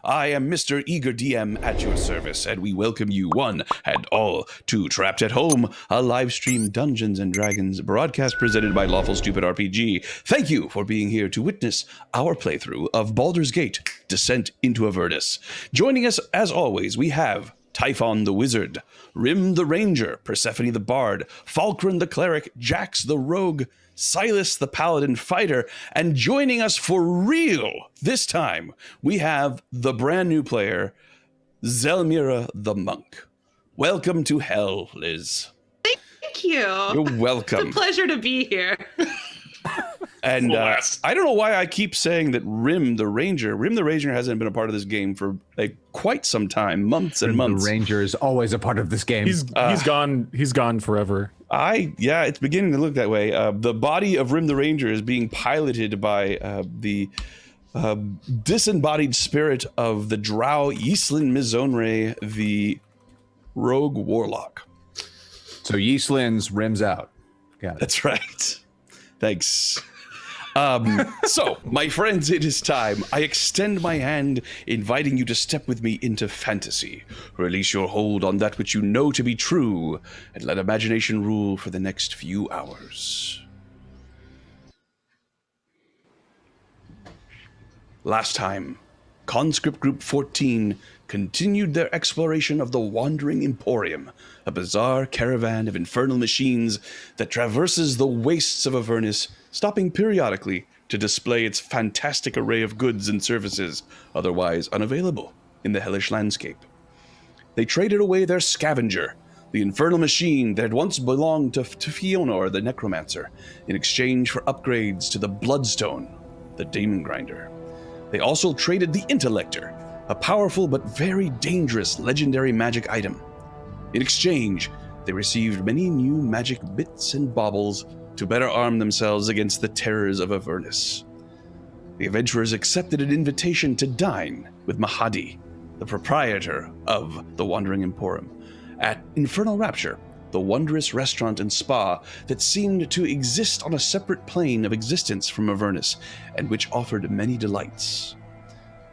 I am Mr. Eager DM at your service, and we welcome you one and all to Trapped at Home, a live stream Dungeons and Dragons broadcast presented by Lawful Stupid RPG. Thank you for being here to witness our playthrough of Baldur's Gate: Descent into Avernus. Joining us, as always, we have Typhon the Wizard, Rhimb the Ranger, Persephone the Bard, Falkrunn the Cleric, Jax the Rogue, Silas the Paladin Fighter, and joining us for real this time, we have the brand new player, Zelmira the Monk. Welcome to hell, Liz. Thank you. You're welcome. It's a pleasure to be here. And I don't know why I keep saying that Rhimb the Ranger hasn't been a part of this game for quite some time, months and months. The Ranger is always a part of this game. He's gone forever. It's beginning to look that way. The body of Rhimb the Ranger is being piloted by the disembodied spirit of the drow Yislin Mizonre, the rogue warlock. So Yislin's Rhimb's out. Got it. That's right. Thanks. So, my friends, it is time. I extend my hand, inviting you to step with me into fantasy. Release your hold on that which you know to be true, and let imagination rule for the next few hours. Last time, Conscript Group 14 continued their exploration of the Wandering Emporium, a bizarre caravan of infernal machines that traverses the wastes of Avernus, stopping periodically to display its fantastic array of goods and services, otherwise unavailable in the hellish landscape. They traded away their scavenger, the infernal machine that had once belonged to Fionor the Necromancer, in exchange for upgrades to the Bloodstone, the Demon Grinder. They also traded the Intellector, a powerful but very dangerous legendary magic item. In exchange, they received many new magic bits and baubles to better arm themselves against the terrors of Avernus. The adventurers accepted an invitation to dine with Mahadi, the proprietor of the Wandering Emporium, at Infernal Rapture, the wondrous restaurant and spa that seemed to exist on a separate plane of existence from Avernus, and which offered many delights.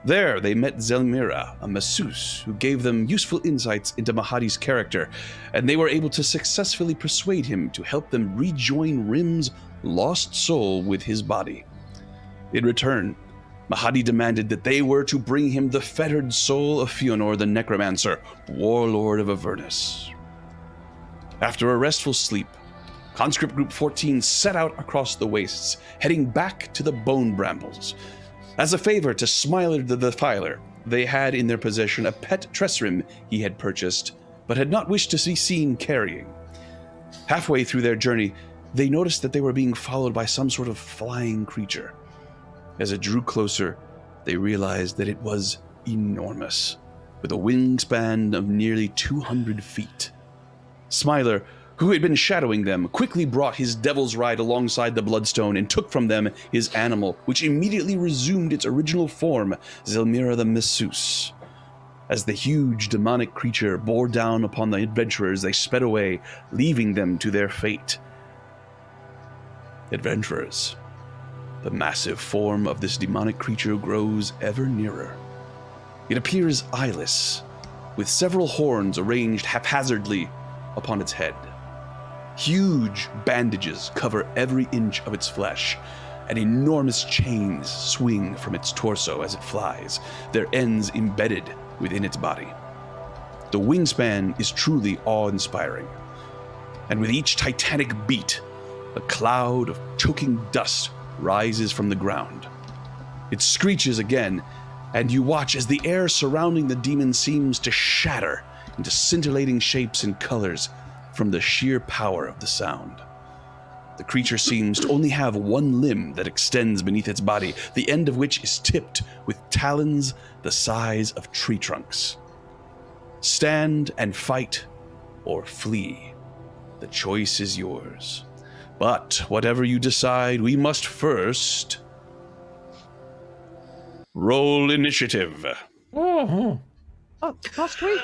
There, they met Zelmira, a masseuse, who gave them useful insights into Mahadi's character, and they were able to successfully persuade him to help them rejoin Rhimb's lost soul with his body. In return, Mahadi demanded that they were to bring him the fettered soul of Fionor the Necromancer, warlord of Avernus. After a restful sleep, Conscript Group 14 set out across the wastes, heading back to the Bone Brambles. As a favor to Smiler the Defiler, they had in their possession a pet Tressrim he had purchased, but had not wished to be seen carrying. Halfway through their journey, they noticed that they were being followed by some sort of flying creature. As it drew closer, they realized that it was enormous, with a wingspan of nearly 200 feet. Smiler, who had been shadowing them, quickly brought his devil's ride alongside the Bloodstone and took from them his animal, which immediately resumed its original form, Zelmira the Masseuse. As the huge demonic creature bore down upon the adventurers, they sped away, leaving them to their fate. Adventurers, the massive form of this demonic creature grows ever nearer. It appears eyeless, with several horns arranged haphazardly upon its head. Huge bandages cover every inch of its flesh, and enormous chains swing from its torso as it flies, their ends embedded within its body. The wingspan is truly awe-inspiring, and with each titanic beat, a cloud of choking dust rises from the ground. It screeches again, and you watch as the air surrounding the demon seems to shatter into scintillating shapes and colors from the sheer power of the sound. The creature seems to only have one limb that extends beneath its body, the end of which is tipped with talons the size of tree trunks. Stand and fight, or flee. The choice is yours. But whatever you decide, we must first roll initiative. Oh, that's sweet.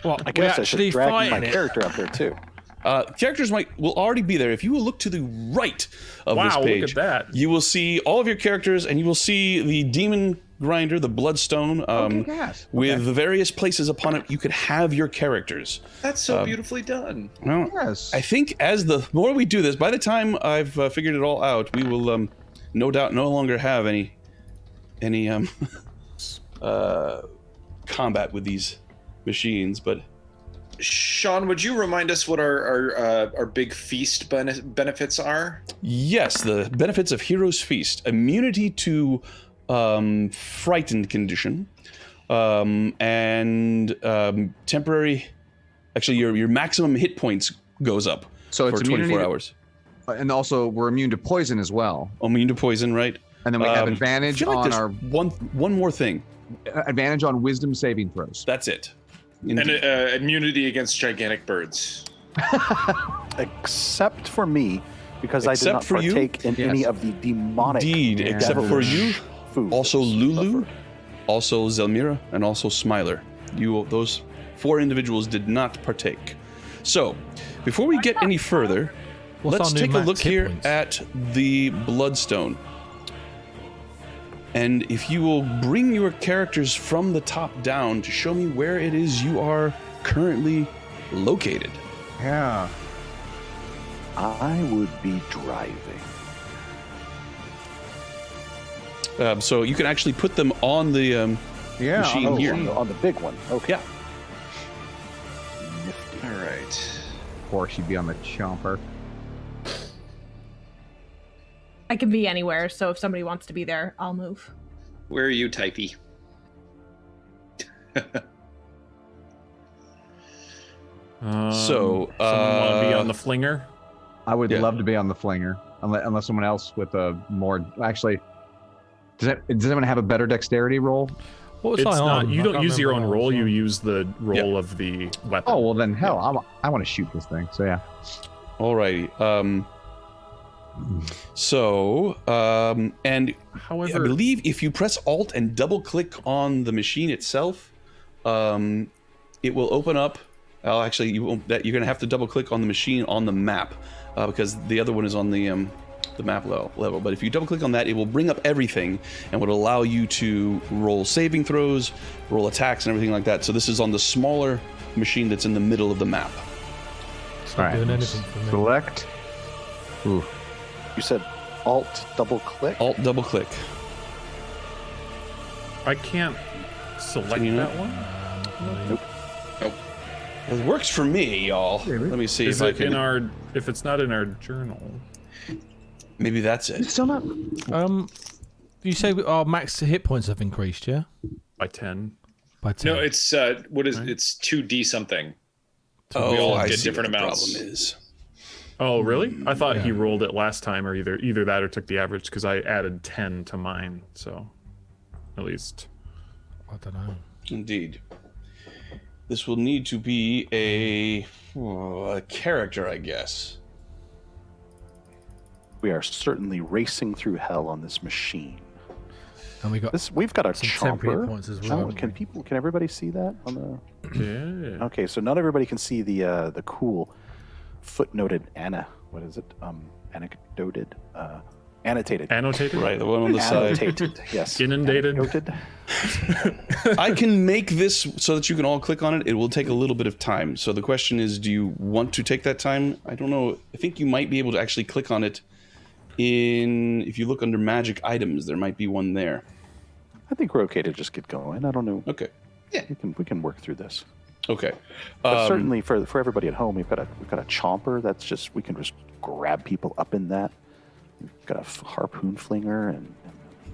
Well, I guess I should drag my character up there too. Characters will already be there. If you will look to the right of this page, look at that. You will see all of your characters, and you will see the demon grinder, the bloodstone, with the various places upon it you could have your characters. That's so beautifully done. Well, I think as the more we do this, by the time I've figured it all out, we will no doubt no longer have any combat with these machines. But Sean, would you remind us what our big feast benefits are? yes, the benefits of Hero's Feast: immunity to frightened condition, and temporary. Actually, your maximum hit points goes up So for it's 24 hours. And also, we're immune to poison as well. Immune to poison, right? And then we have I advantage feel like on there's our one more thing. advantage on wisdom saving throws. That's it. And immunity against gigantic birds. Except for me, because I did Except not for you? partake in any of the demonic. Indeed, except for you, food also that was Lulu, suffered. also Zelmira, and also Smiler. Those 4 individuals did not partake. So, before we get any further, let's our new take a max look hit here points? at the Bloodstone. And if you will bring your characters from the top down to show me where it is you are currently located. Yeah. I would be driving. So you can actually put them on the machine Oh, here. on the big one. Okay. Yeah. Nifty. All right. Of course, you'd be on the chomper. I can be anywhere, so if somebody wants to be there, I'll move. Where are you, Typhy? So, someone want to be on the flinger? I would Yeah. love to be on the flinger, unless someone else with a more. Actually, does anyone have a better dexterity roll? What was It's I not. on? You I don't can't use your own remember what I roll. was You on. use the roll of the weapon. Oh well, then hell, I want to shoot this thing. So yeah. Alrighty. And However, I believe if you press Alt and double click on the machine itself, it will open up. Actually, you won't. That you're gonna have to double click on the machine on the map because the other one is on the map level. But if you double click on that, it will bring up everything and would allow you to roll saving throws, roll attacks, and everything like that. So this is on the smaller machine that's in the middle of the map. It's not doing anything for me. Select. Ooh. You said Alt double click. Alt double click. I can't select Can you that not? one. Nope. It works for me, y'all. Let me see Is if I it can. in our? If it's not in our journal, Maybe that's it. It's still not. You say our max hit points have increased, yeah? by 10. By 10. No, it's what is it's 2D something. Oh, we all I get see different what the amounts. problem is. Oh, really? I thought he Yeah. rolled it last time, or either that or took the average because I added 10 to mine. So, at least. I don't know. Indeed. This will need to be a character, I guess. We are certainly racing through hell on this machine. And we got We've got a some temporary chomper. points as well. Oh, haven't we? can everybody see that on the? Yeah. Okay, so not everybody can see the cool footnoted what is it? Annotated. Annotated? Right, the one on the side. Annotated. Yes. Inundated. Annotated. I can make this so that you can all click on it. It will take a little bit of time. So the question is, do you want to take that time? I don't know. I think you might be able to actually click on it if you look under magic items, there might be one there. I think we're okay to just get going. I don't know. Okay. We can work through this. Okay. But certainly for everybody at home, we've got a chomper. That's just we can just grab people up in that. We've got a harpoon flinger and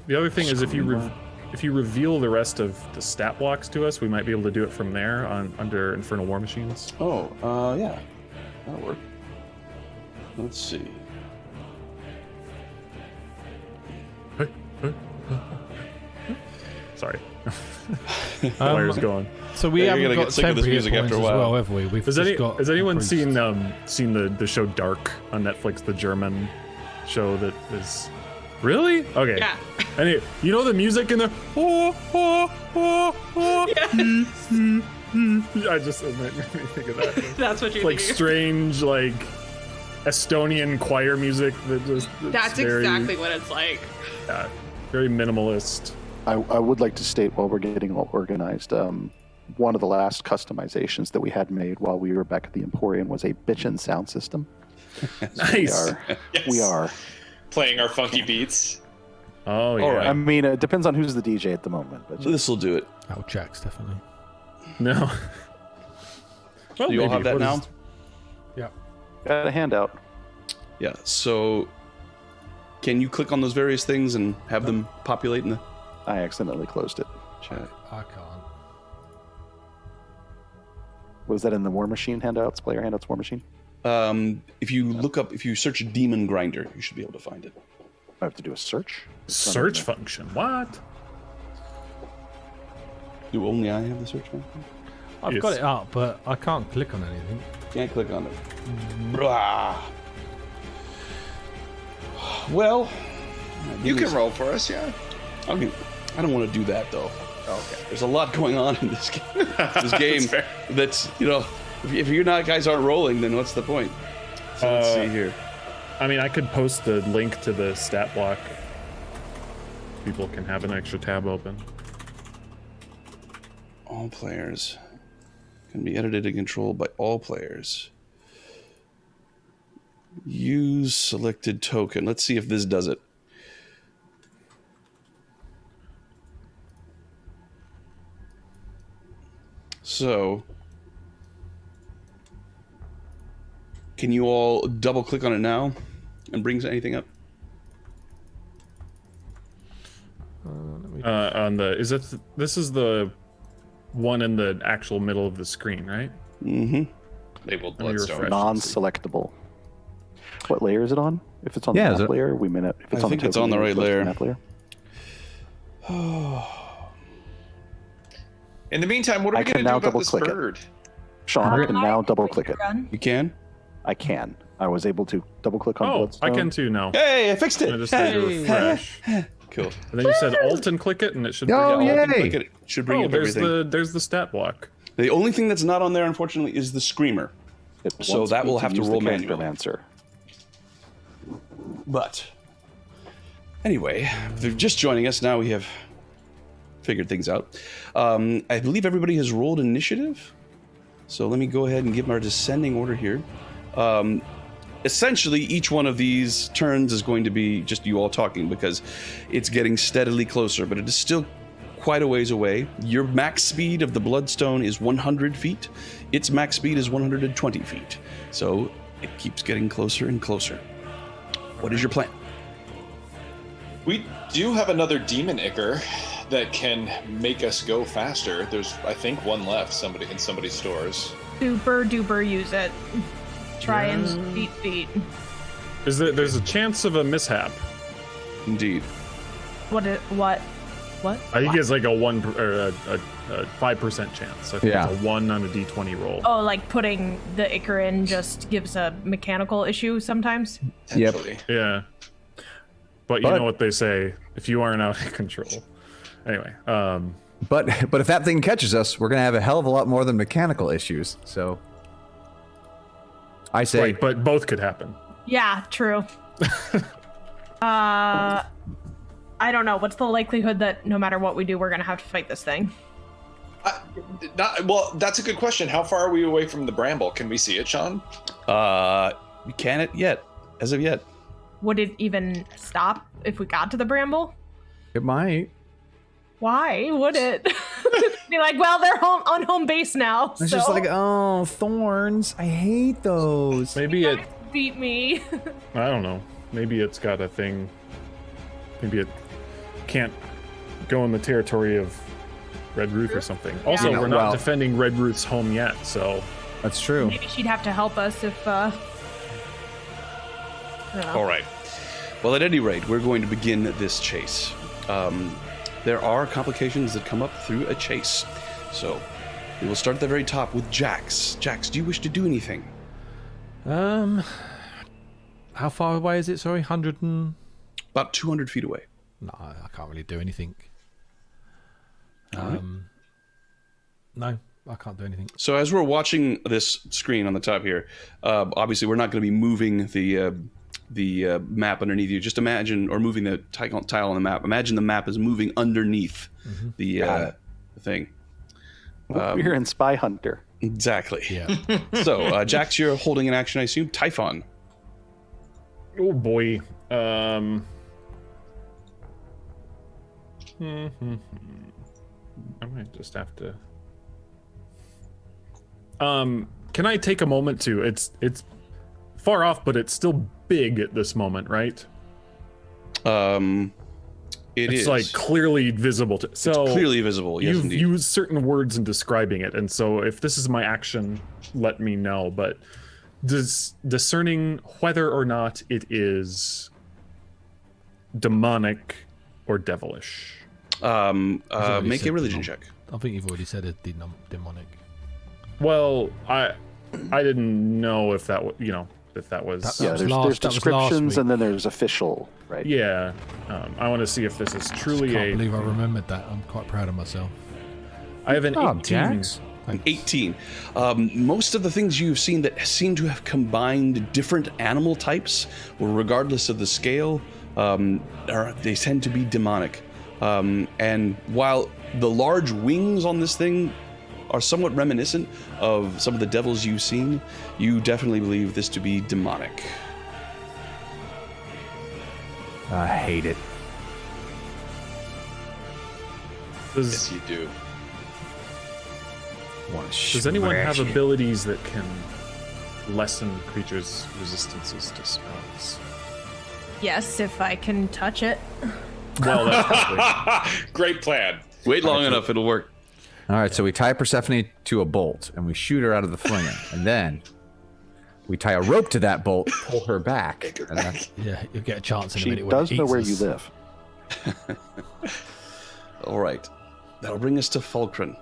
The other thing is if you Screamer. if you reveal the rest of the stat blocks to us, we might be able to do it from there under Infernal War Machines. Oh, yeah. That'll work. Let's see. Sorry. Wire's going. So we Yeah, haven't you're gonna got get sick of this temporary hit music points after a as while. well, have we? We've Has just got anyone increased. seen the show Dark on Netflix, the German show that is really okay? Yeah. Anyway, you know the music in the I just it made me think of that. That's what you're Like thinking. strange, like Estonian choir music that just That's very, exactly what it's like. very minimalist. I would like to state while we're getting all organized, one of the last customizations that we had made while we were back at the Emporium was a bitchin' sound system. Nice. We are. Playing our funky beats. Oh yeah. All right. I mean, it depends on who's the DJ at the moment. But This will do it. Oh, Jax, definitely. No. Well, Do you all maybe. have that What now? is- Yeah. got a handout. Yeah. So, can you click on those various things and have them populate in the I accidentally closed it. chat? I can't. Was that in the War Machine handouts? Player handouts, War Machine? If you search Demon Grinder, you should be able to find it. I have to do a search. Search function. What? Do only I have the search function? I've Yes. got it up, but I can't click on anything. Can't click on it. Blah. Well, You can roll for us, yeah. I don't want to do that though. Okay. There's a lot going on in this game. This game fair. that's if you're not guys aren't rolling, then what's the point? So let's see here. I mean, I could post the link to the stat block. People can have an extra tab open. All players can be edited and controlled by all players. Use selected token. Let's see if this does it. So, can you all double click on it now and bring anything up? On the this is the one in the actual middle of the screen, right? Mm-hmm. Labeled Let me Bloodstone. refresh. Non-selectable. What layer is it on? If it's on the Yeah, map is it- layer, we meant it. If it's I on think the it's token on the right it's layer. supposed to be map layer. In the meantime, what are I we going can to do now about this double-click it. bird? Sean, I can now double-click it. You can? I can. I was able to double-click on Oh, Bloodstone. I can too now. Hey, I fixed it. I just need to refresh. Cool. And then you said Alt and click it, and it should bring Oh, up. yeah. Click it. Should bring Oh, up there's everything. there's the stat block. The only thing that's not on there, unfortunately, is the screamer. It So wants that me will have to use roll the manually. Charactermancer. But anyway, if they're just joining us now, we have figured things out. I believe everybody has rolled initiative. So let me go ahead and give our descending order here. Essentially, each one of these turns is going to be just you all talking because it's getting steadily closer, but it is still quite a ways away. Your max speed of the Bloodstone is 100 feet. Its max speed is 120 feet. So it keeps getting closer and closer. What is your plan? We do have another demon ichor that can make us go faster. There's, I think, one left in somebody's stores. Super duper use it. Try and beat feet. There's a chance of a mishap. Indeed. What? I think it's like a 5% chance. I think Yeah. it's a 1 on a d20 roll. Oh, like putting the ichor in just gives a mechanical issue sometimes. Yep. Potentially. Yeah. But you know what they say: if you aren't out of control. Anyway, But if that thing catches us, we're gonna have a hell of a lot more than mechanical issues. So I say, right, but both could happen. Yeah, true. I don't know. What's the likelihood that no matter what we do, we're gonna have to fight this thing? Well, that's a good question. How far are we away from the bramble? Can we see it, Sean? You can't yet, as of yet. Would it even stop if we got to the bramble? it might. Why would it? Be like, well, they're on home base now. It's so just like, oh, thorns. I hate those. Maybe it. beat me. I don't know. Maybe it's got a thing. Maybe it can't go in the territory of Red Ruth or something. Also, Yeah. we're not Well- defending Red Ruth's home yet, so That's true. Maybe she'd have to help us if. I don't know. All right. Well, at any rate, we're going to begin this chase. There are complications that come up through a chase. So we will start at the very top with Jax. Jax, do you wish to do anything? How far away is it? Sorry, 100 and... About 200 feet away. No, I can't really do anything. All right. No, I can't do anything. So as we're watching this screen on the top here, obviously we're not going to be moving the the map underneath you. Just imagine, or moving the tile on the map. Imagine the map is moving underneath the thing. We're in Spy Hunter. Exactly. Yeah. So, Jax, you're holding an action, I assume. Typhon. Oh boy. I might just have to. Can I take a moment to? It's far off, but it's still big at this moment, right? It's like clearly visible to. So it's clearly visible. Yes, you've indeed. used certain words in describing it, and so if this is my action, let me know. But discerning whether or not it is demonic or devilish. Make a religion check. I think you've already said it's demonic. Well, I didn't know if that was, if that was. That was there's last descriptions week. and then there's official, right? Yeah, I want to see if this is truly Can't believe I remembered that. I'm quite proud of myself. I have an 18. Jax. An 18. Most of the things you've seen that seem to have combined different animal types, or regardless of the scale, they tend to be demonic. And while the large wings on this thing are somewhat reminiscent of some of the devils you've seen, you definitely believe this to be demonic. I hate it. Yes, you do. Does anyone have abilities that can lessen creatures' resistances to spells? Yes, if I can touch it. Well, that's probably. Great plan. Wait long enough, it'll work. All right, so we tie Persephone to a bolt, and we shoot her out of the flinger, and then we tie a rope to that bolt, pull her back. And that's, Yeah, you'll get a chance in a She minute. does when it know eats where us. you live. All right. That'll bring us to Falkrunn.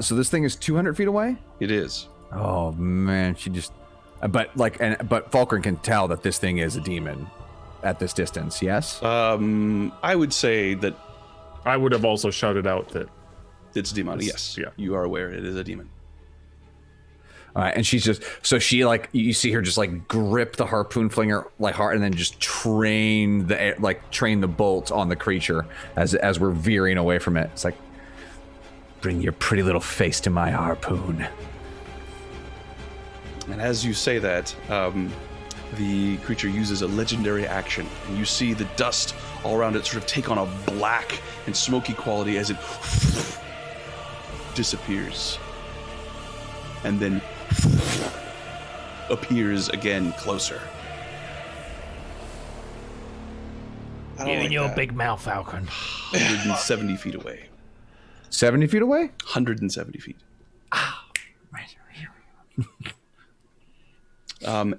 so this thing is 200 feet away? It is. Oh man, she just. But Falkrunn can tell that this thing is a demon at this distance. Yes. I would say that I would have also shouted out that. it's demonic. Yes. Yeah. You are aware it is a demon. All right, and she's just so she like you see her just like grip the harpoon flinger like hard, and then just train the bolt on the creature as we're veering away from it. It's like, bring your pretty little face to my harpoon. And as you say that, the creature uses a legendary action, and you see the dust all around it sort of take on a black and smoky quality as it disappears, and then appears again closer. I don't like that. big mouth, Falcon. 170 feet away. 70 feet away? 170 feet.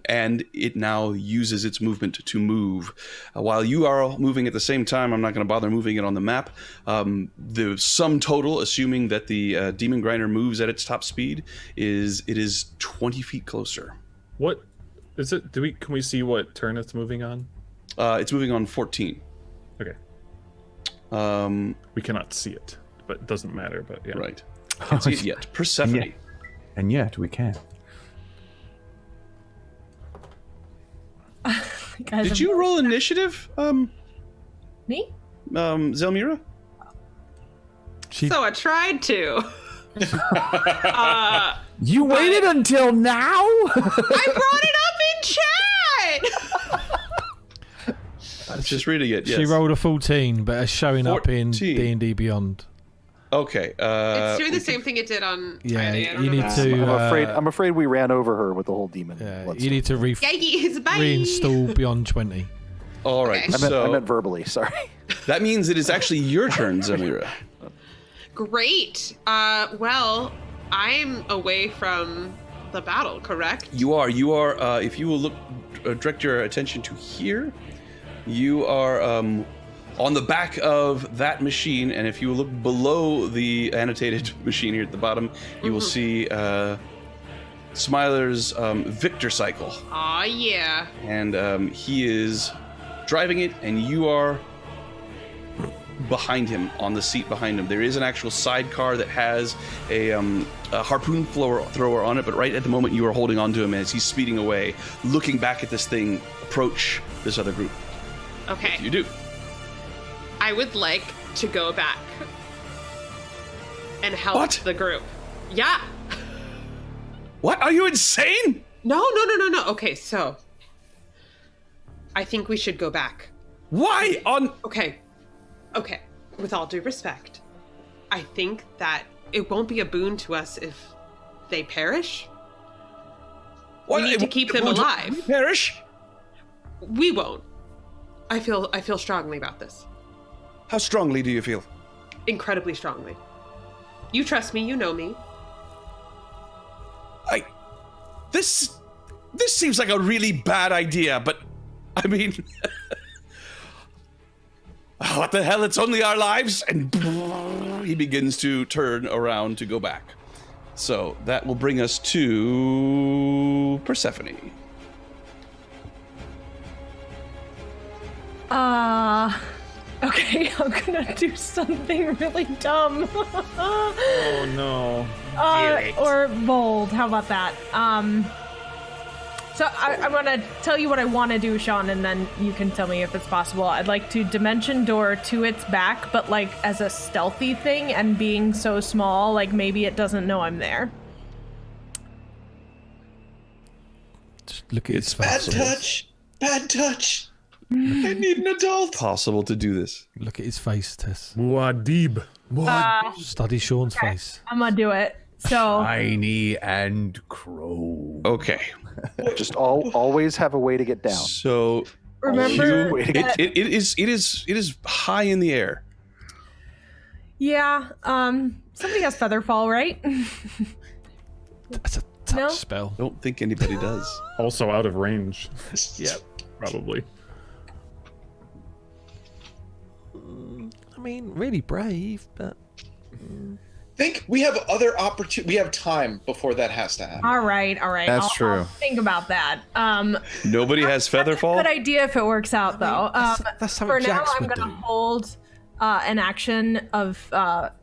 And it now uses its movement to move. While you are moving at the same time, I'm not going to bother moving it on the map. The sum total, assuming that the demon grinder moves at its top speed, is 20 feet closer. What is it? Can we see what turn it's moving on? It's moving on 14. Okay. We cannot see it, but it doesn't matter. But yeah. Right. Can't see it yet. Persephone. And yet we can. Did you roll initiative, Me? Zelmira? So I tried to. You waited until now? I brought it up in chat. Just reading it. Yes. She rolled a 14, but it's showing up in 14. D&D Beyond. Okay. It's doing the same thing it did on Yeah, Friday. I don't you know need if to. I'm afraid we ran over her with the whole demon. You need to Yikes, bye. reinstall Beyond 20. All right. Okay. I So meant verbally. Sorry. that means it is actually your turn, Zelmira. Great. Well, I'm away from the battle, correct? You are. If you will look, direct your attention to here, you are on the back of that machine, and if you look below the annotated machine here at the bottom, you will see Smiler's Victor cycle, Aw, yeah. and he is driving it, and you are behind him, on the seat behind him. There is an actual sidecar that has a harpoon thrower on it, but right at the moment you are holding on to him as he's speeding away, looking back at this thing approach this other group. Okay. What do you do? I would like to go back and help What? the group. Yeah. What? Are you insane? No. Okay, so I think we should go back. Why on... Okay. With all due respect, I think that it won't be a boon to us if they perish. What? We need to keep them alive. Perish? We won't. I feel strongly about this. How strongly do you feel? Incredibly strongly. You trust me, you know me. This seems like a really bad idea, but I mean, what the hell? It's only our lives. And he begins to turn around to go back. So that will bring us to Persephone. Okay, I'm gonna do something really dumb. Oh no. Or bold. How about that? So I'm gonna tell you what I want to do, Sean, and then you can tell me if it's possible. I'd like to dimension door to its back, but like as a stealthy thing, and being so small, like maybe it doesn't know I'm there. Just look at its Bad face. touch. I need an adult. Possible to do this. Look at his face, Tess. Muad'Dib. Study Sean's face. I'm gonna do it. So Tiny and crow. Okay. Just always have a way to get down. So remember, it is high in the air. yeah. Somebody has Featherfall, right? That's a touch No? spell. Don't think anybody does. Also out of range. Yep. Probably. I mean, really brave, but Think we have other opportunity. We have time before that has to happen. All right. That's I'll true. think about that. Nobody has Featherfall? Good idea if it works out, though. that's something For now, Jax I'm would gonna do. hold an action of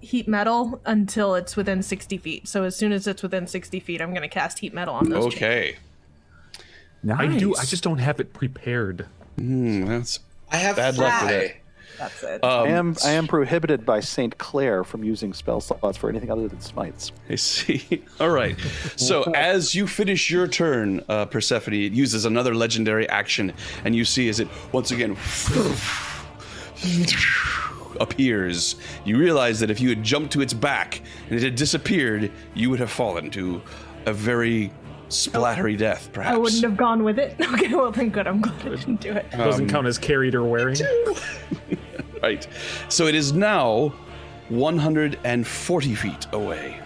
heat metal until it's within 60 feet. So as soon as it's within 60 feet, I'm gonna cast heat metal on those. Okay. Nice. I just don't have it prepared. That's I have bad luck with Fly. That's it. I am prohibited by Saint Clair from using spell slots for anything other than smites. I see. All right. So as you finish your turn, Persephone, it uses another legendary action, and you see as it once again appears. You realize that if you had jumped to its back and it had disappeared, you would have fallen to a very splattery death, perhaps. I wouldn't have gone with it. Okay, well then good. I'm glad I didn't do it. Doesn't count as carried or wearing. Right. So it is now 140 feet away.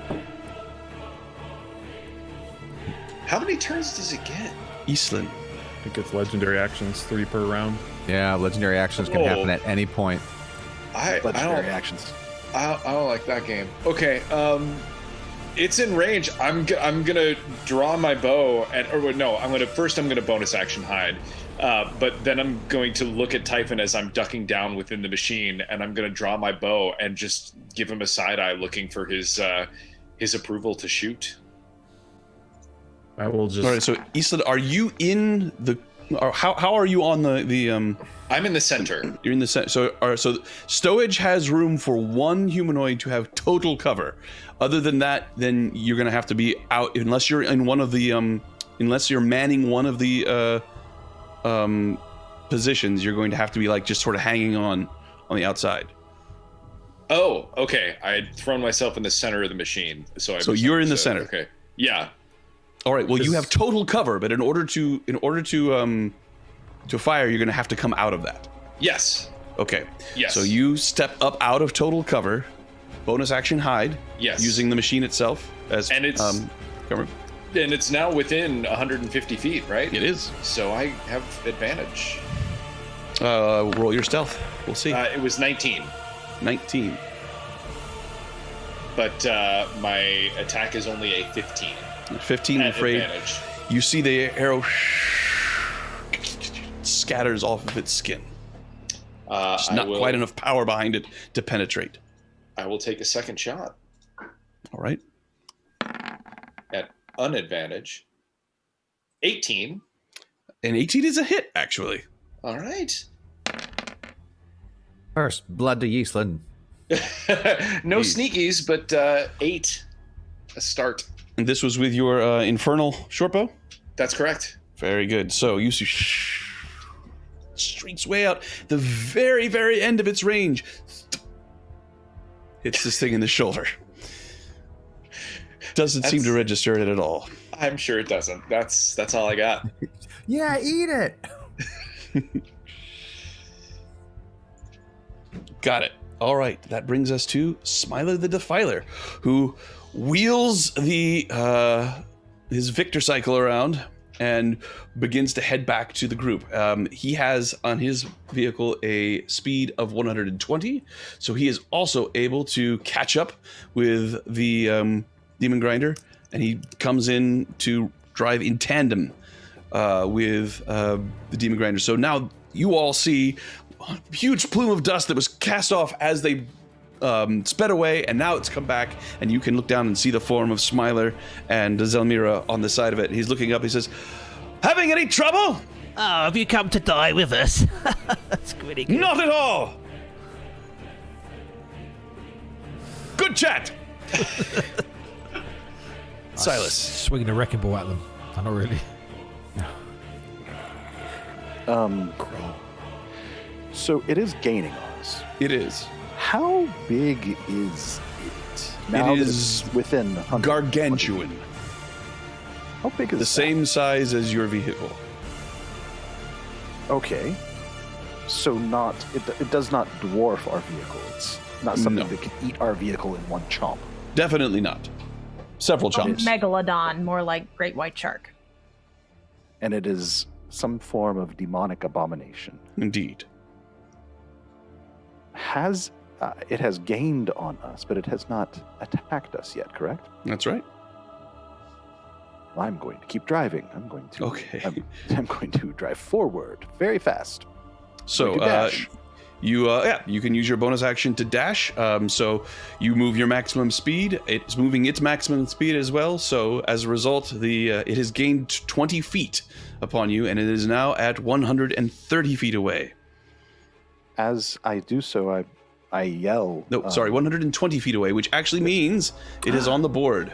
How many turns does it get? Eastland. I think it's legendary actions, 3 per round. Yeah, legendary actions can happen Oh. at any point. I Legendary don't. actions. I don't like that game. Okay. It's in range. I'm gonna draw my bow and I'm gonna bonus action hide. But then I'm going to look at Typhon as I'm ducking down within the machine, and I'm going to draw my bow and just give him a side eye, looking for his approval to shoot. I will just. All right. So Eastland, are you in the? Or how are you on the? I'm in the center. You're in the center. So Stowage has room for one humanoid to have total cover. Other than that, then you're going to have to be out unless you're in one of the unless you're manning one of the positions. You're going to have to be like just sort of hanging on the outside. Oh, okay. I had thrown myself in the center of the machine, so you're in the center. Okay. Yeah. All right. Well, you have total cover, but in order to fire, you're going to have to come out of that. Yes. Okay. Yes. So you step up out of total cover, bonus action hide. Yes. Using the machine itself as And it's- cover. And it's now within 150 feet, right? It is. So I have advantage. Roll your stealth. We'll see. It was 19, 19. but my attack is only a 15. 15. I'm At afraid. advantage. You see the arrow scatters off of its skin. Just not quite enough power behind it to penetrate. I will take a second shot. All right. At unadvantage. 18. And 18 is a hit, actually. All right. First blood to Yeastland. No sneakies, but 8. A start. And this was with your infernal shortbow? That's correct. Very good. So you see streaks way out. The very, very end of its range hits this thing in the shoulder. Doesn't seem to register it at all. I'm sure it doesn't. That's all I got. Yeah, eat it. Got it. All right. That brings us to Smiler the Defiler, who wheels the his Victor cycle around and begins to head back to the group. He has on his vehicle a speed of 120, so he is also able to catch up with the Demon Grinder, and he comes in to drive in tandem with the Demon Grinder. So now you all see a huge plume of dust that was cast off as they sped away, and now it's come back, and you can look down and see the form of Smiler and Zelmira on the side of it. He's looking up, he says, "Having any trouble?" Oh, have you come to die with us? That's pretty good. "Not at all. Good chat." Silas. Swinging a wrecking ball at them. Not really. So it is gaining on us. It is. How big is it? Now that is it's within 100. gargantuan. How big is The that? same size as your vehicle. Okay. So it does not dwarf our vehicle. It's not something No. that can eat our vehicle in one chomp. Definitely not. Several chomps. Megalodon, more like great white shark. And it is some form of demonic abomination. Indeed. It has gained on us, but it has not attacked us yet, correct? That's right. Well, I'm going to keep driving. I'm going to. Okay. I'm going to drive forward very fast. So Like a dash. you can use your bonus action to dash. So you move your maximum speed. It's moving its maximum speed as well. So as a result, it has gained 20 feet upon you, and it is now at 130 feet away. As I do so, I yell. No, sorry, 120 feet away, which actually means it is on the board.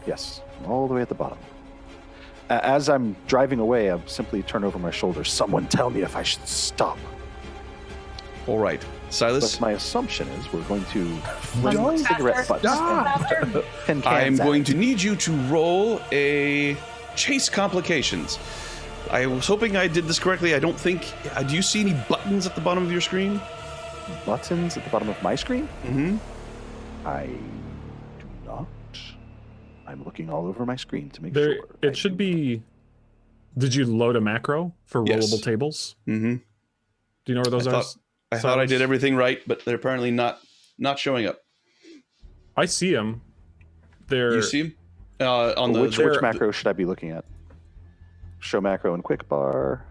Yes, all the way at the bottom. As I'm driving away, I simply turn over my shoulder. Someone tell me if I should stop. All right, Silas. But my assumption is we're going to Let's fling move cigarette faster. butts. Tin cans I'm at going it. to need you to roll a chase complications. I was hoping I did this correctly. I don't think. Do you see any buttons at the bottom of your screen? Buttons at the bottom of my screen? Mm-hmm. I do not. I'm looking all over my screen to make There, sure. it should be. Did you load a macro for Yes. rollable tables? Mm-hmm. Do you know where those are? I thought I did everything right, but they're apparently not showing up. I see them. They're. You see them on the Which macro should I be looking at? Show macro and quick bar.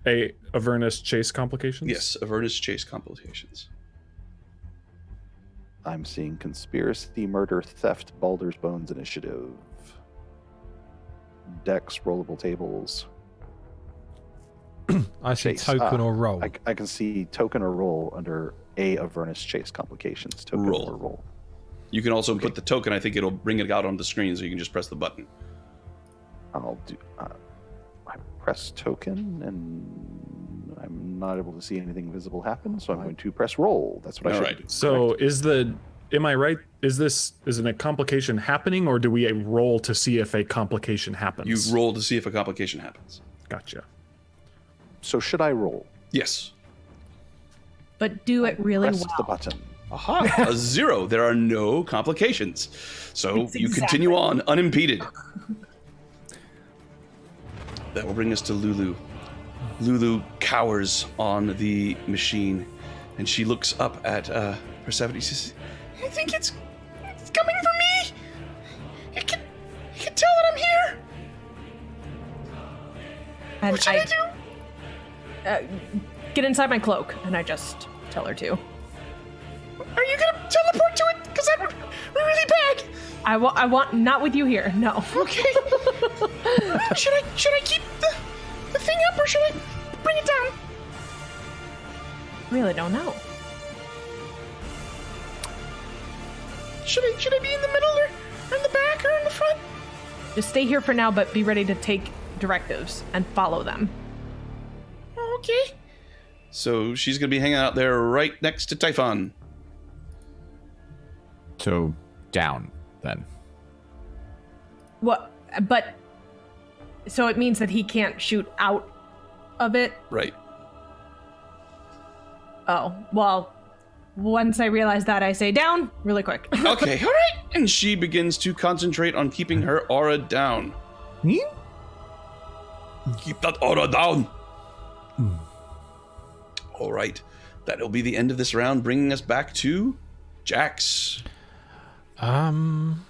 A Avernus chase complications? Yes, Avernus chase complications. I'm seeing conspiracy, murder, theft, Baldur's Bones initiative, Dex, rollable tables. I see Chase. token or roll. I can see token or roll under A Avernus chase complications. Token Roll. or roll. You can also put the token. I think it'll bring it out on the screen, so you can just press the button. I'll do. I press token, and I'm not able to see anything visible happen. So I'm going to press roll. That's what I All should right. do. So am I right? Is it a complication happening, or do we roll to see if a complication happens? You roll to see if a complication happens. Gotcha. So should I roll? Yes. But do it really Press well. the button. Aha! A 0. There are no complications. So It's you exactly- continue on unimpeded. That will bring us to Lulu. Lulu cowers on the machine, and she looks up at Persephone. She says, "I think it's coming for me. I can tell that I'm here. And What should I do?" get inside my cloak, and I just tell her to. Are you gonna teleport to it? Because that would be really bad. I want not with you here. No. Okay. should I keep the thing up, or should I bring it down? Really don't know. Should I be in the middle, or in the back, or in the front? Just stay here for now, but be ready to take directives and follow them. Okay. So she's going to be hanging out there right next to Typhon. So down then. What? But so it means that he can't shoot out of it? Right. Oh, well, once I realize that, I say down really quick. Okay, all right. And she begins to concentrate on keeping her aura down. Keep that aura down. All right. That'll be the end of this round, bringing us back to Jax. I'm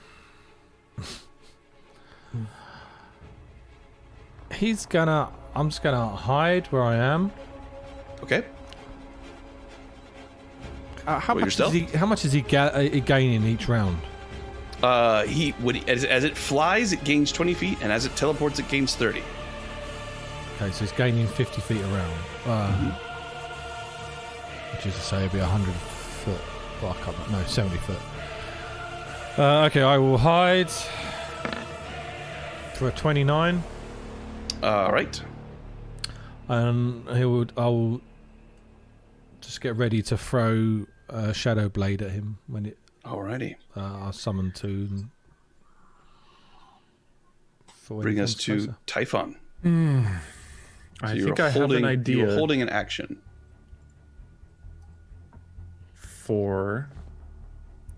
just gonna hide where I am. Okay. How much is he gaining each round? As it flies, it gains 20 feet, and as it teleports, it gains 30. Okay, so he's gaining 50 feet around. Which is to say, it'll be 100 foot. Well, I can't. No, 70 foot. Okay, I will hide for a 29. All right. And I'll just get ready to throw a shadow blade at him when it. Alrighty. I'll summon to. Bring us to Typhon. I think I have an idea. You're holding an action. For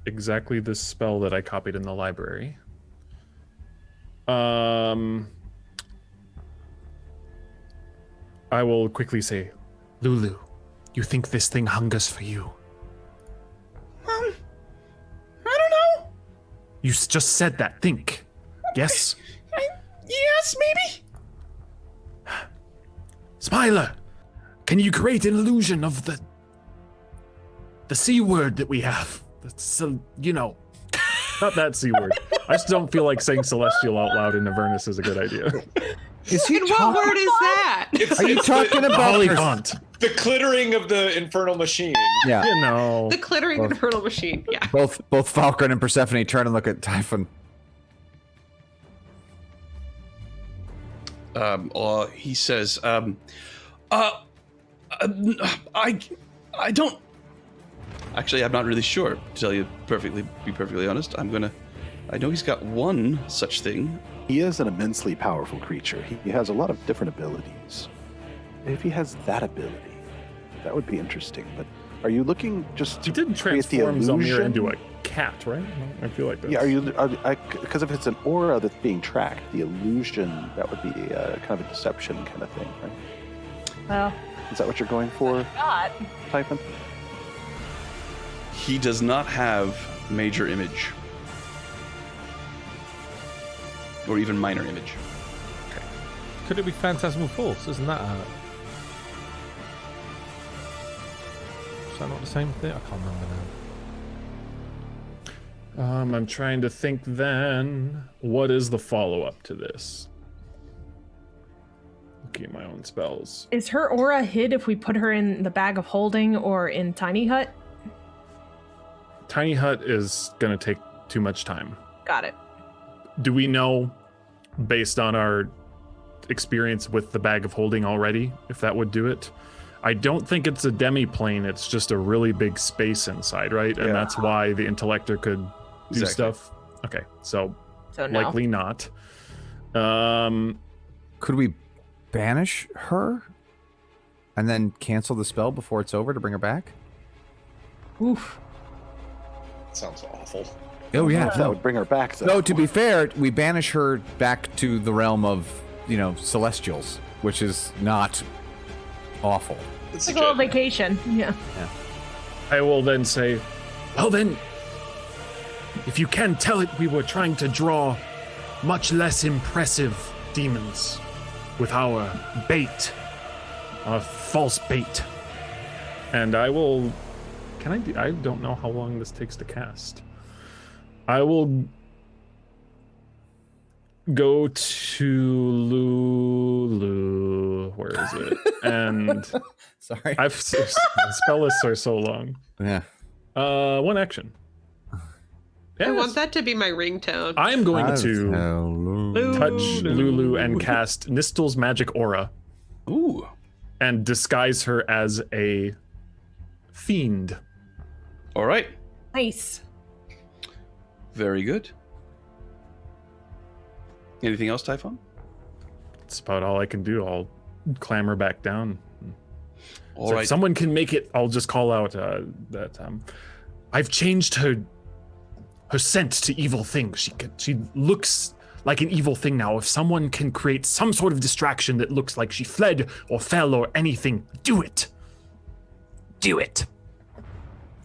exactly this spell that I copied in the library. I will quickly say, Lulu, you think this thing hungers for you? I don't know. You just said that. Think. Yes? Yes, maybe. Smiler, can you create an illusion of the C word that we have? That's, not that C word. I just don't feel like saying celestial out loud in Avernus is a good idea. And what word is that? Are you talking about Holy font? The clittering of the infernal machine. Yeah. The clittering infernal machine. Yeah. Both Falkrunn and Persephone turn and look at Typhon. He says, I don't. Actually, I'm not really sure. To tell you be perfectly honest, I know he's got one such thing. He is an immensely powerful creature. He has a lot of different abilities. If he has that ability, that would be interesting. But are you looking just to He didn't create the transform Zamir illusion? into a cat, right? I feel like that's... Yeah, because if it's an aura that's being tracked, the illusion, that would be kind of a deception kind of thing, right? Well, Is that what you're going for, God. Typhon? He does not have major image. Or even minor image. Could it be Phantasmal Force? Isn't that is that not the same thing? I can't remember now. I'm trying to think then, what is the follow-up to this? Looking at my own spells. Is her aura hid if we put her in the bag of holding or in Tiny Hut? Tiny Hut is going to take too much time. Got it. Do we know, based on our experience with the bag of holding already, if that would do it? I don't think it's a demi-plane, it's just a really big space inside, right? And that's why the Intellector could do stuff? Okay, so So no. likely not. Could we banish her and then cancel the spell before it's over to bring her back? Oof. Sounds awful. Oh yeah, That would bring her back, though. No, to be fair, we banish her back to the realm of, celestials, which is not awful. It's Like a little vacation. Yeah. I will then say, well then, if you can tell it, we were trying to draw much less impressive demons with our bait, our false bait. And I will. I don't know how long this takes to cast. I will go to Lulu. Where is it? And Sorry. Spell lists are so long. Yeah. One action. I want that to be my ringtone. I'm going to touch Lulu and cast Nistel's Magic Aura. Ooh. And disguise her as a fiend. All right. Nice. Very good. Anything else, Typhon? That's about all I can do. I'll clamber back down. All So right. if someone can make it, I'll just call out that I've changed her scent to evil things. She looks like an evil thing now. If someone can create some sort of distraction that looks like she fled or fell or anything, do it. Do it.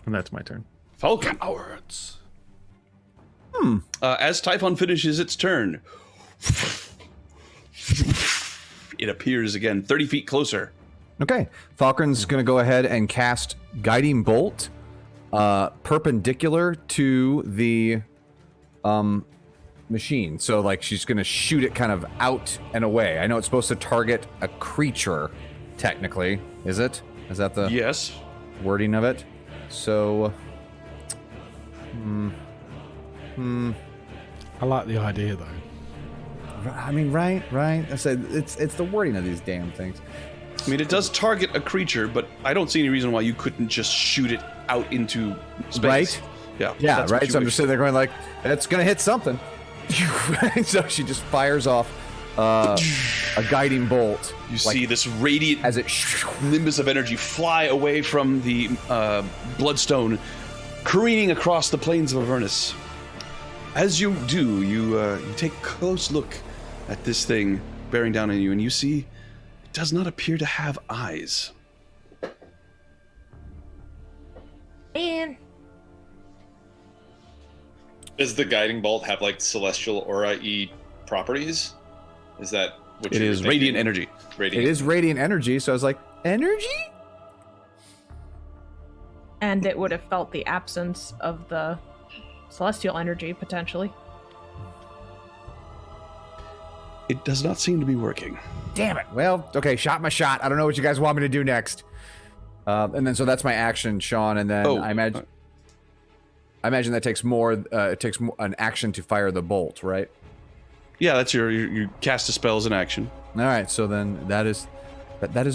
And that's my turn. Falcon. Cowards. As Typhon finishes its turn, it appears again 30 feet closer. Okay. Falkrunn's going to go ahead and cast Guiding Bolt perpendicular to the machine. So, like, she's going to shoot it kind of out and away. I know it's supposed to target a creature, technically. Is it? Is that the Yes. wording of it? So... I like the idea though. I mean, right? I said it's the wording of these damn things. I mean, it does target a creature, but I don't see any reason why you couldn't just shoot it out into space. Right? Yeah. Yeah, that's what right? you So I'm wish. just sitting there going like, it's going to hit something. So she just fires off a guiding bolt. You like, see this radiant as it nimbus of energy fly away from the bloodstone, careening across the plains of Avernus. As you do, you take a close look at this thing bearing down on you, and you see it does not appear to have eyes. Man. Does the guiding bolt have like celestial aura-y properties? Is that what It you were is thinking? radiant energy. Radiant. It is radiant energy, so I was like, energy? And it would have felt the absence of the celestial energy, potentially. It does not seem to be working. Damn it. Well, okay, shot my shot. I don't know what you guys want me to do next. And then so that's my action, Sean, and then I imagine that takes more. It takes an action to fire the bolt, right? Yeah, that's you cast a spell as an action. All right, so then that is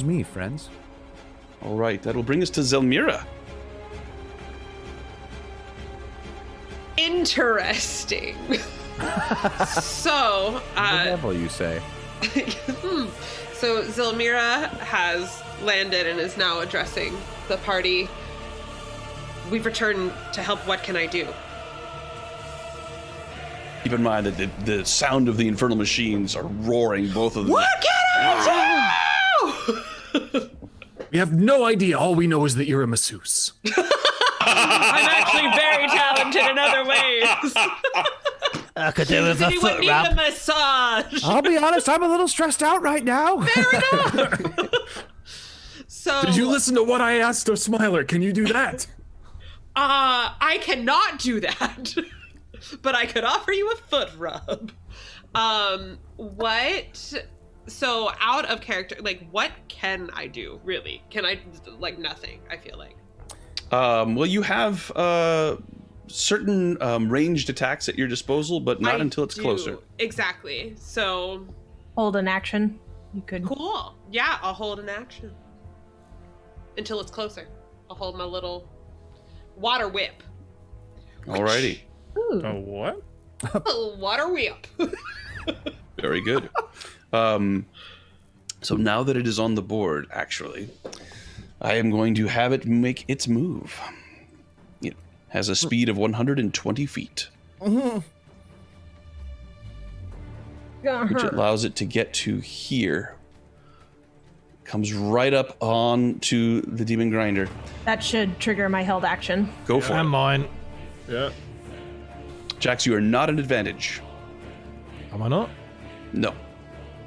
me, friends. All right, that'll bring us to Zelmira. Interesting. So, Whatever you say. so Zelmira has landed and is now addressing the party. We've returned to help. What can I do? Keep in mind that the sound of the infernal machines are roaring, both of them. What can I do? We have no idea. All we know is that you're a masseuse. I'm actually very talented in other ways. I could do with a Anyone foot need a rub. massage? I'll be honest, I'm a little stressed out right now. So, Did you listen to what I asked of Smiler? Can you do that? I cannot do that, but I could offer you a foot rub. What? So out of character, like, what can I do? Really? Can I, like, nothing? I feel like. Well, you have certain ranged attacks at your disposal, but not until it's closer. Exactly. So Hold an action. You could. cool. Yeah, I'll hold an action until it's closer. I'll hold my little water whip. Alrighty. Ooh. Oh, what? Little water whip. Very good. So now that it is on the board, actually, I am going to have it make its move. It has a speed of 120 feet, which allows it to get to here. Comes right up on to the demon grinder. That should trigger my held action. Go for And it. mine. Yeah. Jax, you are not an advantage. Am I not? No.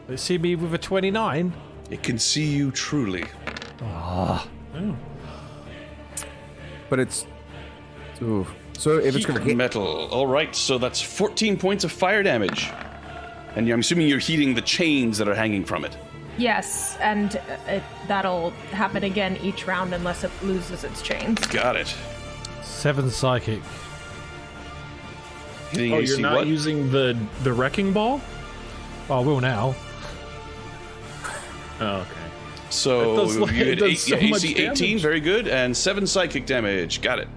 Let's see me with a 29. It can see you truly. Oh. but it's. Ooh. So if it's going to hit. Metal. All right, so that's 14 points of fire damage. And I'm assuming you're heating the chains that are hanging from it. Yes, and that'll happen again each round unless it loses its chains. Got it. 7 psychic. Hitting Oh, AC you're not what? using the wrecking ball? Oh, I will now. Oh, okay. So It does, like, you it hit does so much AC 18, damage. very good, and 7 psychic damage. Got it.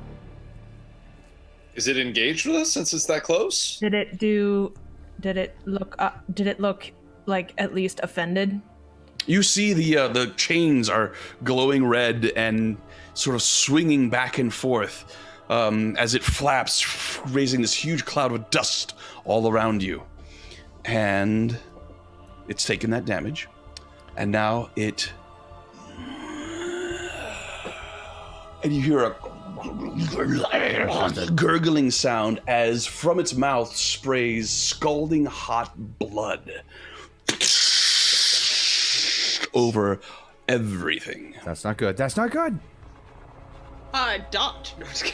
Is it engaged with us since it's that close? Did it look like at least offended? You see the chains are glowing red and sort of swinging back and forth as it flaps, raising this huge cloud of dust all around you. And it's taken that damage. And now it... And you hear a gurgling sound as from its mouth sprays scalding hot blood over everything. That's not good. That's not good. Dot. No, just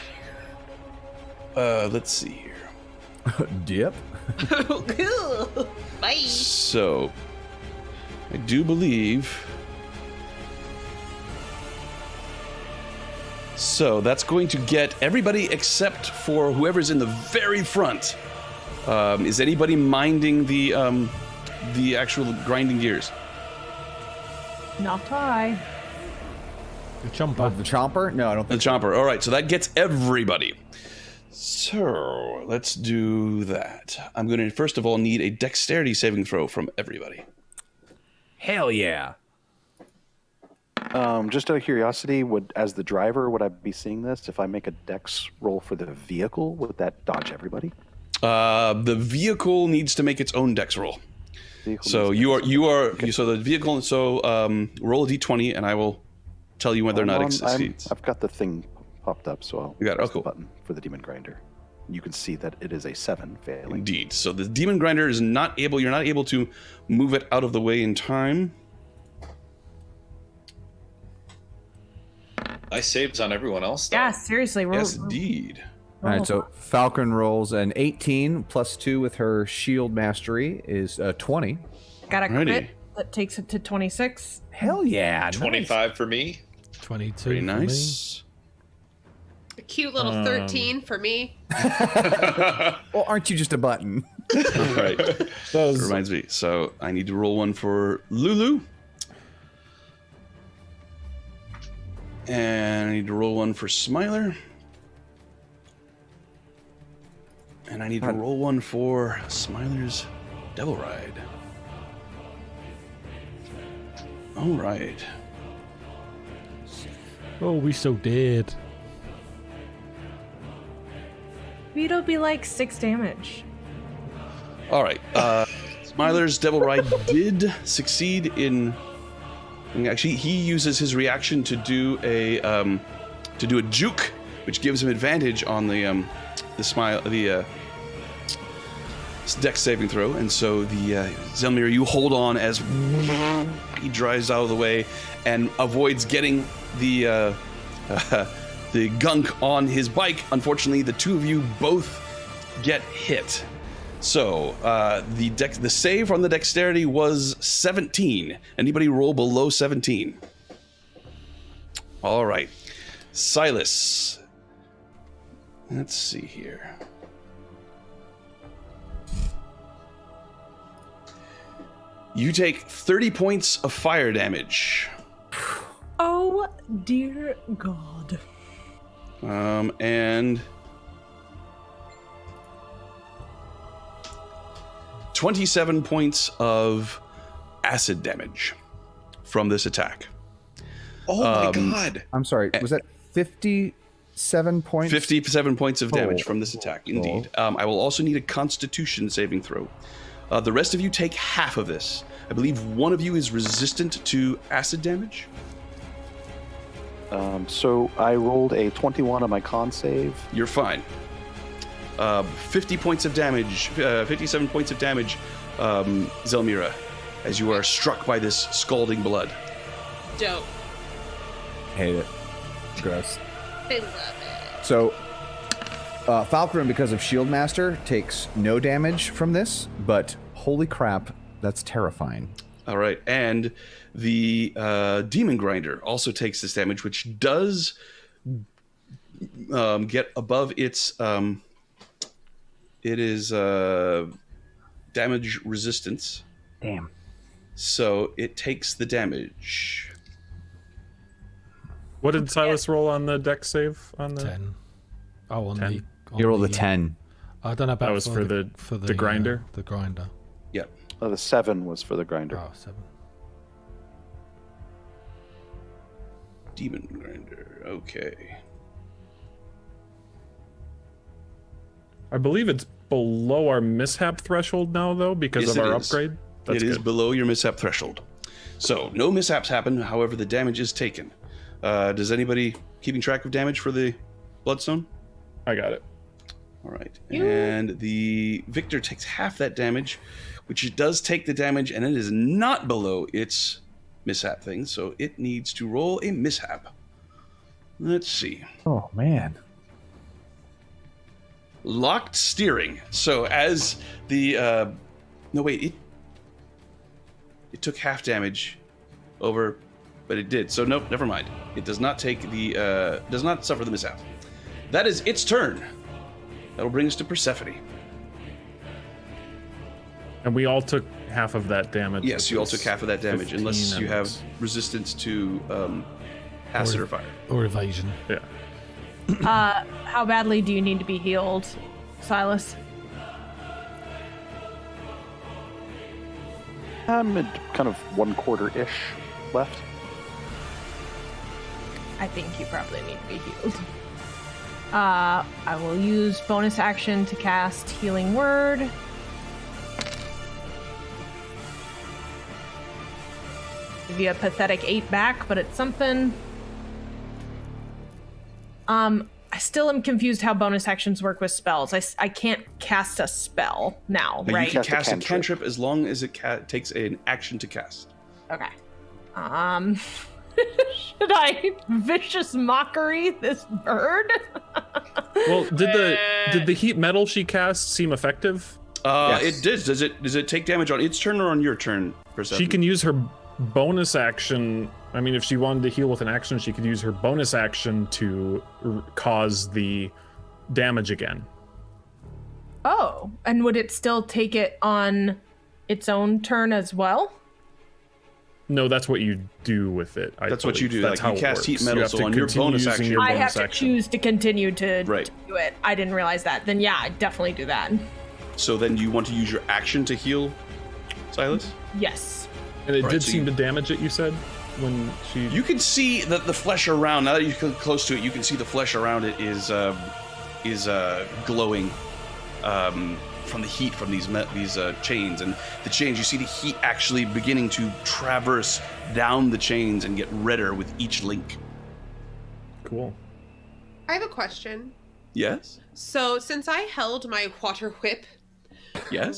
Let's see here. Dip. kidding. Bye. So, I do believe... So, that's going to get everybody except for whoever's in the very front. Is anybody minding the actual grinding gears? Not I. The chomper. The chomper? No, I don't The think. chomper. All right, so that gets everybody. So, let's do that. I'm going to, first of all, need a dexterity saving throw from everybody. Hell yeah. Just out of curiosity, as the driver, would I be seeing this? If I make a dex roll for the vehicle, would that dodge everybody? The vehicle needs to make its own dex roll. Vehicle So needs you to- are so the vehicle. So roll a d20, and I will tell you whether or not it succeeds. I've got the thing popped up, so I'll You got it. press Oh, cool. the button for the demon grinder. You can see that it is a 7 failing. Indeed. So the demon grinder is not able. You're not able to move it out of the way in time. Nice saves on everyone else, though. Yeah, seriously. Yes, indeed. All right, so Falkrunn rolls an 18 plus 2 with her shield mastery is 20. Got a Alrighty. crit that takes it to 26. Hell yeah. 25 for me. 22. Very for me. nice. A cute little 13 for me. Well, aren't you just a button? All right. That reminds me. So I need to roll one for Lulu. And I need to roll one for Smiler. And I need to roll one for Smiler's Devil Ride. All right. Oh, we so dead. It'll be like 6 damage. All right. Smiler's Devil Ride did succeed in. Actually, he uses his reaction to do a juke, which gives him advantage on the dex saving throw, and so the Zelmir, you hold on as he drives out of the way and avoids getting the gunk on his bike. Unfortunately, the two of you both get hit. So the save on the dexterity was 17. Anybody roll below 17? All right, Silas. Let's see here. You take 30 points of fire damage. Oh, dear God. And 27 points of acid damage from this attack. Oh my god. I'm sorry. Was that 57 points? 57 points of damage Oh. from this attack, indeed. I will also need a Constitution saving throw. The rest of you take half of this. I believe one of you is resistant to acid damage. So I rolled a 21 on my con save. You're fine. 50 points of damage, 57 points of damage, Zelmira, as you are struck by this scalding blood. Dope. Hate it. Gross. I love it. So, Falkrunn, because of Shield Master, takes no damage from this, but holy crap, that's terrifying. All right, and the Demon Grinder also takes this damage, which does get above its... it is damage resistance. Damn. So it takes the damage. What did Silas roll on the deck save? On the 10. Oh, on 10? the... On You rolled a the, 10. I don't know about That was for the grinder? The grinder. Yep. The 7 was for the grinder. Oh, 7. Demon Grinder. Okay. I believe it's below our mishap threshold now, though, because Yes, of it our is. upgrade. That's It is good. below your mishap threshold. So no mishaps happen. However, the damage is taken. Does anybody keeping track of damage for the Bloodstone? I got it. All right. And the Victor takes half that damage, which it does take the damage, and it is not below its mishap thing, so it needs to roll a mishap. Let's see. Oh, man. Locked steering. So as the no wait, it took half damage over, but it did. So nope, never mind. It does not take the does not suffer the mishap. That is its turn. That'll bring us to Persephone. And we all took half of that damage. Yes, you all took half of that damage, 15 unless you have and- resistance to acid or fire. Or evasion. Yeah. How badly do you need to be healed, Silas? I'm at kind of 1/4-ish left. I think you probably need to be healed. I will use bonus action to cast Healing Word. Give you a pathetic 8 back, but it's something. I still am confused how bonus actions work with spells. I can't cast a spell now, But right? you can Cast a cast a cantrip. cantrip as long as it takes an action to cast. Okay. Should I vicious mockery this bird? Well, did the heat metal she cast seem effective? It does. Does it take damage on its turn or on your turn, Persephone? She can use her bonus action. I mean, if she wanted to heal with an action, she could use her bonus action to cause the damage again. Oh, and would it still take it on its own turn as well? No, that's what you do with it. That's what you do. That's Like, you how it cast heat works. metal, You have so to on your continue bonus using action- your I have bonus to action. choose to continue to Right. do it. I didn't realize that. Then yeah, I'd definitely do that. So then you want to use your action to heal, Silas? Yes. And it Right, did so seem you- to damage it, you said? When she... You can see that the flesh around. Now that you come close to it, you can see the flesh around it is glowing from the heat from these chains. And the chains, you see the heat actually beginning to traverse down the chains and get redder with each link. Cool. I have a question. Yes. So, since I held my water whip, Yes.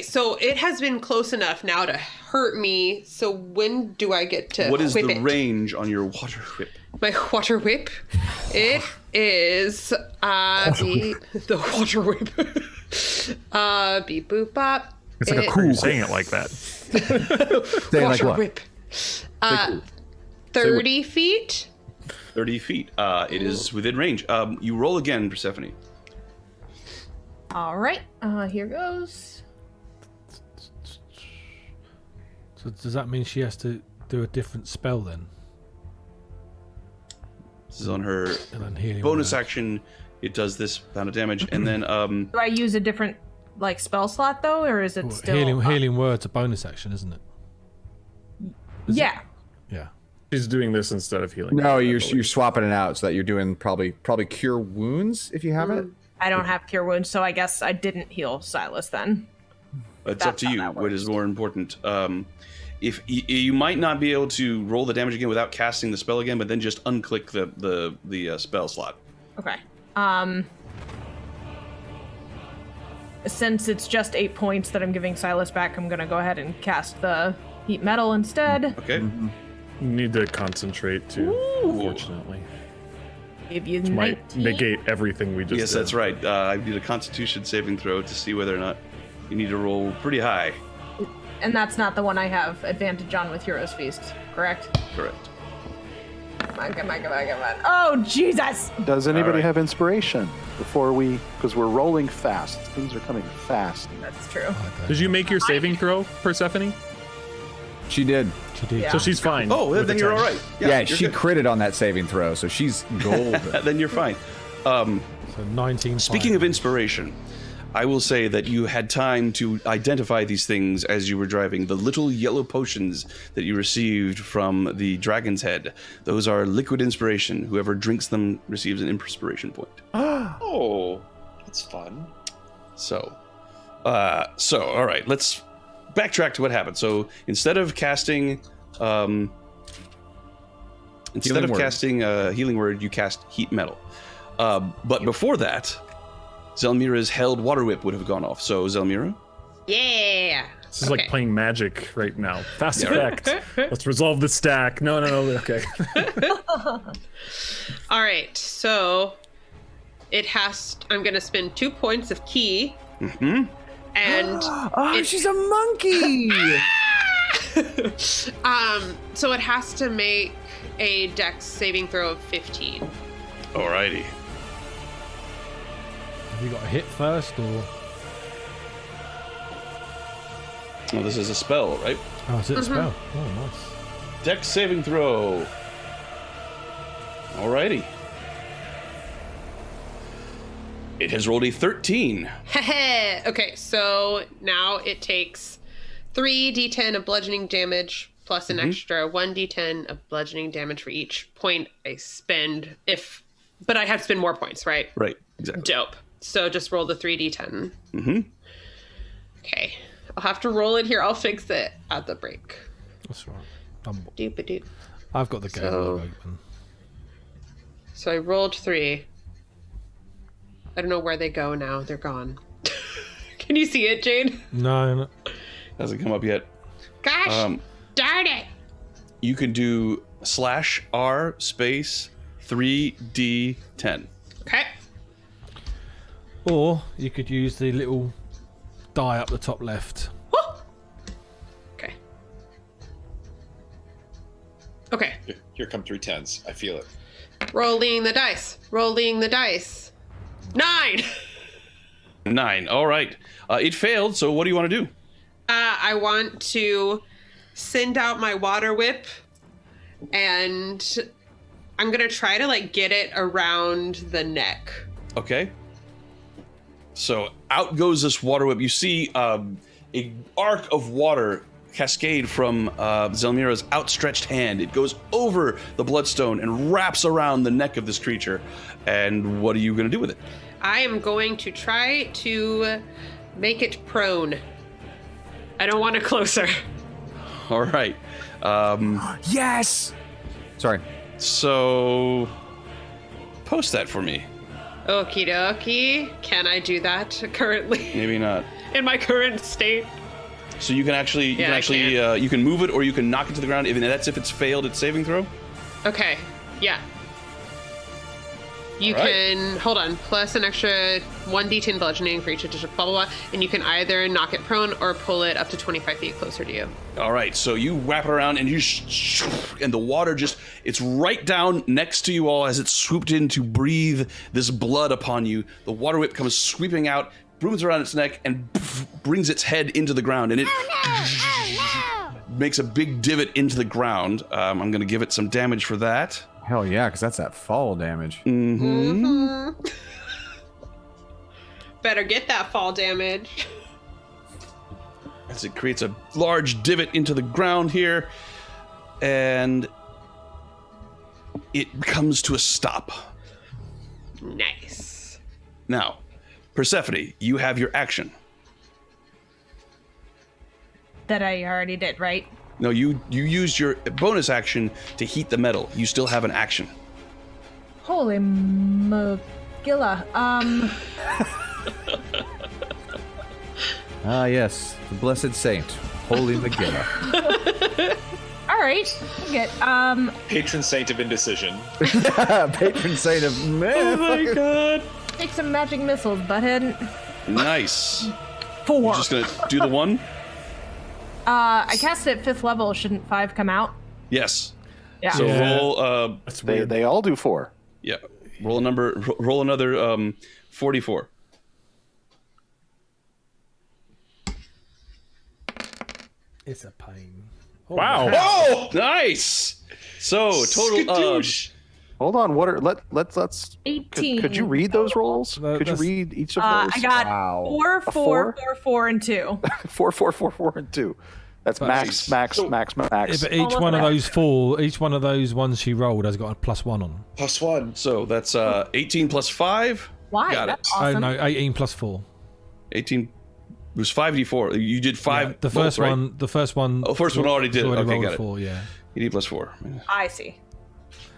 so it has been close enough now to hurt me. So when do I get to What is whip the it? range on your water whip? My water whip? It is the water whip. Beep boop bop. It's like a cool saying it like that. Saying like water what? whip. 30 feet. 30 feet. It is within range. You roll again, Persephone. All right. Here goes. So does that mean she has to do a different spell then? This is on her And then healing bonus word. action. It does this amount of damage, and then Do I use a different spell slot though, or is it Well, still healing word's a bonus action, isn't it? Yeah. Yeah. She's doing this instead of healing. No, I you're believe. swapping it out so that you're doing probably cure wounds if you have it. I don't have cure wounds, so I guess I didn't heal Silas then. it's up That's to how you. that What is works. more important? If you might not be able to roll the damage again without casting the spell again, but then just unclick the spell slot. Okay. Since it's just 8 points that I'm giving Silas back, I'm gonna go ahead and cast the heat metal instead. Okay. You need to concentrate too, Ooh. unfortunately. Give you Might 19. negate everything we just Yes, did. that's right. I need a Constitution saving throw to see whether or not you need to roll pretty high. And that's not the one I have advantage on with Heroes Feast, correct? Correct. Come on, come on, come on, come on. Oh, Jesus! Does anybody right. have inspiration before we? Because we're rolling fast. Things are coming fast. That's true. Did you make your saving throw, Persephone? She did. She did. Yeah. So she's fine. Oh, with then the you're 10. all right. Yeah, you're she good. critted on that saving throw, so she's golden. Then you're fine. So 19. Speaking of inspiration, I will say that you had time to identify these things as you were driving. The little yellow potions that you received from the dragon's head, those are liquid inspiration. Whoever drinks them receives an inspiration point. Oh, that's fun. So, all right, let's backtrack to what happened. So instead of casting, Healing word. Healing Word, you cast Heat Metal. But before that, Zelmira's held water whip would have gone off. So Zelmira, Yeah. This is like playing Magic right now. Fast effect. Let's resolve the stack. No. Okay. All right. So it has. I'm gonna spend 2 points of key. Mm-hmm. And She's a monkey! so it has to make a Dex saving throw of 15. alrighty. Have you got a hit first, or? Well, this is a spell, right? Oh, is it a spell? Oh, nice. Dex saving throw. Alrighty. It has rolled a 13. Okay, so now it takes 3d10 of bludgeoning damage plus an extra 1d10 of bludgeoning damage for each point I spend. But I have to spend more points, right? Right, exactly. Dope. So just roll the 3d10. Mm-hmm. Okay. I'll have to roll it here. I'll fix it at the break. That's right. Doop-a-doop. I've got the game So- open. So I rolled 3. I don't know where they go now. They're gone. Can you see it, Jade? No. Hasn't come up yet. Gosh, darn it. You can do /R space 3D10. Okay. Or you could use the little die up the top left. Woo! Okay. Okay. Here come 3 10s. I feel it. Rolling the dice. Rolling the dice. 9. 9. All right. It failed, so what do you want to do? I want to send out my water whip, and I'm gonna try to get it around the neck. Okay. So out goes this water whip. You see a arc of water cascade from Zelmira's outstretched hand. It goes over the bloodstone and wraps around the neck of this creature. And what are you going to do with it? I am going to try to make it prone. I don't want it closer. All right. Yes! Sorry. So post that for me. Okie dokie. Can I do that currently? Maybe not. In my current state? So you can actually, you can move it, or you can knock it to the ground. Even that's if it's failed its saving throw. Okay. Yeah. You All right. can hold on, plus an extra 1d10 bludgeoning for each additional blah blah blah, and you can either knock it prone or pull it up to 25 feet closer to you. All right, so you wrap it around and and the water it's right down next to you all as it swooped in to breathe this blood upon you. The water whip comes sweeping out, brooms around its neck, and brings its head into the ground, and it makes a big divot into the ground. I'm going to give it some damage for that. Hell yeah, because that's that fall damage. Better get that fall damage. As it creates a large divot into the ground here, and it comes to a stop. Nice. Now, Persephone, you have your action. That I already did, right? No, you used your bonus action to heat the metal. You still have an action. Holy Mogilla. Ah, yes. The blessed saint. Holy Megillah. All right. Okay. Patron saint of indecision. Patron saint of man. Oh my god. Take some magic missiles, butthead. Nice. 4. You're just gonna do the one? I cast it at 5th level. Shouldn't 5 come out? Yes. Yeah. So Yeah. roll. That's They weird. they all do 4. Yeah. Roll a number. Roll another 44. It's a pain. Oh, Wow. Oh! Nice. So total. Skadoosh. Hold on, what are let's 18. could you read those rolls? No, Could you that's- read each of those? I got Wow. 4, 4, four? 4, 4, and 2. 4, 4, 4, 4, and 2. That's max, max, max, Yeah, max. but each Almost one of right. those 4, each one of those ones she rolled has got a +1 on. +1. So that's 18 plus 5. Why? Got That's it. awesome. Oh no, 18 + 4. 18 was 5d4. You did 5. Yeah, the both, first right? one, the first one. Oh, first one already did it. was Okay, rolled got it. 4, yeah. 18 plus 4. I see.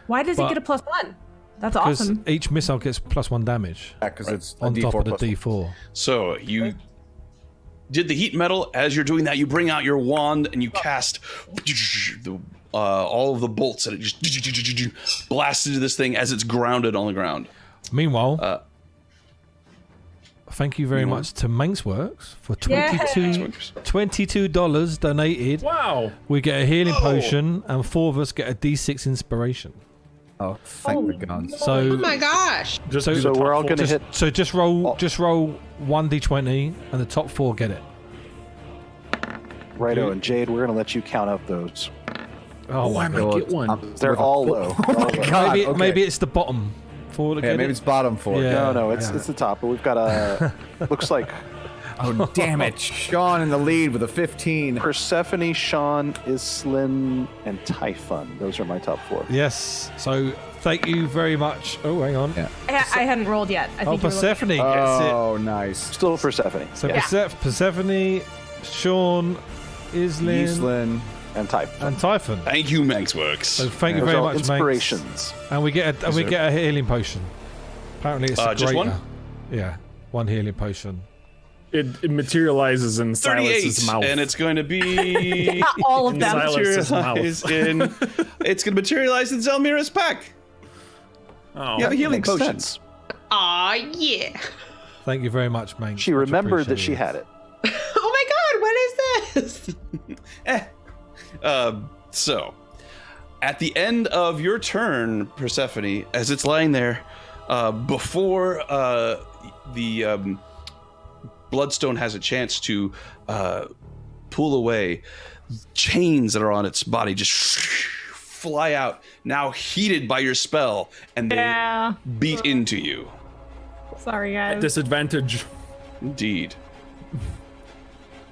Why does But- it get a +1? That's Because awesome. each missile gets +1 damage Because it's a on top D4 of the plus D4. So you did the heat metal. As you're doing that, you bring out your wand and you cast all of the bolts, and it just blasts into this thing as it's grounded on the ground. Meanwhile, thank you very much to Manxworks for $22 donated. Wow. We get a healing potion, and 4 of us get a D6 inspiration. Oh, thank the gods. So, Oh my gosh. Just So- do the So top we're all four. gonna hit. just roll 1d20, and the top 4 get it. Righto, and Jade, we're gonna let you count up those. Oh, I might get one. They're all low. They're all low. God, maybe okay. maybe it's the bottom 4 to Yeah, get maybe it. it's bottom 4. Yeah. No, it's the top, but we've got a. Looks like Oh, damn it. Sean in the lead with a 15. Persephone, Sean, Islin, and Typhon. Those are my top 4. Yes. So thank you very much. Oh, hang on. Yeah. I hadn't rolled yet. I Oh, think you were looking- Persephone gets it. Oh, nice. Still Persephone. So Yeah. Persephone, Sean, Islin, Islin. And Typhon. and Typhon. Thank you, Manxworks. So thank you Those very are all much, Manx. inspirations. And we get a healing potion. Apparently, it's a Just greater. one? Yeah, 1 healing potion. It materializes in 38, Silas's mouth. and it's going to be Not all of In them. Silas's materialize in. It's going to materialize in Zelmira's pack. Oh. You have a healing Makes potion. sense. Aw, yeah. Thank you very much, Manx. She Much remembered that she appreciated. had it. Oh my god, what is this? So, at the end of your turn, Persephone, as it's lying there, before the Bloodstone has a chance to pull away, chains that are on its body just fly out, now heated by your spell, and they Yeah. beat into you. Sorry, guys. Disadvantage. Indeed.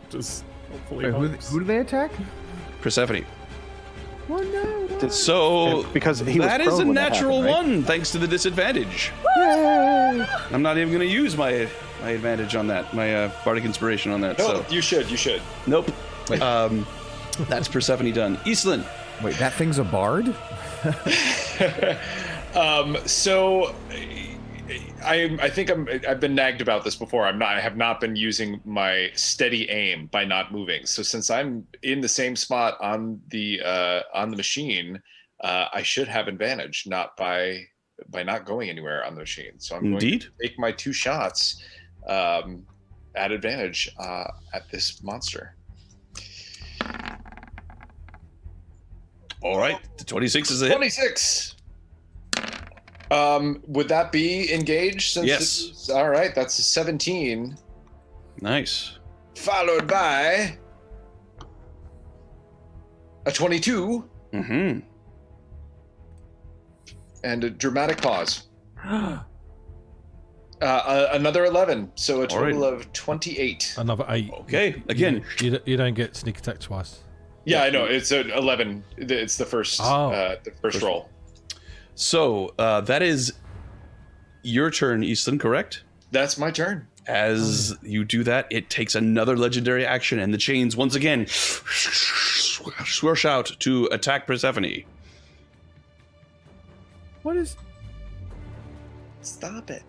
Just hopefully. Wait, who helps. do they attack? Persephone. Did- So, because he was that is a prone when that natural happened, right? one, thanks to the disadvantage. I'm not even going to use my advantage on that, my bardic inspiration on that. No, So you should. You should. nope. That's Persephone done. Eastlin. Wait, that thing's a bard? So I think I've been nagged about this before. I have not been using my steady aim by not moving. So since I'm in the same spot on the machine, I should have advantage, not by not going anywhere on the machine. So I'm going Indeed. to take my 2 shots at advantage at this monster. All right. The 26 is a hit. 26. Would that be engaged? Since Yes. All right, that's a 17, Nice. followed by a 22 Mm-hmm. and a dramatic pause. Another 11, so a total right. of 28. Another 8. Okay. Again, You don't get sneak attack twice. Yeah, I know. It's an 11. It's the first first roll. so that is your turn, Eastlin, correct? That's my turn. As you do that, it takes another legendary action, and the chains once again swoosh out to attack Persephone. What is... Stop it.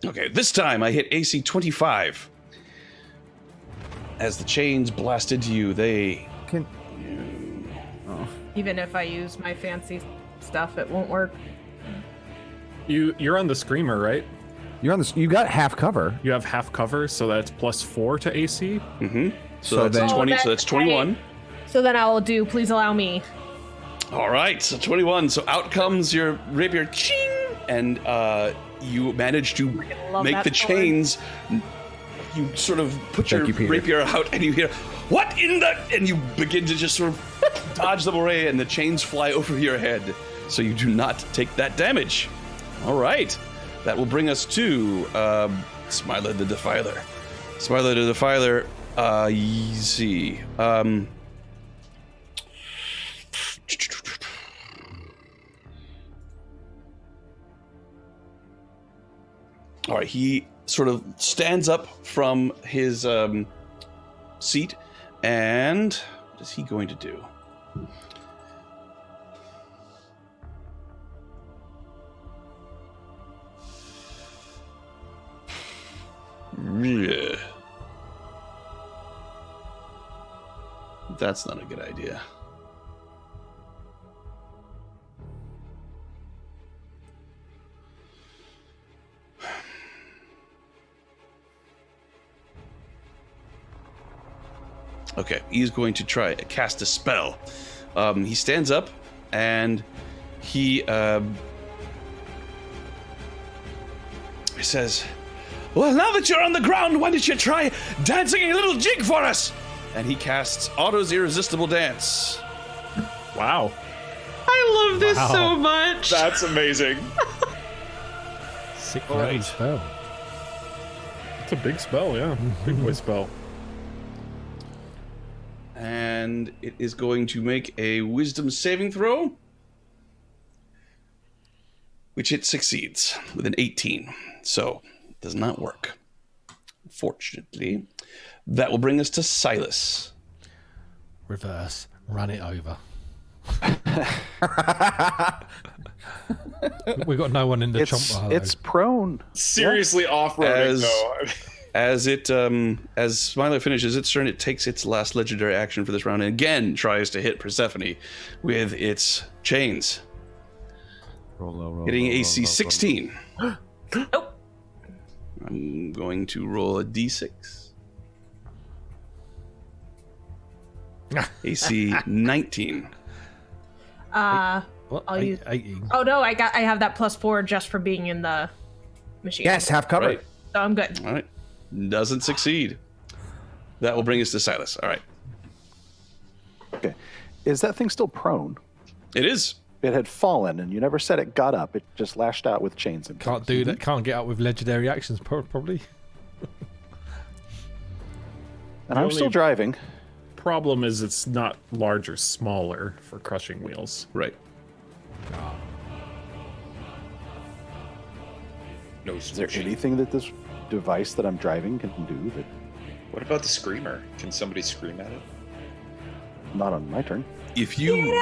Okay, this time I hit AC 25. As the chains blast into you, they Can Even if I use my fancy stuff, it won't work. You're on the screamer, right? You're on this. You got half cover. You have half cover, so that's +4 to AC. So that's 20. So that's 21. So then I'll do. Please allow me. All right, so 21. So out comes your rapier, ching, and you manage to love make that the sword. chains. You sort of put Thank your you, Peter. rapier out, and you hear, "What in the?" And you begin to just sort of dodge the array, and the chains fly over your head. So you do not take that damage. All right, that will bring us to Smiler the Defiler. Smiler the Defiler. You see. All right, he sort of stands up from his seat, and what is he going to do? Yeah. That's not a good idea. Okay, he's going to try to cast a spell. He stands up and he says, "Well, now that you're on the ground, why don't you try dancing a little jig for us?" And he casts Otto's Irresistible Dance. Wow. I love this Wow. so much. That's amazing. Sick Right. round spell. It's a big spell, yeah. Big boy spell. And it is going to make a wisdom saving throw, which it succeeds with an 18. So, it does not work. Fortunately, that will bring us to Silas. Reverse. Run it over. We got no one in the chomper. It's prone. Seriously off-roading, though. As Smiler finishes its turn, it takes its last legendary action for this round and again tries to hit Persephone with its chains. Hitting AC 16. Nope. I'm going to roll a d6. AC 19. What? I'll use- 18. Oh no, I have that +4 just for being in the machine. Yes, half cover. Right. So I'm good. All right. Doesn't succeed. That will bring us to Silas. All right. Okay. Is that thing still prone? It is. It had fallen, and you never said it got up. It just lashed out with chains and Can't do that. Can't get up with legendary actions, probably. And I'm still driving. Problem is it's not large or smaller for crushing wheels. Right. No Is there switching. anything that this device that I'm driving can do that What about the screamer? Can somebody scream at it? not on my turn? If you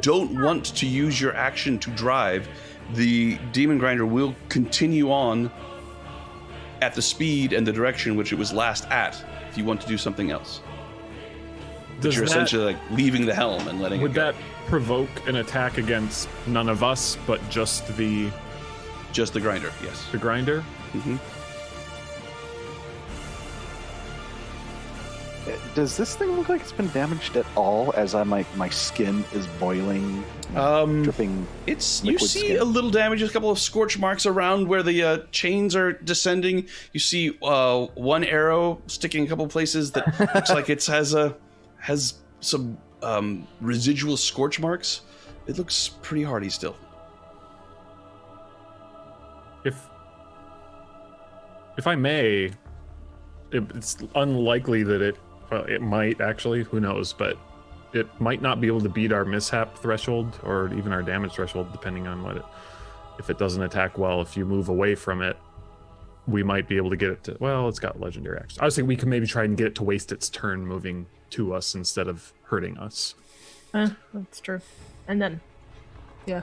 don't want to use your action to drive, the demon grinder will continue on at the speed and the direction which it was last at. If you want to do something else, Does you're that, essentially like leaving the helm and letting would it go. that provoke an attack against none of us, but just the Just the grinder, yes. grinder? Does this thing look like it's been damaged at all? As I'm like, my skin is boiling, dripping. It's you Liquid see skin. a little damage, a couple of scorch marks around where the chains are descending. You see one arrow sticking a couple places that looks like it has some residual scorch marks. It looks pretty hardy still. If I may, it's unlikely that it might actually, who knows, but it might not be able to beat our mishap threshold or even our damage threshold, depending on if it doesn't attack well. If you move away from it, we might be able to get it to, well, it's got legendary action. I was thinking we could maybe try and get it to waste its turn moving to us instead of hurting us. That's true. And then, yeah.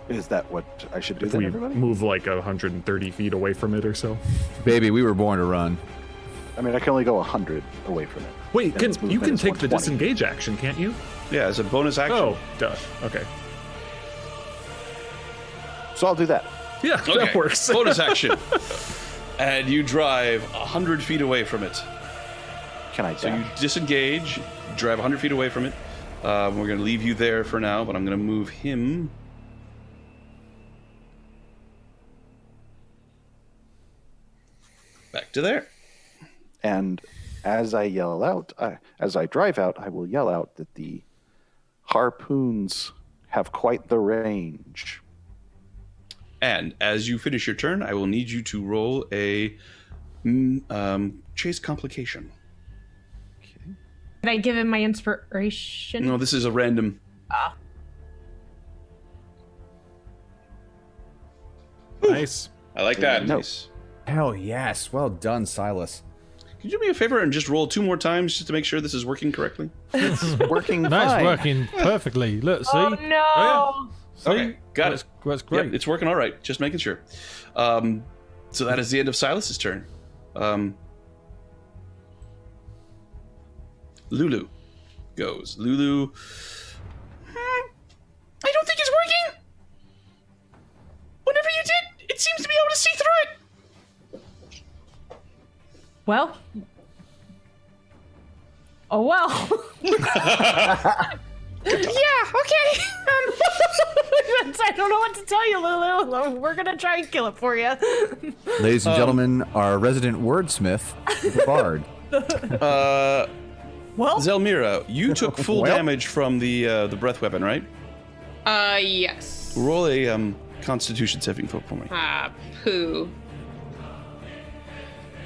Is that what I should do If then, we everybody? move like 130 feet away from it or so. Baby, we were born to run. I mean, I can only go 100 away from it. Wait, And its you movement can is take the 120. disengage action, can't you? Yeah, as a bonus action. Oh, duh. Okay. So I'll do that. Yeah, Okay. that works. Bonus action. And you drive 100 feet away from it. Can I So you dash? disengage, drive 100 feet away from it. We're going to leave you there for now, but I'm going to move him. Back to there. And as I yell out, as I drive out, I will yell out that the harpoons have quite the range. And as you finish your turn, I will need you to roll a chase complication. Can I give him my inspiration? No, this is a random. Nice. I like that. No. Nice. Hell yes. Well done, Silas. Could you do me a favor and just roll 2 more times just to make sure this is working correctly? Working No, fine. it's working perfectly. Look, see? Oh no! See? Okay, got That's, it. That's great. Yep, it's working all right. Just making sure. So that is the end of Silas's turn. Lulu goes. Lulu. I don't think it's working. Whenever you did, it seems to be able to see through it. Well. Oh well. Yeah, okay. I don't know what to tell you, Lulu. We're gonna try and kill it for you. Ladies and gentlemen, our resident wordsmith, the bard. Well, Zelmira, you took full Well. damage from the breath weapon, right? Yes. Roll a Constitution saving throw for me. Poo.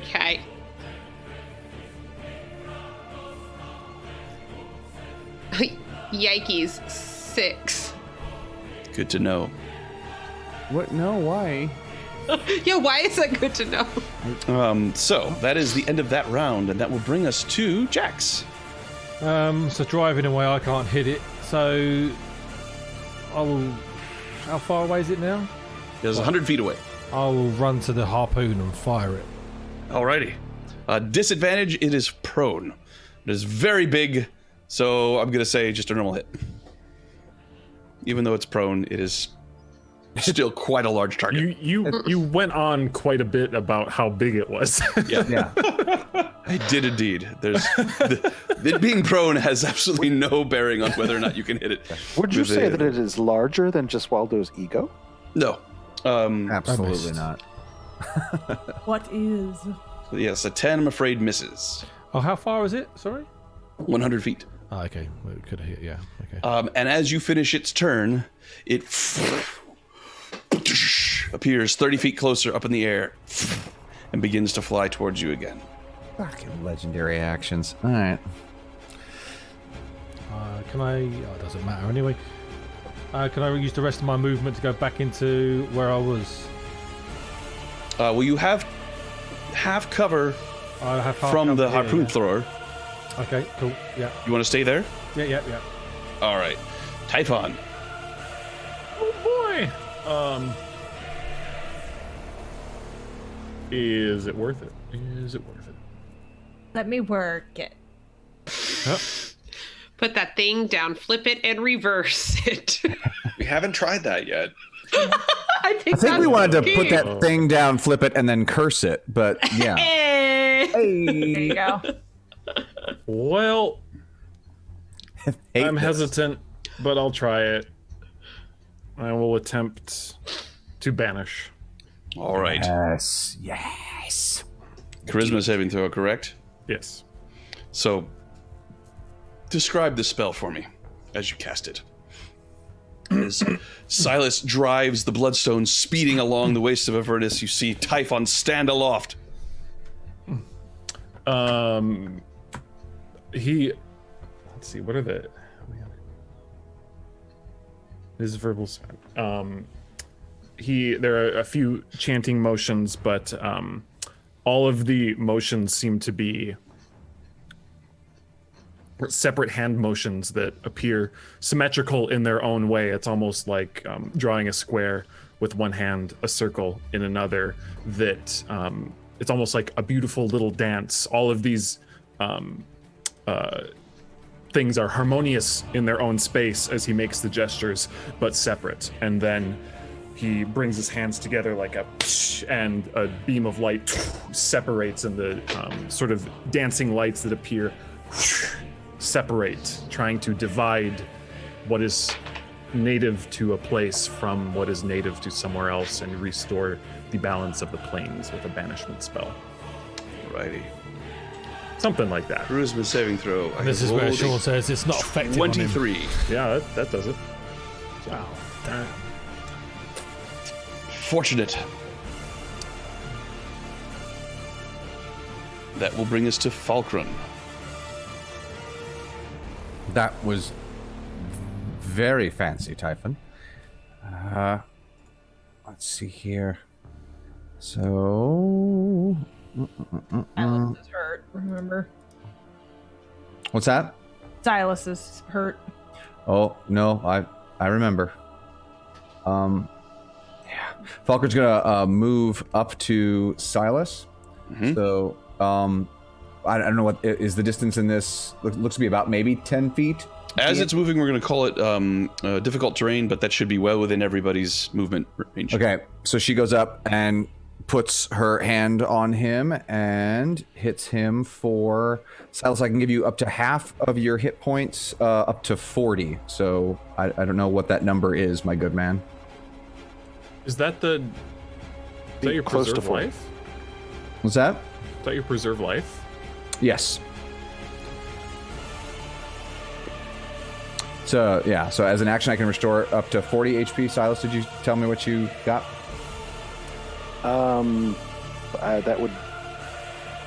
Okay. Yikes. 6. Good to know. What? No, why? Yeah, why is that good to know? So that is the end of that round, and that will bring us to Jax. So driving away, I can't hit it. So I will. How far away is it now? It is 100 feet away. I will run to the harpoon and fire it. Alrighty. Disadvantage, it is prone. It is very big, so I'm going to say just a normal hit. Even though it's prone, it is still quite a large target. You went on quite a bit about how big it was. Yeah. I did indeed. It being prone has absolutely no bearing on whether or not you can hit it. Would you with say a- that it is larger than just Waldo's ego? No. Absolutely missed. not. what is? Yes, a 10, I'm afraid, misses. Oh, how far is it? Sorry. 100 feet. Oh, okay. Well, it could have hit. Yeah. Okay. And as you finish its turn, it appears 30 feet closer up in the air and begins to fly towards you again. Fucking legendary actions. All right. Can I? Oh, it doesn't matter anyway. Can I use the rest of my movement to go back into where I was? Well, you have half cover I have half from the cover here, harpoon yeah. thrower. Okay. Cool. Yeah. You want to stay there? Yeah. All right. Typhon. Oh boy. Is it worth it? Is it worth it? Let me work it. Put that thing down, flip it, and reverse it. We haven't tried that yet. I I think we wanted to put that thing down, flip it, and then curse it. But yeah. There you go. Well, Hate I'm this. hesitant, but I'll try it. I will attempt to banish. All right. Yes. Yes. Charisma saving throw, correct? Yes. So, describe the spell for me as you cast it. As Silas drives the bloodstone speeding along the waist of Avernus, you see Typhon stand aloft. Let's see, what are the... This is verbal sound. There are a few chanting motions, but all of the motions seem to be separate hand motions that appear symmetrical in their own way. It's almost like drawing a square with one hand, a circle in another, that it's almost like a beautiful little dance. All of these things are harmonious in their own space as he makes the gestures, but separate. And then he brings his hands together like and a beam of light separates, and the sort of dancing lights that appear separate, trying to divide what is native to a place from what is native to somewhere else, and restore the balance of the planes with a banishment spell. Righty. Something like that. Charisma saving throw. And this is where Sean says it's not effective. 23. Yeah, that does it. Wow. Fortunate. That will bring us to Falkrunn. That was very fancy, Typhon. Let's see here. So... Silas is hurt, remember? What's that? Silas is hurt. Oh, no, I remember. Yeah. Falkrunn's gonna move up to Silas. Mm-hmm. So, I don't know what is the distance in this. Looks to be about maybe 10 feet. As it's moving, we're going to call it difficult terrain, but that should be well within everybody's movement range. Okay, so she goes up and puts her hand on him and hits him for... Silas, I can give you up to half of your hit points, up to 40. So I don't know what that number is, my good man. Is that your close to preserve 40. life? What's that? Is that your preserve life? Yes. So, yeah, so as an action, I can restore up to 40 HP. Silas, did you tell me what you got? That would...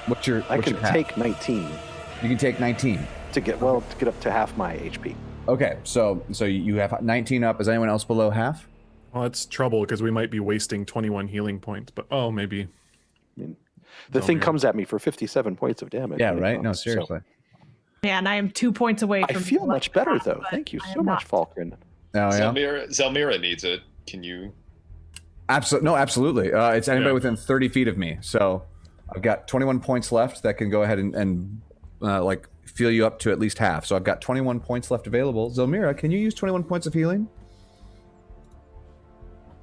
What's your I can half? take 19 You can take 19. to get up to half my HP. Okay, so you have 19 up. Is anyone else below half? Well, that's trouble because we might be wasting 21 healing points, but maybe. I mean, the thing comes at me for 57 points of damage. Yeah, when it right? No, comes, so- seriously. Yeah, and I am 2 points away I from feel being much left better, half, though. but Thank you I so am much, not. Falkrunn. Oh, yeah? Zelmira needs it. Can you? Absolutely. It's anybody Yeah. within 30 feet of me. So I've got 21 points left that can go ahead and like feel you up to at least half. So I've got 21 points left available. Zelmira, can you use 21 points of healing?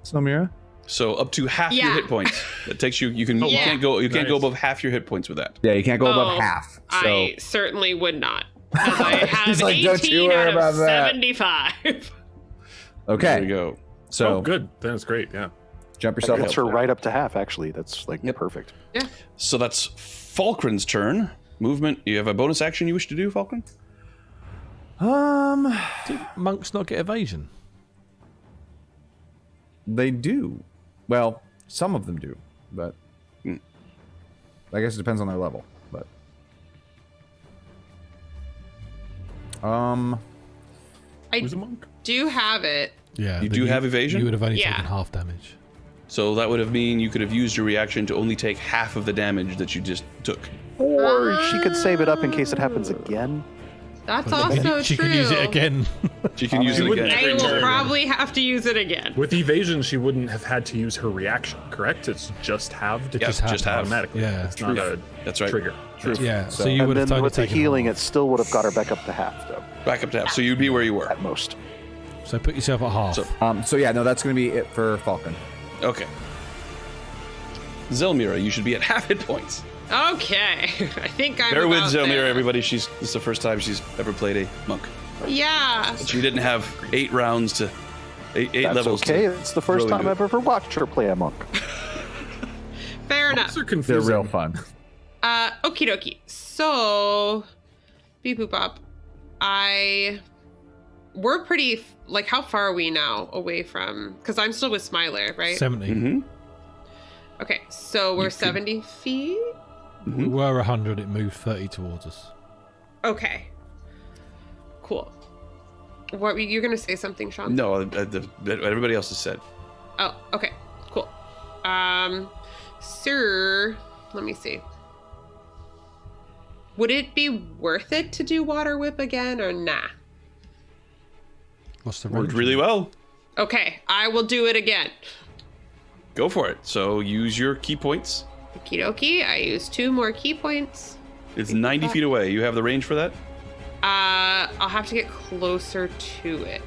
Zelmira? So up to half your Yeah. hit points. That takes you. You can't Yeah. go. You can't go Nice. above half your hit points with that. Yeah, you can't go above Oh, half. So I certainly would not. 'Cause I have He's like, "Don't you 18 worry out about of that." 75. okay, There we go. so Good. That's great. Yeah. jump That yourself gets up her there. right up to half, actually. That's like perfect. Yeah. So that's Falkrunn's turn. Movement. You have a bonus action you wish to do, Falkrunn? Did monks not get evasion? They do. Well, some of them do, but I guess it depends on their level. But I Who's a monk? do have it. Yeah. You then do have evasion? You would have only Yeah. taken half damage. So that would have mean you could have used your reaction to only take half of the damage that you just took. Or she could save it up in case it happens again. That's But also she true. can use it again. She can use it wouldn't- again. I every will turn. probably have to use it again. With evasion, she wouldn't have had to use her reaction, correct? It's just halved. Yeah, just halved. just half. Automatically. Yeah. It's not a That's right. trigger. Yeah. So So- you And would have then totally with the taken healing, half. it still would have got her back up to half, though, Back up to half. So you'd be where you were. at most. So put yourself at half. So- so yeah, no, that's going to be it for Falkrunn. Okay. Zelmira, you should be at half hit points. Okay. I think I'm Bear with about Zelmira, there. everybody. This is the first time she's ever played a monk. Yeah. She didn't have 8 rounds to... 8 That's levels okay. to It's the first really time do it. I've ever watched her play a monk. Fair enough. Those are They're confusing. real fun. Okie dokie. So, beep boop bop. We're pretty, like, how far are we now away from, because I'm still with Smiler, right? 70. Mm-hmm. Okay, so we're You could- 70 feet? We were 100. It moved 30 towards us. Okay. Cool. What, you're going to say something, Sean? No, everybody else has said. Oh, okay. Cool. Sir, let me see. Would it be worth it to do Water Whip again or nah? What's the Worked range? really well. Okay, I will do it again. Go for it. So use your key points. Okie dokie. I use 2 more key points. It's 90 feet away. You have the range for that? I'll have to get closer to it.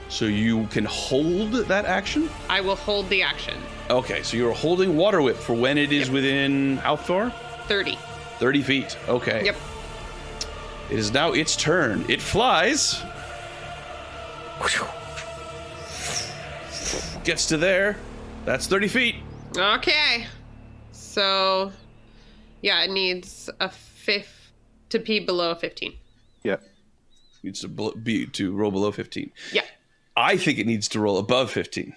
So you can hold that action? I will hold the action. Okay, so you're holding Water Whip for when it is within how far? 30. 30 feet. Okay. Yep. It is now its turn. It flies. Gets to there. That's 30 feet. Okay. So, yeah, it needs a to be below 15. Yeah. Needs to roll below 15. Yeah. I think it needs to roll above 15.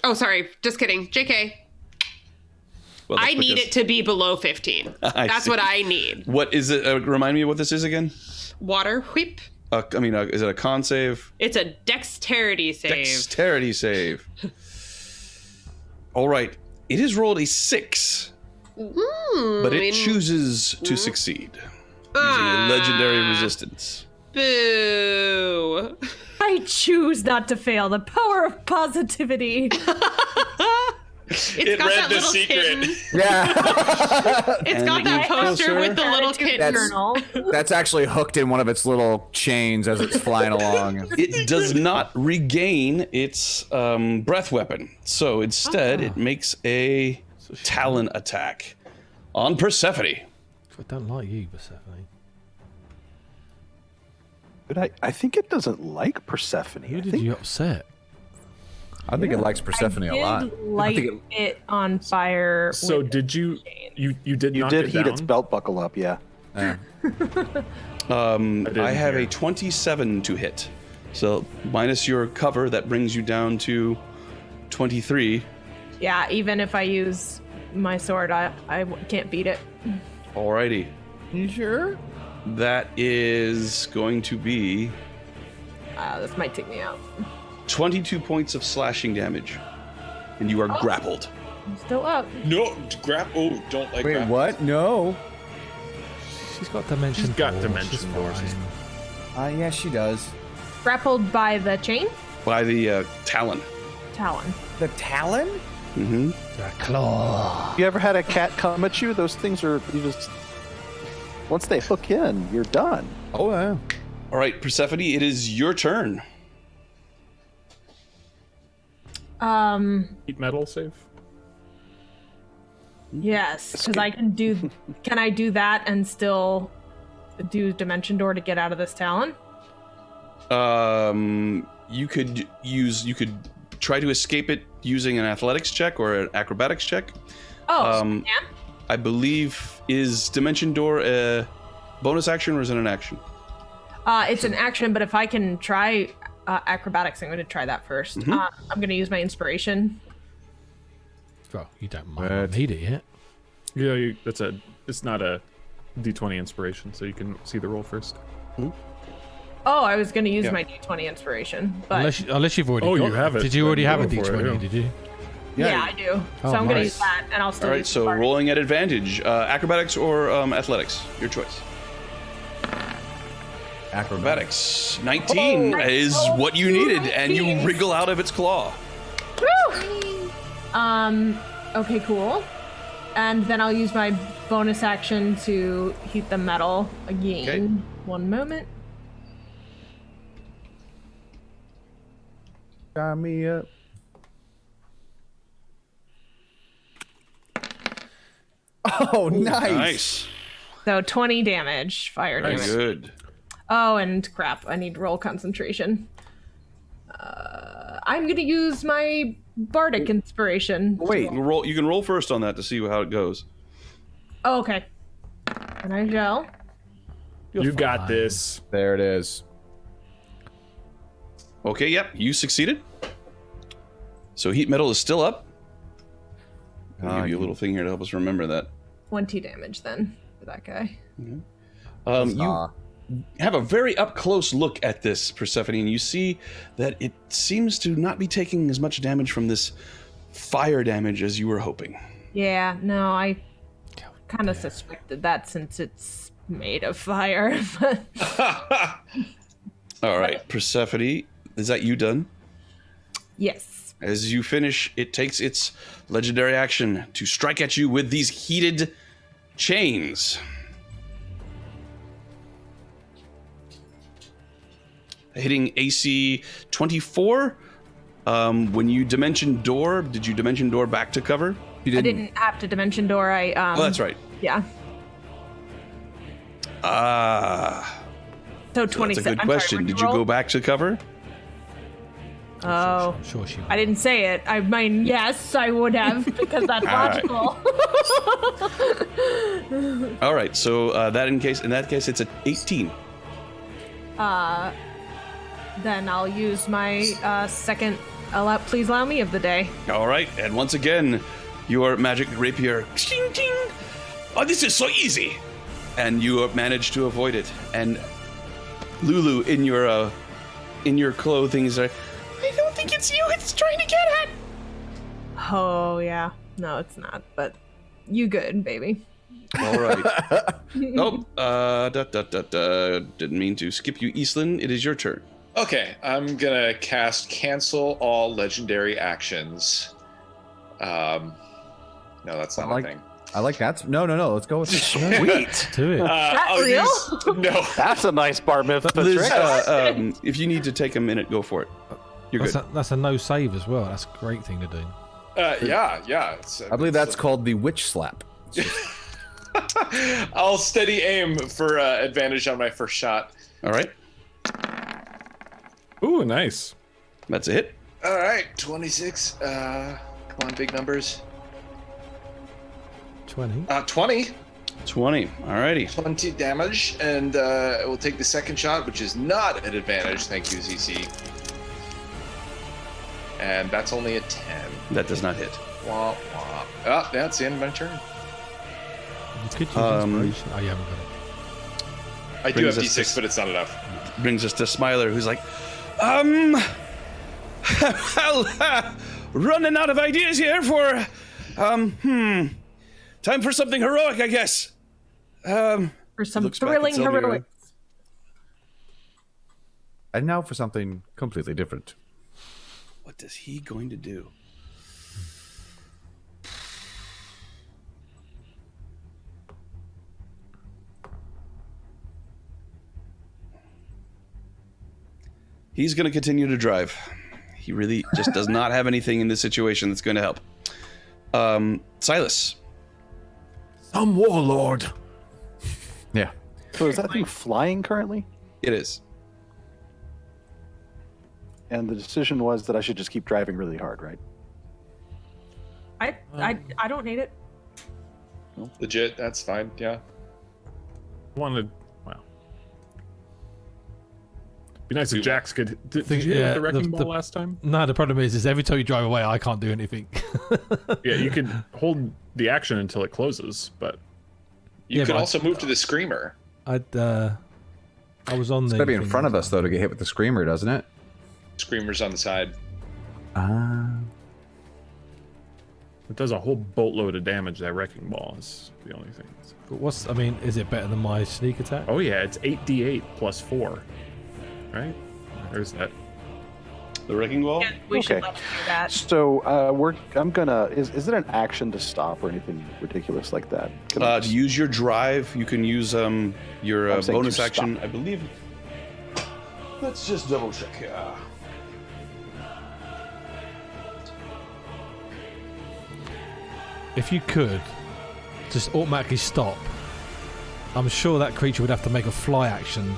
Oh, sorry. Just kidding. JK. Well, I need it to be below 15. That's see. what I need. What is it? Remind me what this is again? Water whip. Is it a con save? It's a dexterity save. Dexterity save. All right. It has rolled a 6, but it chooses to succeed using a legendary resistance. Boo. I choose not to fail. The power of positivity. It got read that the little secret. kitten. Yeah. It's And got it that moves poster closer. with the little kitten. Journal. That's actually hooked in one of its little chains as it's flying along. It does not regain its breath weapon. So instead, it makes a talon attack on Persephone. I don't like you, Persephone. But I think it doesn't like Persephone. Who I did think you upset? I think it likes Persephone a lot. I did light it on fire. So with did you did you knock did it heat down? its belt buckle up, yeah. Yeah. I have hear. a 27 to hit. So minus your cover, that brings you down to 23. Yeah, even if I use my sword, I can't beat it. Alrighty. You sure? That is going to be This might take me out. 22 points of slashing damage. And you are grappled. I'm still up. No, oh, don't like Wait, grapple. what? No. She's got dimension. She's got door. dimension She's doors. fine. Yeah, she does. Grappled by the chain? By the talon. Talon. The Talon? Mm-hmm. The claw. You ever had a cat come at you? Those things are, you just, once they hook in, you're done. Oh, yeah. All right, Persephone, it is your turn. Heat metal save. Yes, because I can do. Can I do that and still do dimension door to get out of this talon? You could try to escape it using an athletics check or an acrobatics check. Oh, yeah. I believe, is Dimension Door a bonus action or is it an action? It's an action, but if I can try acrobatics, I'm going to try that 1st. I'm going to use my inspiration. Oh, you don't mind. Need it yet? Yeah, it's not a D20 inspiration, so you can see the roll first. Oh, I was going to use my D20 inspiration, but Unless you've already Oh, got you have it. Did you already Then have a go for it, D20, yeah. did you? yeah, I do. Oh, So I'm going to nice. use that, and I'll still All right, use so Bardic. rolling at advantage. Acrobatics or athletics? Your choice. Acrobatics. 19 is what you needed, and you wriggle out of its claw. Woo! Okay, cool. And then I'll use my bonus action to heat the metal again. Okay. One moment. Sign me up. Oh, nice. Nice. So 20 damage, fire Very damage. good. Oh, and crap, I need to roll concentration. I'm gonna use my bardic inspiration. Wait, you can roll first on that to see how it goes. Oh, okay. And I shall. You got this. There it is. Okay, yep, you succeeded. So heat metal is still up. I'll give you a little thing here to help us remember that. 20 damage then for that guy. You have a very up close look at this, Persephone, and you see that it seems to not be taking as much damage from this fire damage as you were hoping. Yeah, no, I kind of suspected that since it's made of fire. All right, Persephone, is that you done? Yes. As you finish, it takes its legendary action to strike at you with these heated chains. Hitting AC 24. When you dimension door, did you dimension door back to cover? You I didn't have to dimension door. Oh, that's right. Yeah. So 27. That's a good question. Did you go back to cover? Oh, I'm sure she I didn't say it. I mean, yes, I would have because that's right. logical. All right. So in that case, it's an 18. Then I'll use my second please allow me of the day. All right. And once again, your magic rapier. Ching, ching. Oh, this is so easy. And you manage to avoid it. And Lulu, in your clothing, is like, I don't think it's you. It's trying to get at. Oh yeah, no, it's not. But you good, baby. All right. Didn't mean to skip you, Eastlyn. It is your turn. Okay, I'm gonna cast cancel all legendary actions. No, that's not a thing. I like that. No. Let's go with it. Sweet. do it. I'll real? No. That's a nice bar mitzvah Liz, trick. if you need to take a minute, go for it. You're good. That's a no save as well. That's a great thing to do. Yeah. I believe that's called the witch slap. I'll steady aim for advantage on my first shot. All right. Ooh, nice. That's a hit. All right, 26. Come on, big numbers. 20. 20. 20. Alrighty. 20 damage, and we'll take the second shot, which is not an advantage. Thank you, ZC. And that's only a 10. That does not hit. Wah, wah. Oh, that's the end of my turn. You could use inspiration. Oh, you haven't got it. I do have Brings us D6, but it's not enough. Brings us to Smiler, who's like, running out of ideas here for, time for something heroic, I guess. For some looks back at thrilling Seldarine. heroics. And now for something completely different. What is he going to do? He's going to continue to drive. He really just does not have anything in this situation that's going to help. Silas. Some warlord. Yeah. So is that thing flying currently? It is. And the decision was that I should just keep driving really hard, right? I don't need it. Legit, that's fine, yeah. Wanted. Wow. Be nice if Jax could. Did you hit yeah, the wrecking the- ball last time? No, the problem is every time you drive away, I can't do anything. Yeah, you could hold the action until it closes, but You Yeah, could but also move to the Screamer. I was on It's the. gotta be in front of us though to get hit with the screamer, doesn't it? Screamer's on the side. it does a whole boatload of damage. That wrecking ball is the only thing. I mean, is it better than my sneak attack? Oh yeah, it's 8d8 plus 4. Right? There's that. The wrecking ball? Yeah, we should Okay. let you do that. So I'm gonna. Is it an action to stop or anything ridiculous like that? Can I To use your drive, you can use your I'm saying bonus to action, stop. I believe. Let's just double check. If you could just automatically stop, I'm sure that creature would have to make a fly action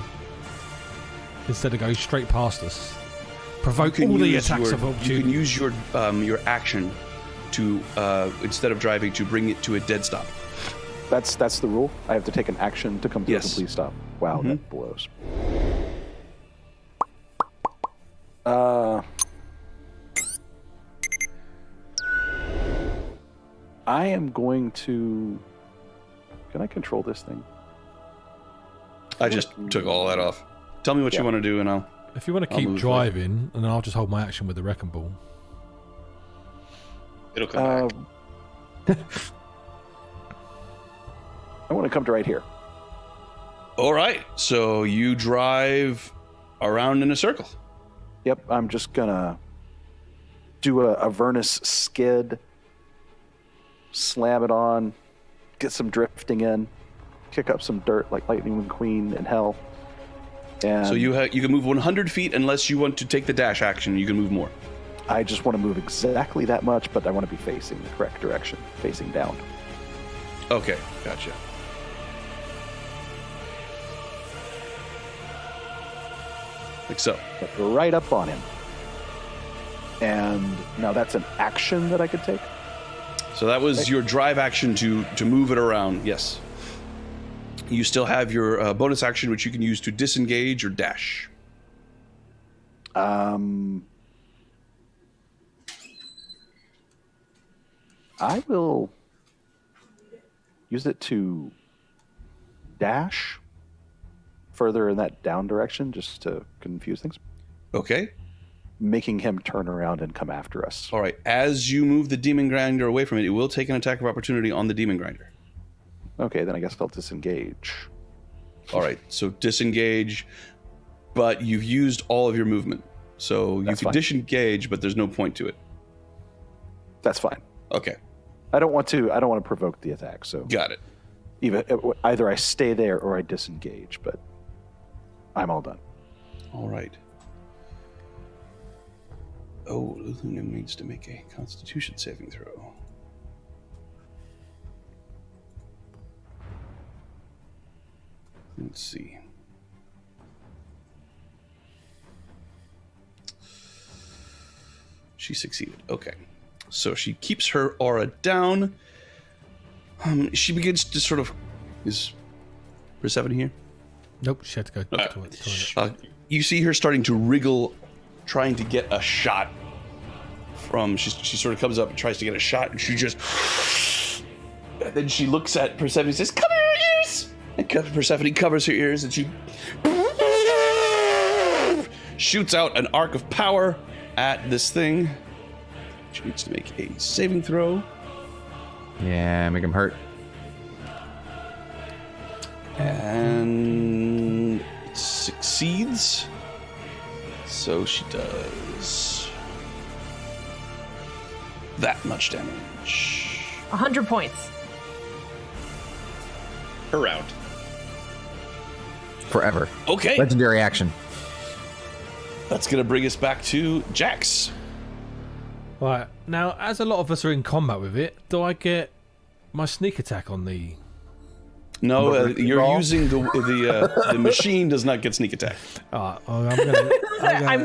instead of going straight past us. Provoke all the attacks of You opportunity. can use your action to instead of driving to bring it to a dead stop. That's the rule. I have to take an action to come to Yes. a complete stop. Wow, that blows. I am going to. Can I control this thing? I just took all that off. Tell me what you Yeah. want to do, and I'll. If you want to I'll keep move driving, and then I'll just hold my action with the wrecking ball. It'll come back. I want to come to right here. All right, so you drive around in a circle. Yep, I'm just gonna do a Avernus skid, slam it on, get some drifting in, kick up some dirt like Lightning McQueen in hell. And So you can move 100 feet unless you want to take the dash action. You can move more. I just want to move exactly that much, but I want to be facing the correct direction, facing down. Okay, gotcha. Like so. But right up on him. And now that's an action that I could take. So that was your drive action to move it around. Yes. You still have your bonus action, which you can use to disengage or dash. I will use it to dash further in that down direction just to confuse things, Okay. making him turn around and come after us. All right. As you move the demon grinder away from it, it will take an attack of opportunity on the demon grinder. Okay, then I guess I'll disengage. All right. So disengage, but you've used all of your movement. So you That's can fine. disengage, but there's no point to it. That's fine. Okay. I don't want to provoke the attack, so Got it. either I stay there or I disengage, but I'm all done. All right. Oh, Luna needs to make a Constitution saving throw. Let's see. She succeeded. Okay. So she keeps her aura down. She begins to sort of... Is Persephone here? Nope, she had to go to the toilet. You see her starting to wriggle, trying to get a shot from... She sort of comes up and tries to get a shot, and she just... And then she looks at Persephone and says, "Cover your ears!" And Persephone covers her ears, and she... shoots out an arc of power at this thing. She needs to make a saving throw. Yeah, make him hurt. And it succeeds. So she does that much damage. 100 points. Per round. Forever. Okay. Legendary action. That's going to bring us back to Jax. Right, now, as a lot of us are in combat with it, do I get my sneak attack on the... No, you're using the machine does not get sneak attack. I'm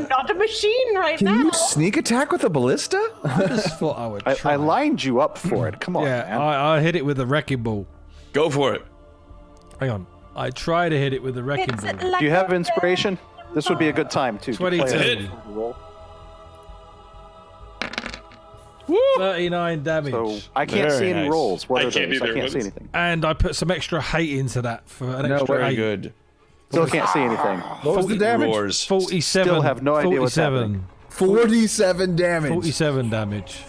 not a machine right now. Can you sneak attack with a ballista? I just thought I would try. I lined you up for it. Come on, Yeah, man. I hit it with a wrecking ball. Go for it. Hang on. I try to hit it with a wrecking ball. Do you have inspiration? This would be a good time to 22. declare a roll. 39 damage. So I can't Very see any nice. rolls. What I are can't those? I either. can't see What's- anything. And I put some extra hate into that for an extra Very 8. good. Still can't see anything. What was the damage? Roars. 47. Still have no idea what's 47. 47 damage. 47 damage.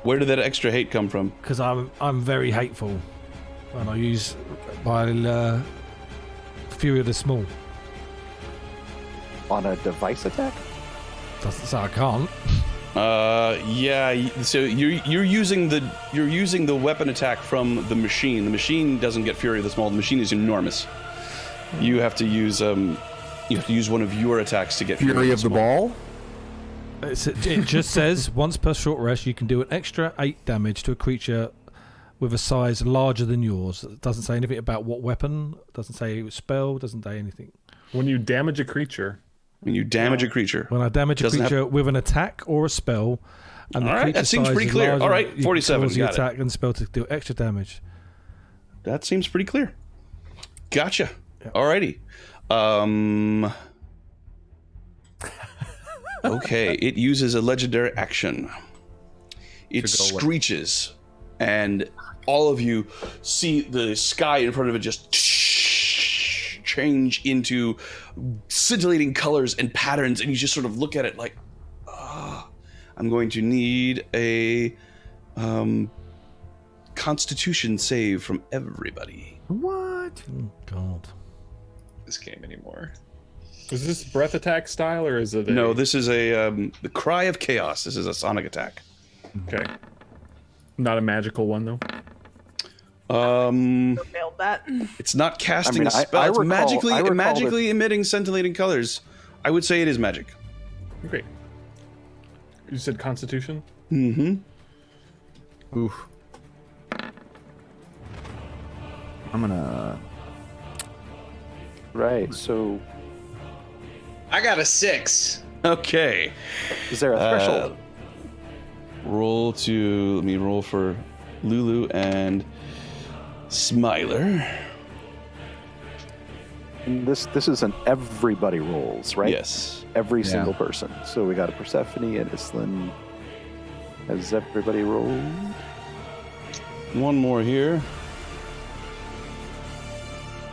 Where did that extra hate come from? Because I'm very hateful. And I use my Fury of the Small. On a device attack? Doesn't say I can't. Yeah. So you're using the weapon attack from the machine. The machine doesn't get Fury of the Small. The machine is enormous. You have to use one of your attacks to get Fury of the Small. ball? It just says once per short rest you can do an extra 8 damage to a creature with a size larger than yours. It doesn't say anything about what weapon. Doesn't say spell. Doesn't say anything. When you damage a creature, When you damage a creature. When I damage a Doesn't have- creature with an attack or a spell, and the All right, creature that seems size pretty is clear. larger, All right, you can 47, cause the got it. attack and spell to do extra damage. That seems pretty clear. Gotcha. Alrighty. Okay, it uses a legendary action. It screeches, and all of you see the sky in front of it just change into scintillating colors and patterns, and you just sort of look at it like, I'm going to need a Constitution save from everybody. What? Oh, God. This game anymore. Is this breath attack style or is it? No, this is a the Cry of Chaos. This is a sonic attack. Okay. Not a magical one though. Failed that. It's not casting I mean, a spell. I It's recall magically emitting scintillating colors. I would say it is magic. Great. You said Constitution? Mm-hmm. Oof. I'm gonna. Right. So, I got a 6. Okay. is there a threshold? Let me roll for Lulu and Smiler. And this is an everybody rolls, right? Yes. Every single person. So we got a Persephone and Islin. Has everybody rolled? One more here.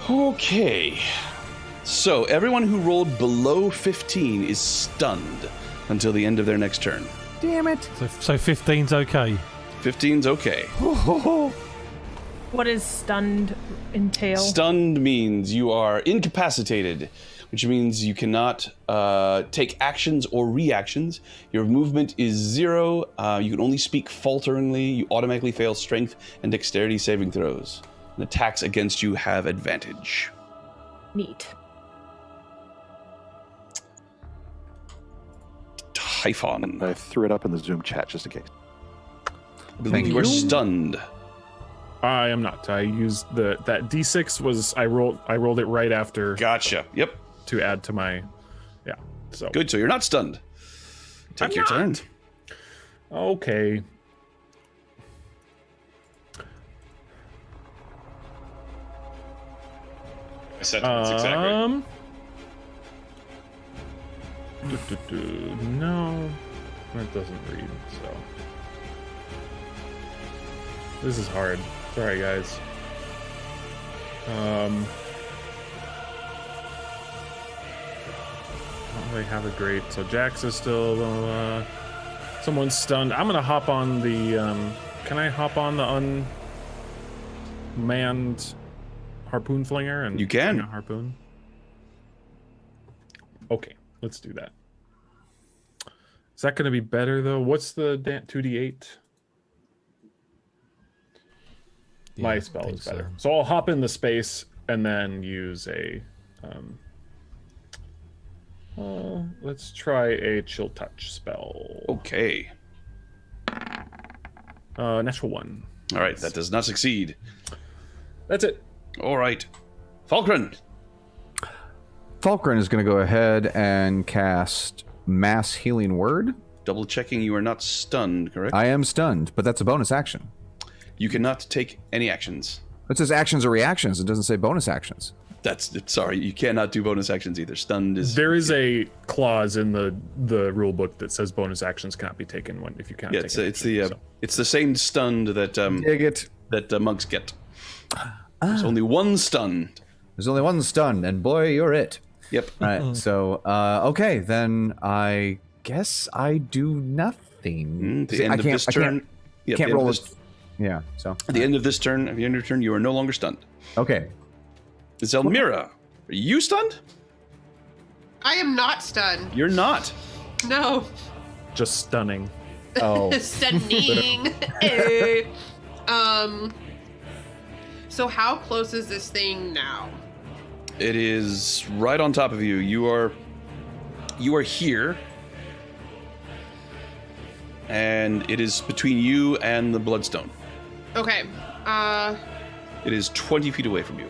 Okay. So everyone who rolled below 15 is stunned until the end of their next turn. Damn it! So 15's okay. 15's okay. What does stunned entail? Stunned means you are incapacitated, which means you cannot take actions or reactions. Your movement is 0. You can only speak falteringly. You automatically fail strength and dexterity saving throws. And attacks against you have advantage. Neat. Typhon. I threw it up in the Zoom chat just in case. I believe you are stunned. I am not. I used that D6 was I rolled it right after Gotcha. Yep. to add to my So Good. So you're not stunned. Take your turn. Okay. My sentiments exactly. No, that doesn't read. So this is hard. Sorry, guys. Don't really have a great. So Jax is still. Someone's stunned. I'm gonna hop on the. Can I hop on the unmanned harpoon flinger and You can. fling a harpoon? Okay, let's do that. Is that going to be better though? What's the 2d8? My spell is better. So I'll hop in the space and then use a. Let's try a chill touch spell. Okay. Natural 1. All right. That does not succeed. That's it. All right. Falkrunn. Falkrunn is going to go ahead and cast Mass Healing Word. Double checking you are not stunned, correct? I am stunned, but that's a bonus action. You cannot take any actions. It says actions or reactions. It doesn't say bonus actions. Sorry, you cannot do bonus actions either. Stunned is. There is a clause in the rule book that says bonus actions cannot be taken if you can't. Yeah, it's the same stunned that Dig it. that monks get. There's only one stunned. There's only one stun, and boy, you're it. Yep. All right. So, okay, then I guess I do nothing. The end of this turn. I can't roll it. Yeah. So At the end of this turn, at the end of your turn, you are no longer stunned. okay. Zelmira, are you stunned? I am not stunned. You're not. No. Just stunning. Oh. Stunning. Eh. So how close is this thing now? It is right on top of you. You are here. And it is between you and the Bloodstone. Okay. It is 20 feet away from you.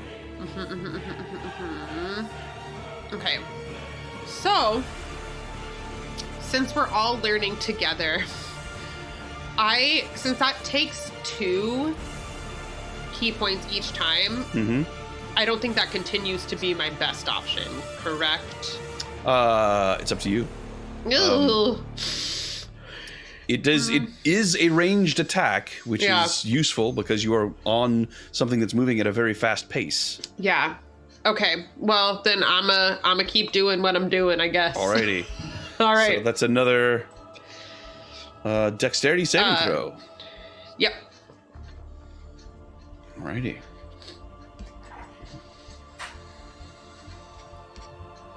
Okay. So, since we're all learning together, since that takes 2 key points each time, I don't think that continues to be my best option, correct? It's up to you. Ugh. It does. It is a ranged attack, which is useful because you are on something that's moving at a very fast pace. Yeah. Okay. Well, then I'm a keep doing what I'm doing, I guess. Alrighty. All right. So that's another dexterity saving throw. Yep. Alrighty.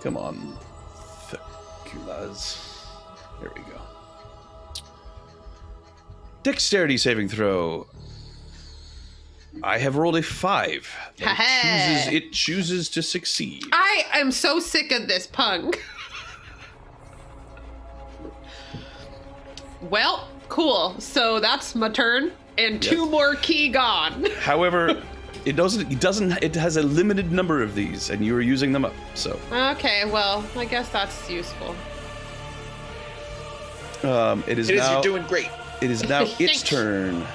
Come on. Feculas. There we go. Dexterity saving throw. I have rolled a 5. It chooses to succeed. I am so sick of this punk. Well, cool. So that's my turn, and 2 more key gone. However, it has a limited number of these, and you are using them up, so. Okay, well, I guess that's useful. It is now, you're doing great. It is now its Thanks. turn.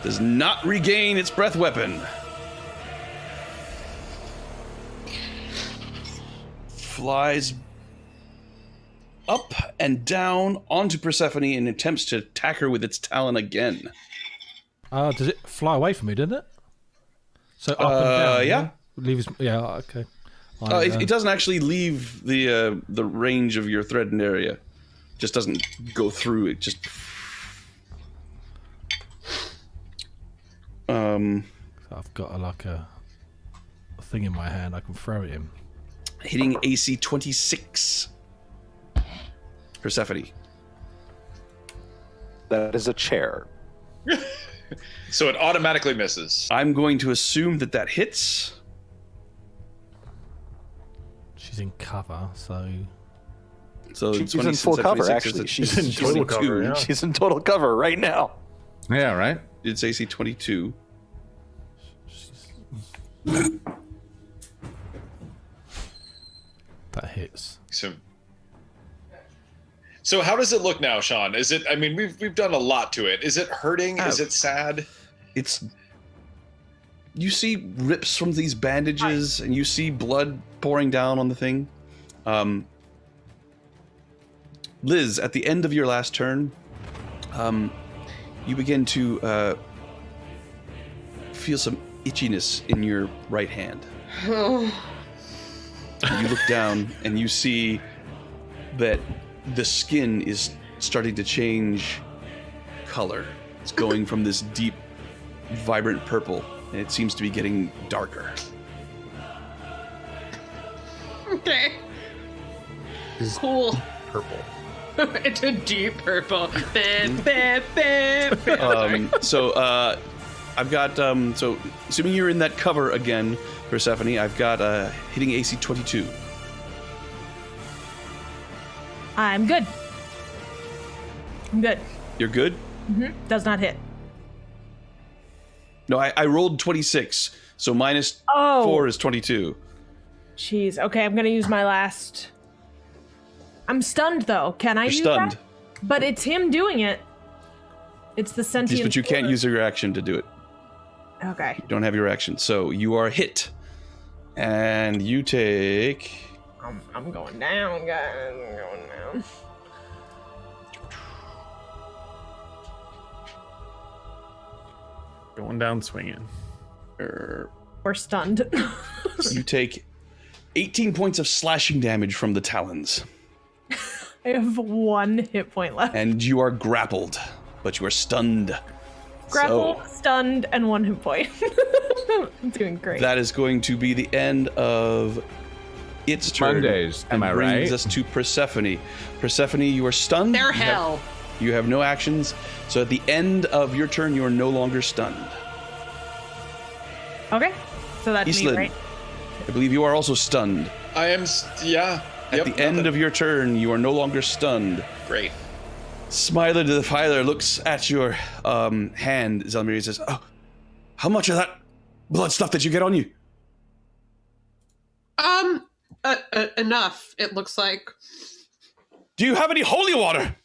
Does not regain its breath weapon. Flies up and down onto Persephone and attempts to attack her with its talon again. Does it fly away from me, doesn't it? So up and down. Yeah. Leaves. Yeah. Okay. It doesn't actually leave the range of your threatened area. Just doesn't go through it. Just. I've got a thing in my hand. I can throw it in. Hitting AC 26. Persephone. That is a chair. So it automatically misses. I'm going to assume that hits. She's in cover, so. So She's in full cover, actually. She's in total cover, yeah. She's in total cover right now. Yeah, right? It's AC 22. That hits. So how does it look now, Sean? Is it? I mean, we've done a lot to it. Is it hurting? Is it sad? It's. You see rips from these bandages, and you see blood pouring down on the thing. Liz, at the end of your last turn, you begin to feel some itchiness in your right hand. You look down and you see that the skin is starting to change color. It's going from this deep, vibrant purple, and it seems to be getting darker. Okay. Cool. Purple. It's a deep purple. So I've got so assuming you're in that cover again, Persephone, I've got hitting AC 22. I'm good. I'm good. You're good? Does not hit. No, I rolled 26, so minus 4 is 22. Jeez. Okay, I'm gonna use my last. I'm stunned though. Can I You're use stunned. that? But it's him doing it. It's the sentient. Yes, but you can't use your action to do it. Okay. You don't have your action, so you are hit, and you take. I'm going down, guys. I'm going down. Going down swinging. We're stunned. You take 18 points of slashing damage from the talons, I have 1 hit point left. and you are grappled, but you are stunned. Grapple, stunned, and 1 hit point. I'm doing great. That is going to be the end of its turn. Mondays, and am I brings right? us to Persephone. Persephone, you are stunned. They're hell. You have no actions, so at the end of your turn, you are no longer stunned. Okay. So that's me, Eastland, right? I believe you are also stunned. I am. Yeah. At the end of your turn, you are no longer stunned. Great. Smiler the Defiler looks at your hand, Zelmir, and says, "Oh, how much of that blood stuff did you get on you?" Enough. It looks like. Do you have any holy water?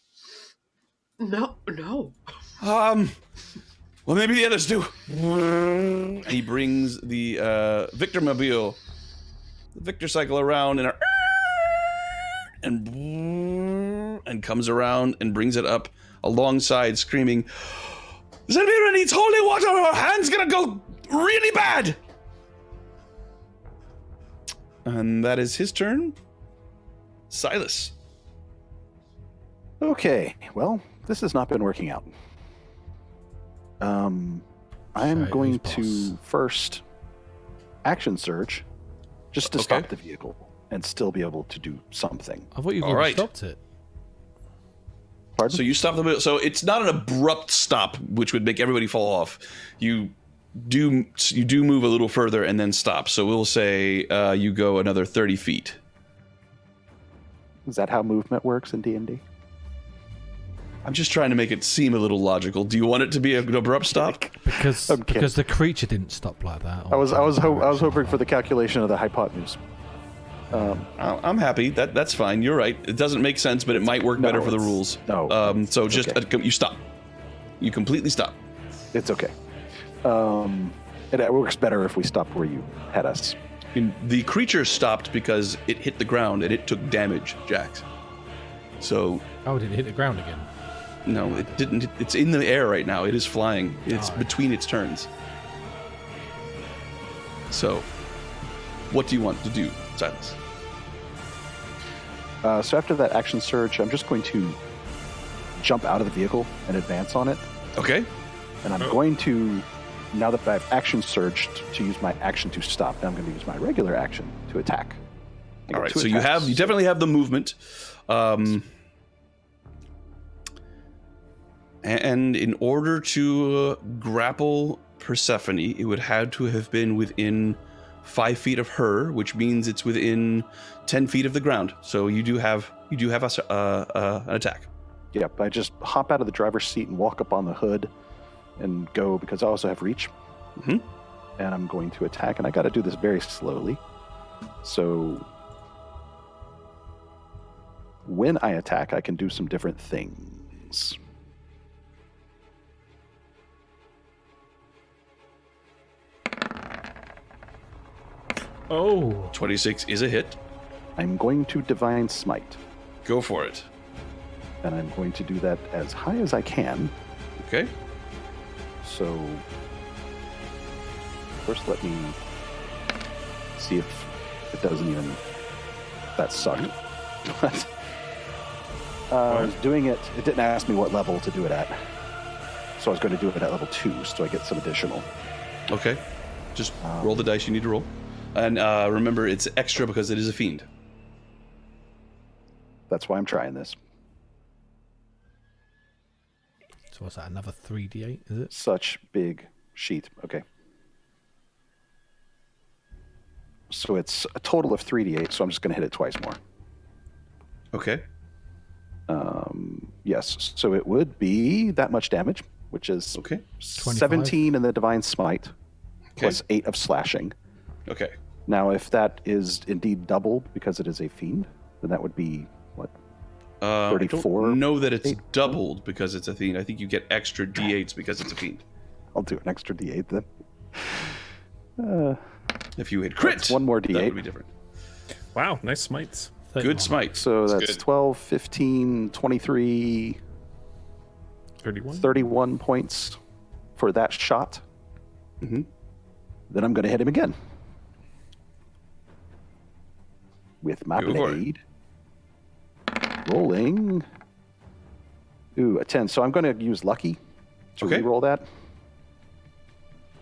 No. Well, maybe the others do. And he brings the Victor Mobile, the Victor cycle around and comes around and brings it up alongside, screaming, "Zelmira needs holy water or her hand's gonna go really bad!" And that is his turn. Silas. Okay, well, this has not been working out. I am So, going who's to boss? first action surge just to stop the vehicle and still be able to do something. I thought you've All already right. stopped it. Pardon? So you stop the. So it's not an abrupt stop, which would make everybody fall off. You do move a little further and then stop. So we'll say you go another 30 feet. Is that how movement works in D&D? I'm just trying to make it seem a little logical. Do you want it to be an abrupt stop? Because I'm kidding. because the creature didn't stop like that. I was hoping for the calculation of the hypotenuse. I'm happy. That's fine. You're right. It doesn't make sense, but it might work better for the rules. No. So just okay. you stop. You completely stop. It's okay. It works better if we stop where you had us. I mean, the creature stopped because it hit the ground and it took damage, Jax. So Oh, did it hit the ground again? no, it didn't. It's in the air right now. It is flying. It's Alright. between its turns. So, what do you want to do, Silas? So after that action surge, I'm just going to jump out of the vehicle and advance on it. Okay. And I'm going to, now that I've action surged, to use my action to stop. Now I'm going to use my regular action to attack. I get All right. two So attacks. you definitely have the movement. And in order to grapple Persephone, it would have to have been within 5 feet of her, which means it's within 10 feet of the ground. So you do have an attack. Yep, I just hop out of the driver's seat and walk up on the hood and go, because I also have reach. Mhm. And I'm going to attack, and I got to do this very slowly. So when I attack, I can do some different things. Oh, 26 is a hit. I'm going to Divine Smite, Go for it. and I'm going to do that as high as I can. Okay. So first let me see if it doesn't even... That sucked. But I was doing it. It didn't ask me what level to do it at. So I was going to do it at level 2, so I get some additional. Okay. Just roll the dice you need to roll. And remember, it's extra because it is a fiend. That's why I'm trying this. So what's that? Another 3d8, is it? Such big sheet. Okay. So it's a total of 3d8, so I'm just going to hit it twice more. Okay. Yes, so it would be that much damage, which is Okay. 17 in the Divine Smite, plus 8 of slashing. Okay. Now, if that is indeed doubled because it is a fiend, then that would be, what, I 34? don't know that it's 8? doubled because it's a fiend. I think you get extra d8s because it's a fiend. I'll do an extra d8 then. If you hit crit, That's one more that D8. would be different. wow, nice smites. 31. Good smite. So that's good. 12, 15, 23, 31. 31 points for that shot. Mm-hmm. Then I'm going to hit him again. With my Go for it. blade. Rolling. Ooh, a 10. So I'm going to use Lucky to Okay. re-roll that.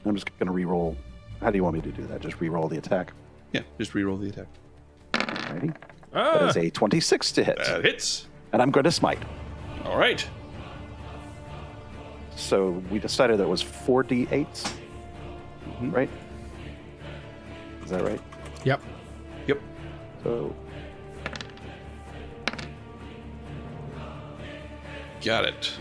I'm just going to re-roll. How do you want me to do that? Just re-roll the attack. Yeah, just re-roll the attack. Alrighty. Ah, That is a 26 to hit. That hits. And I'm going to smite. All right. So we decided that was 4d8s, right? Is that right? Yep. Yep. So Got it.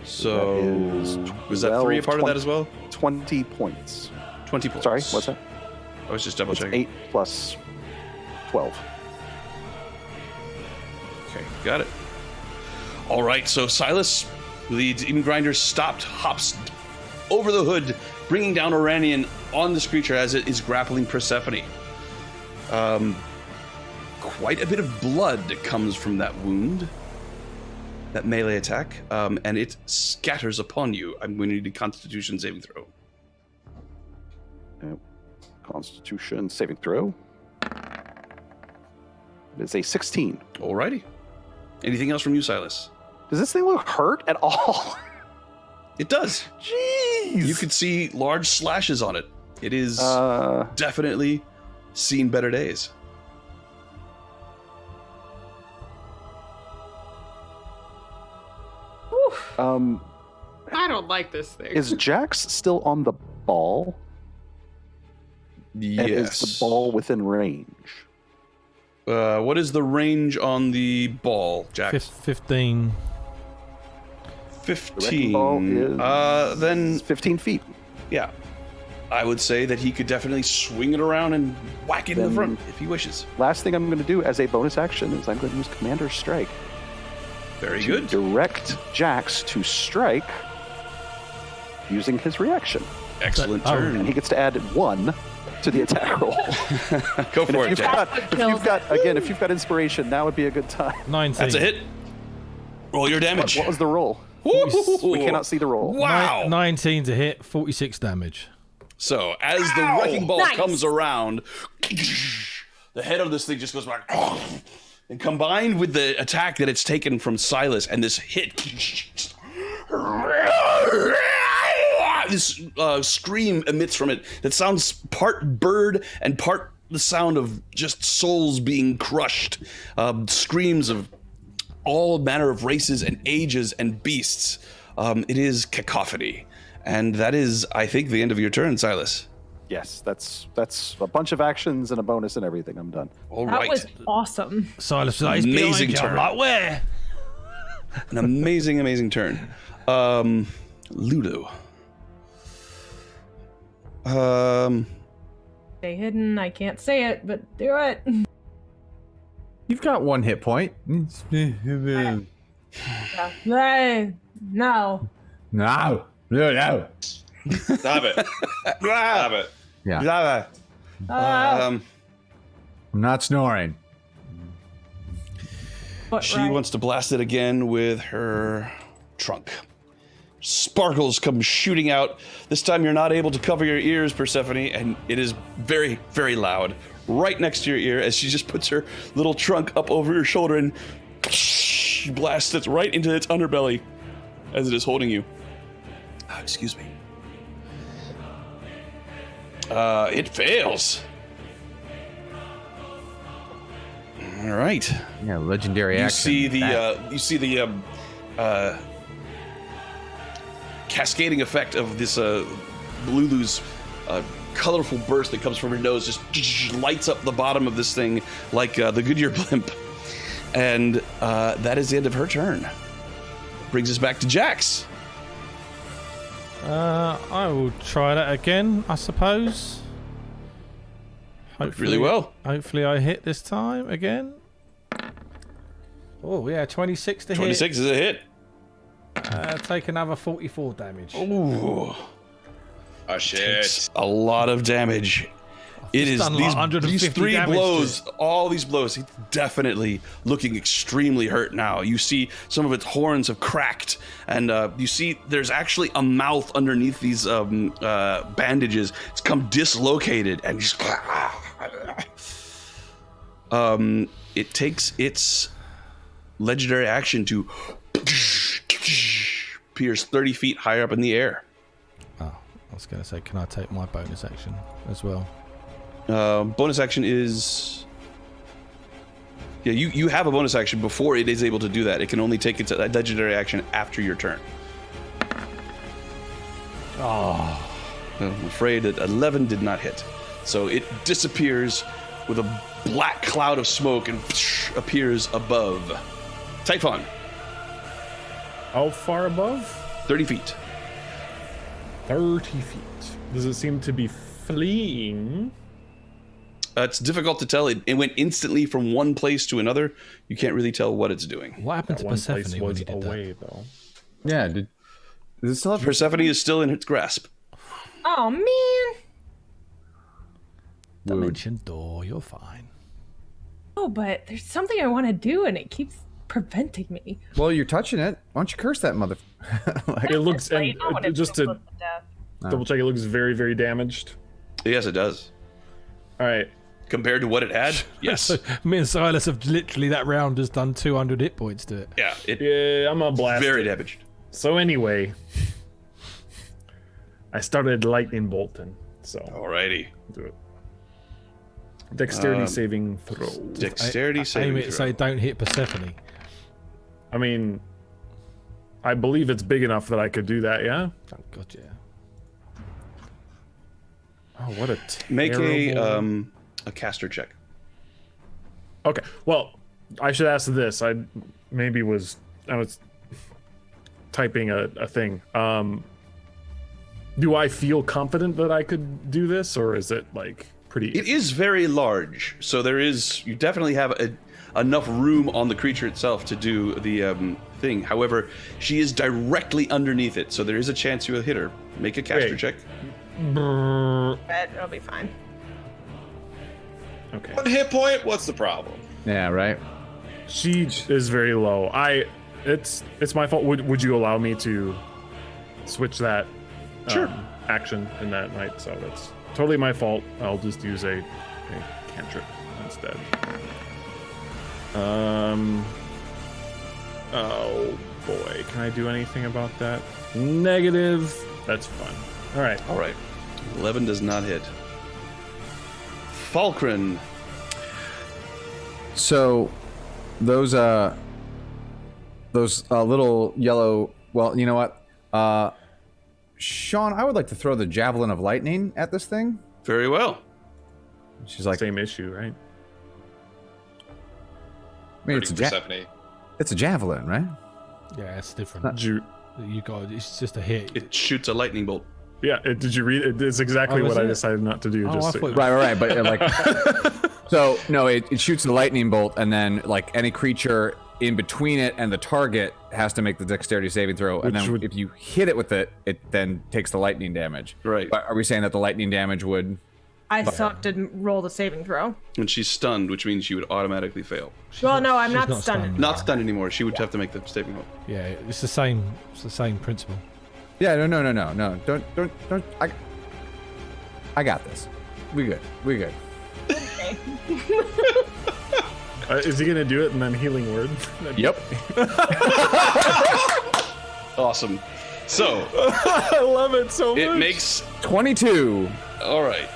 So is was that 3 a 12, part of that as well? 20 points. 20 points. Sorry, what's that? I was just double It's checking. 8 plus 12. Okay, got it. All right, so Silas, the demon grinder, hops over the hood, bringing down Oranian on this creature as it is grappling Persephone. Quite a bit of blood comes from that wound, that melee attack, and it scatters upon you. I'm going to need a Constitution saving throw. Constitution saving throw. It is a 16. Alrighty. Anything else from you, Silas? Does this thing look hurt at all? It does. Jeez. You can see large slashes on it. It is definitely seen better days. I don't like this thing. Is Jax still on the ball? Yes. And is the ball within range? What is the range on the ball, Jax? 15. 15. The wrecking ball is then 15 feet. yeah, I would say that he could definitely swing it around and whack it in the Then- front if he wishes. Last thing I'm going to do as a bonus action is I'm going to use Commander's Strike. Very to good. Direct Jax to strike using his reaction. Excellent Oh. And turn. he gets to add 1 to the attack roll. Go And for if it, you've Jax. if you've got inspiration, now would be a good time. 19. That's a hit. Roll your damage. What was the roll? Woo-hoo-hoo. We cannot see the roll. Wow. 19 to hit, 46 damage. So as the wrecking ball Nice. comes around, the head of this thing just goes back. And combined with the attack that it's taken from Silas and this hit, this scream emits from it that sounds part bird and part the sound of just souls being crushed. Screams of all manner of races and ages and beasts. It is cacophony. And that is, I think, the end of your turn, Silas. Yes, that's a bunch of actions and a bonus and everything. I'm done. All That right. was awesome. Silas says, "He's Amazing behind you." I'm turn. like, where? An amazing, amazing turn. Ludo. Stay hidden. I can't say it, but do it. You've got 1 hit point. No. No. No. Stop it. Stop it. Yeah. Um, I'm not snoring. But she right. wants to blast it again with her trunk. Sparkles come shooting out. This time you're not able to cover your ears, Persephone, and it is very, very loud. Right next to your ear as she just puts her little trunk up over your shoulder and blasts it right into its underbelly as it is holding you. Excuse me. It fails. All right. Yeah, legendary You action. see the cascading effect of this Lulu's colorful burst that comes from her nose just lights up the bottom of this thing like the Goodyear blimp. And that is the end of her turn. Brings us back to Jax. I will try that again, I suppose. Really well. Hopefully I hit this time again. Oh, yeah, 26 to 26 is a hit. hit. Take another 44 damage. Ooh. Oh shit. It's a lot of damage. It is done like these 150 three damage blows, all these blows. He's definitely looking extremely hurt now. You see some of its horns have cracked, and you see there's actually a mouth underneath these bandages. It's come dislocated, and just it takes its legendary action to pierce 30 feet higher up in the air. Oh, I was going to say, can I take my bonus action as well? Bonus action is... Yeah, you have a bonus action before it is able to do that. It can only take its legendary action after your turn. Oh. I'm afraid that 11 did not hit. So it disappears with a black cloud of smoke and appears above. Typhon, How far above? 30 feet. 30 feet. Does it seem to be fleeing? It's difficult to tell. It went instantly from one place to another. You can't really tell what it's doing. What happened That to one place Persephone when was he did away, though. Yeah, does it still have Persephone is still in its grasp. Oh man. Dimension door, you're fine. Oh, but there's something I want to do, and it keeps preventing me. Well, you're touching it. Why don't you curse that mother? It looks, Like, and you know when it's just to close to death. double check, it looks very, very damaged. Yes, it does. All right. Compared to what it had, yes. So me and Silas have literally that round has done 200 hit points to it. Yeah, it Yeah, I'm gonna blast very it. damaged. So anyway, I started lightning bolting. So Alrighty. do it. Dexterity saving throw. Dexterity Aim saving it throw. so don't hit Persephone. I mean, I believe it's big enough that I could do that. Yeah. Oh god, yeah. Oh, what a Make terrible... a caster check. Okay. Well, I should ask this. I was typing a thing. Do I feel confident that I could do this, or is it like pretty? It is very large, so you definitely have enough room on the creature itself to do the thing. However, she is directly underneath it, so there is a chance you'll hit her. Make a caster check. But it'll be fine. Okay. 1 hit point. What's the problem? Yeah, right. She is very low. It's my fault. Would you allow me to switch that action in that night? So that's totally my fault. I'll just use a cantrip instead. Oh boy, can I do anything about that? Negative. That's fun. All right. 11 does not hit. Falkrunn. So those little yellow. Well, you know what? Sean, I would like to throw the javelin of lightning at this thing. Very well. She's like, Same issue, right? I mean, it's a javelin, right? Yeah, it's different. You got it's just a hit. It shoots a lightning bolt. Yeah. Did you read it? It's exactly what I decided not to do. Oh, Just I so thought- you know. Right. But like, so no, it shoots the lightning bolt, and then like any creature in between it and the target has to make the dexterity saving throw, and then if you hit it with it, it then takes the lightning damage. Right. But are we saying that the lightning damage would? I sucked didn't roll the saving throw. And she's stunned, which means she would automatically fail. Well, no, I'm she's not not stunned. stunned. Not stunned anymore. She would have to make the saving roll. Yeah, it's the same. It's the same principle. Yeah, no. Don't. I got this. We good. Okay. Is he gonna do it and then healing word? Yep. Awesome. So I love it so much. it makes 22. all right.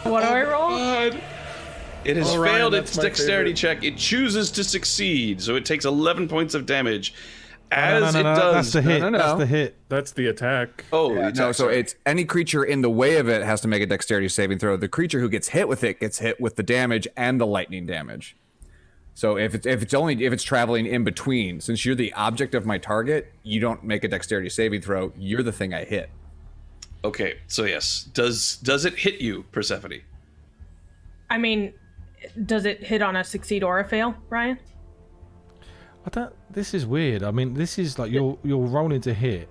What do I roll? God. It has All right, failed that's its my dexterity favorite. check. It chooses to succeed, so it takes 11 points of damage. As no, it does. that's the hit. No. That's the hit. That's the attack. Oh, Yeah, no, so it's any creature in the way of it has to make a dexterity saving throw. The creature who gets hit with it gets hit with the damage and the lightning damage. So if it's traveling in between, since you're the object of my target, you don't make a dexterity saving throw. You're the thing I hit. Okay, so yes. Does it hit you, Persephone? I mean, does it hit on a succeed or a fail, Ryan? I don't. This is weird. I mean, this is like you're rolling to hit.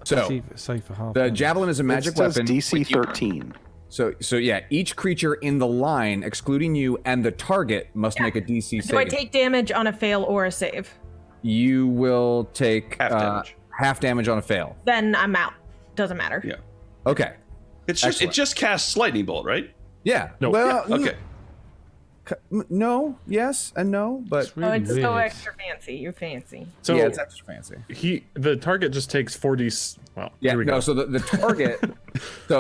So Say for half. the javelin is a magic it says weapon. DC 13. So yeah, each creature in the line, excluding you and the target, must make a DC Do I saving. take damage on a fail or a save? You will take Half damage. half damage on a fail. Then I'm out. Doesn't matter. Yeah. Okay. It's just Excellent. it just casts lightning bolt, right? Yeah. No. Well, Okay. no, yes, and no, but Oh, it's so weird. extra fancy. You're fancy. So yeah, it's extra fancy. the target just takes 4d. Well, Yeah, here we no. go. So the target,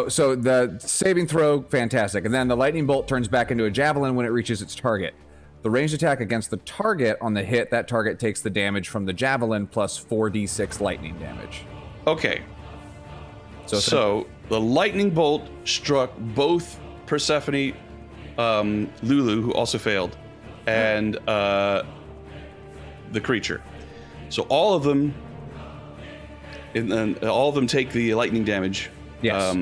so the saving throw, fantastic, and then the lightning bolt turns back into a javelin when it reaches its target. The ranged attack against the target on the hit, that target takes the damage from the javelin plus 4d6 lightning damage. Okay. So the lightning bolt struck both Persephone, Lulu, who also failed, and the creature. So all of them, and then all of them take the lightning damage. Yes.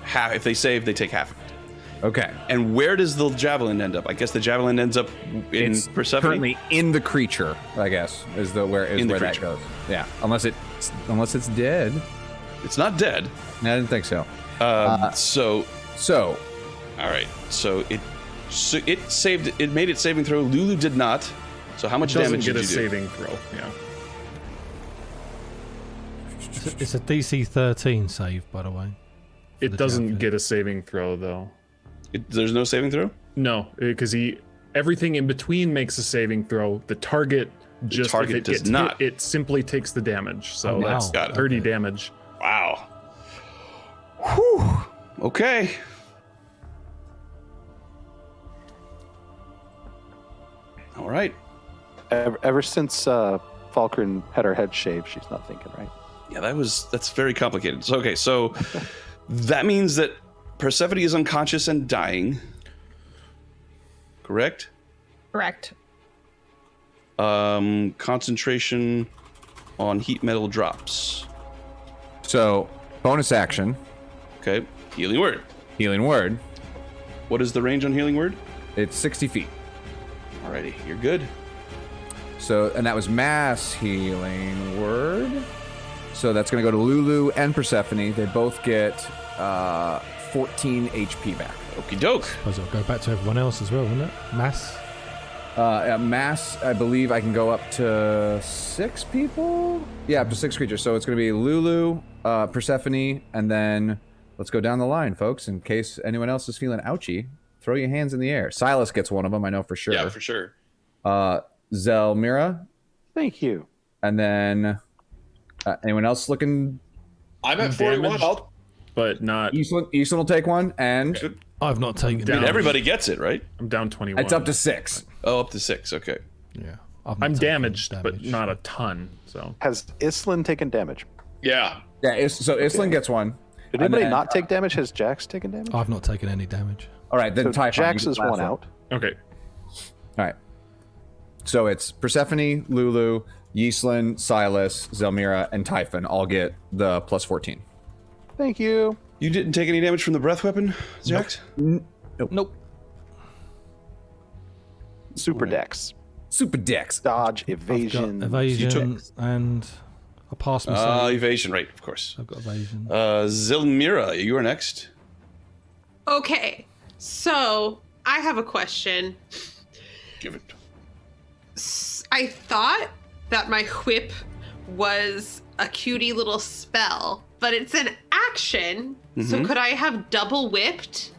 Half. If they save, they take half. Okay. And where does the javelin end up? I guess the javelin ends up in It's Persephone. currently in the creature, I guess, is where that creature. goes. Yeah, unless it's dead. It's not dead. No, I didn't think so. So all right. So it saved. It made its saving throw. Lulu did not. So how much doesn't damage get did a you do? saving throw. Yeah. It's a DC 13 save, by the way. It the doesn't javelin. get a saving throw though. There's no saving throw. No, because everything in between makes a saving throw. The target just target if it does gets not. hit, it simply takes the damage. So Oh, wow. that's Got it. 30 damage. Wow. Okay. All right. Ever since Falkrunn had her head shaved, she's not thinking right. Yeah, that's very complicated. So, okay, so that means that Persephone is unconscious and dying. Correct? Correct. Concentration on heat metal drops. So, bonus action, Okay. Healing word. healing word. What is the range on healing word? It's 60 feet. Alrighty, you're good. So, and that was mass healing word. So that's going to go to Lulu and Persephone. They both get 14 HP back. Okie doke. Suppose it'll go back to everyone else as well, wouldn't it? Mass. At mass, I believe I can go up to 6 people. Yeah, up to 6 creatures. So it's going to be Lulu, Persephone, and then let's go down the line, folks. In case anyone else is feeling ouchy, throw your hands in the air. Silas gets one of them, I know for sure. Yeah, for sure. Zelmira, Thank you. and then anyone else looking? I'm at 41. Damage. I'll But not. Eastland will take one, and I've not taken Down. I mean, everybody gets it, right? I'm down 21. it's up to 6. Oh, up to 6. Okay. Yeah. I've not I'm taken damaged, but not a ton. So Has Islin taken damage? Yeah. Yeah, so Islin gets one. Did And anybody then- not take damage? Has Jax taken damage? I've not taken any damage. All right, then So Typhon. Jax you is get the one last out. okay. All right. So it's Persephone, Lulu, Yislin, Silas, Zelmira, and Typhon all get the plus 14. Thank you. You didn't take any damage from the breath weapon, Jax? Nope. Super Dex. Super Dex. Dodge, Got evasion. evasion and I passed myself. Evasion, right, of course. I've got evasion. Zilmira, you are next. Okay, so I have a question. Give it. I thought that my whip was a cutie little spell, but it's an action. So could I have double whipped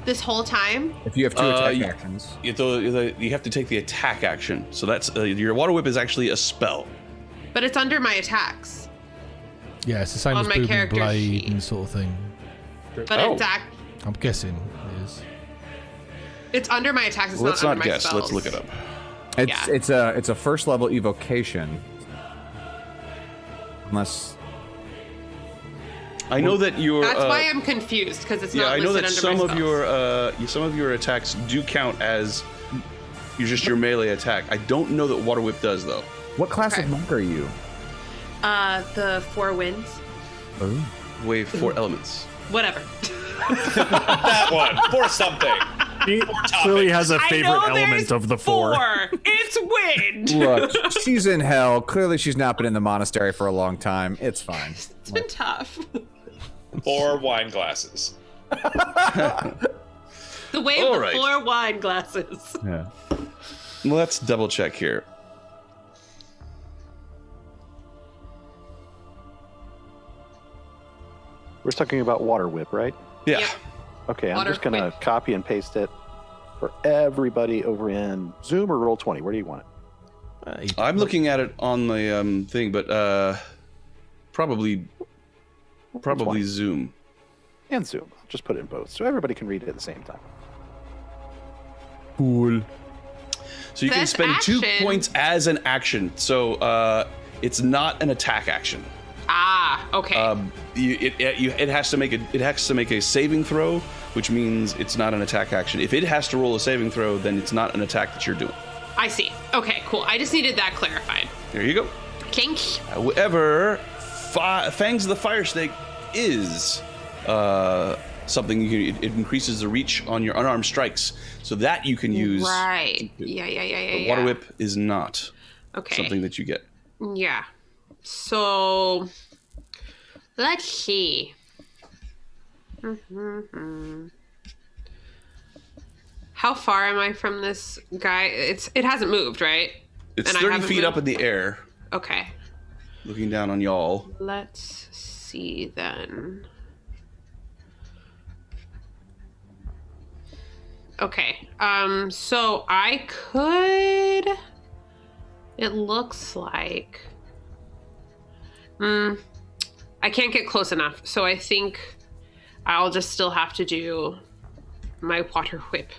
this whole time? If you have 2 attack you- actions. You have to take the attack action. So that's your water whip is actually a spell. But it's under my attacks. Yeah, it's the same on as my booming character blade sheet. and sort of thing. But Oh. I'm guessing it is. it's under my attacks. It's Let's not not under my guess. spells. Let's look it up. It's a first level evocation. Unless I know that your. That's why I'm confused because it's Yeah, not I know listed that under some my of spells. some of your attacks do count as your melee attack. I don't know that water whip does though. what class Okay. of monk are you? The 4 winds. Wave 4 elements. Whatever. That one. For something. He clearly has a favorite element of the 4. It's wind. Look, she's in hell. Clearly, she's not been in the monastery for a long time. It's fine. It's been tough. 4 wine glasses. The way All of the right. 4 wine glasses. Yeah. Let's double check here. We're talking about water whip, right? Yeah. Yep. Okay, I'm Water just gonna whip. copy and paste it for everybody over in Zoom or Roll20. Where do you want it? I'm looking at it on the thing, but probably Zoom. And Zoom. I'll just put it in both, so everybody can read it at the same time. Cool. So you can That's spend 2 action. points as an action. So it's not an attack action. Ah, okay. It has to make a saving throw, which means it's not an attack action. If it has to roll a saving throw, then it's not an attack that you're doing. I see. Okay, cool. I just needed that clarified. There you go. Kink. However, Fangs of the Fire Snake is something it increases the reach on your unarmed strikes, so that you can use. Right. Yeah. The Water Whip is not Okay. something that you get. Yeah. So let's see. How far am I from this guy? It hasn't moved, right? It's And I 30 haven't feet up in moved? the air, Okay. looking down on y'all. Let's see then. Okay. So I could. It looks like. I can't get close enough, so I think I'll just still have to do my water whip.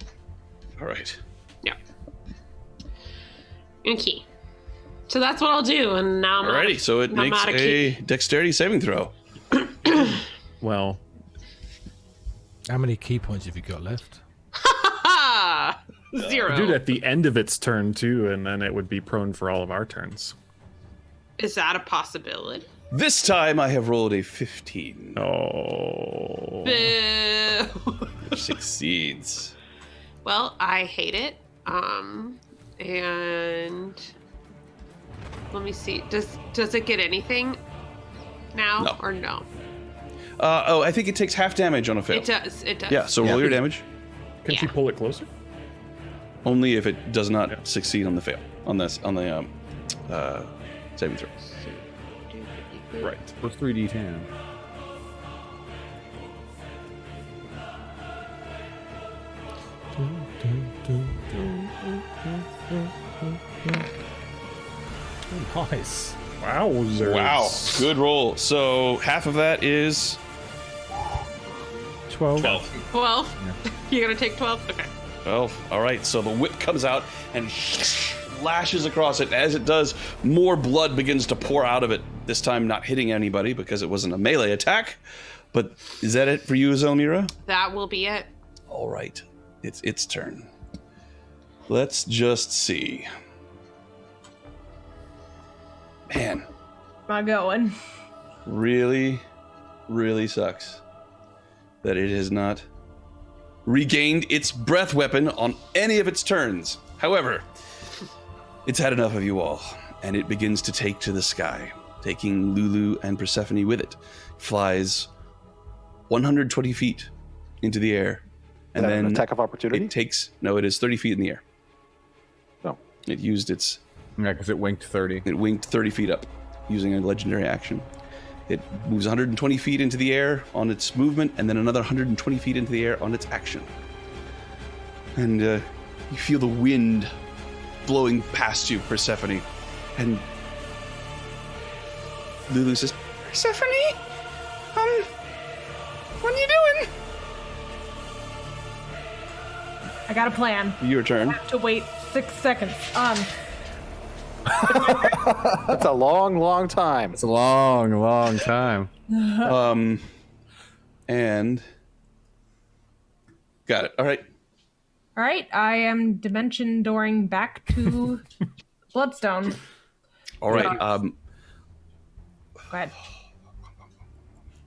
All right. Yeah. Okay. So that's what I'll do, and now I'm Alrighty, so it makes a dexterity saving throw. Well, How many key points have you got left? Ha! 0. dude, at the end of its turn too, and then it would be prone for all of our turns. Is that a possibility? This time I have rolled a 15, Oh. Boo. which succeeds. Well, I hate it. And let me see. Does it get anything now No. or no? I think it takes half damage on a fail. It does. It does. Yeah, so roll your damage. Can she Yeah. pull it closer? Only if it does not succeed on the fail. On the saving throw. Right. Plus 3d10. Nice. Wowzers. Wow, good roll. So half of that is 12. 12. 12. You're gonna take 12. Okay. 12. All right, so the whip comes out and lashes across it. As it does, more blood begins to pour out of it. This time not hitting anybody because it wasn't a melee attack. But is that it for you, Zelmira? That will be it. All right, it's its turn. Let's just see. Man, Am I going? really, really sucks that it has not regained its breath weapon on any of its turns. However, it's had enough of you all, and it begins to take to the sky, taking Lulu and Persephone with it. Flies 120 feet into the air, and Is that then an attack of opportunity? it takes, no, it is 30 feet in the air. Oh. It used its, Yeah, because it winked 30. it winked 30 feet up using a legendary action. It moves 120 feet into the air on its movement, and then another 120 feet into the air on its action. And you feel the wind blowing past you, Persephone. And Lulu says, Persephone, what are you doing? I got a plan. Your turn. I have to wait 6 seconds. That's a long, long time. It's a long, long time. And got it. All right. All right, I am dimension dooring back to Bloodstone. All right. Go ahead.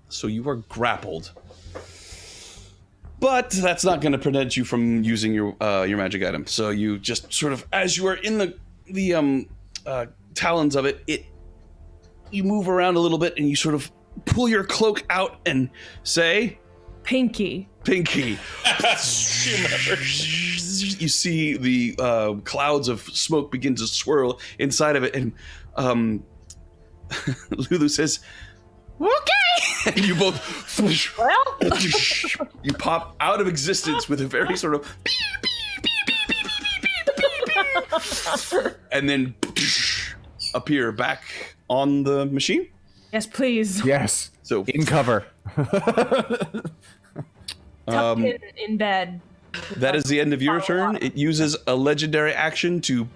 So you are grappled, but that's not going to prevent you from using your magic item. So you just sort of, as you are in the talons of it, you move around a little bit and you sort of pull your cloak out and say, Pinky. Pinky. You see the clouds of smoke begin to swirl inside of it, and Lulu says, "Okay." And you both, you pop out of existence with a very sort of, and then appear back on the machine. Yes, please. Yes. So In cover. Tucked in bed. that is the end of your turn. It uses a legendary action to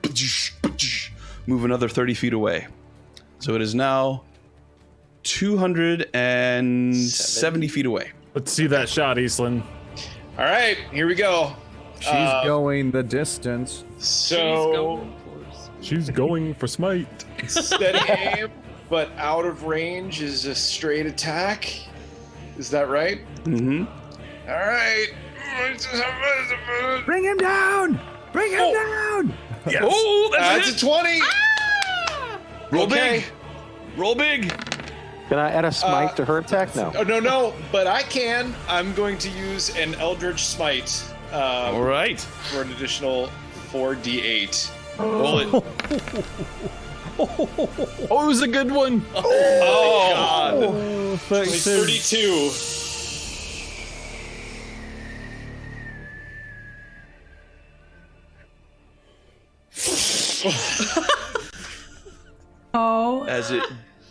move another 30 feet away. So it is now 270 feet away. Let's see that shot, Eastland. All right, here we go. She's going the distance. So She's going for smite. steady aim, but out of range is a straight attack. Is that right? Mm-hmm. All right. Bring him down! Bring him down! Yes. Oh, That's that's a 20. Roll Okay. big. Roll big. Can I add a smite to her attack? No. Oh, no, but I can. I'm going to use an Eldritch Smite All right. for an additional 4d8. Roll it. Oh, it was a good one. Oh, God. 32. Oh As it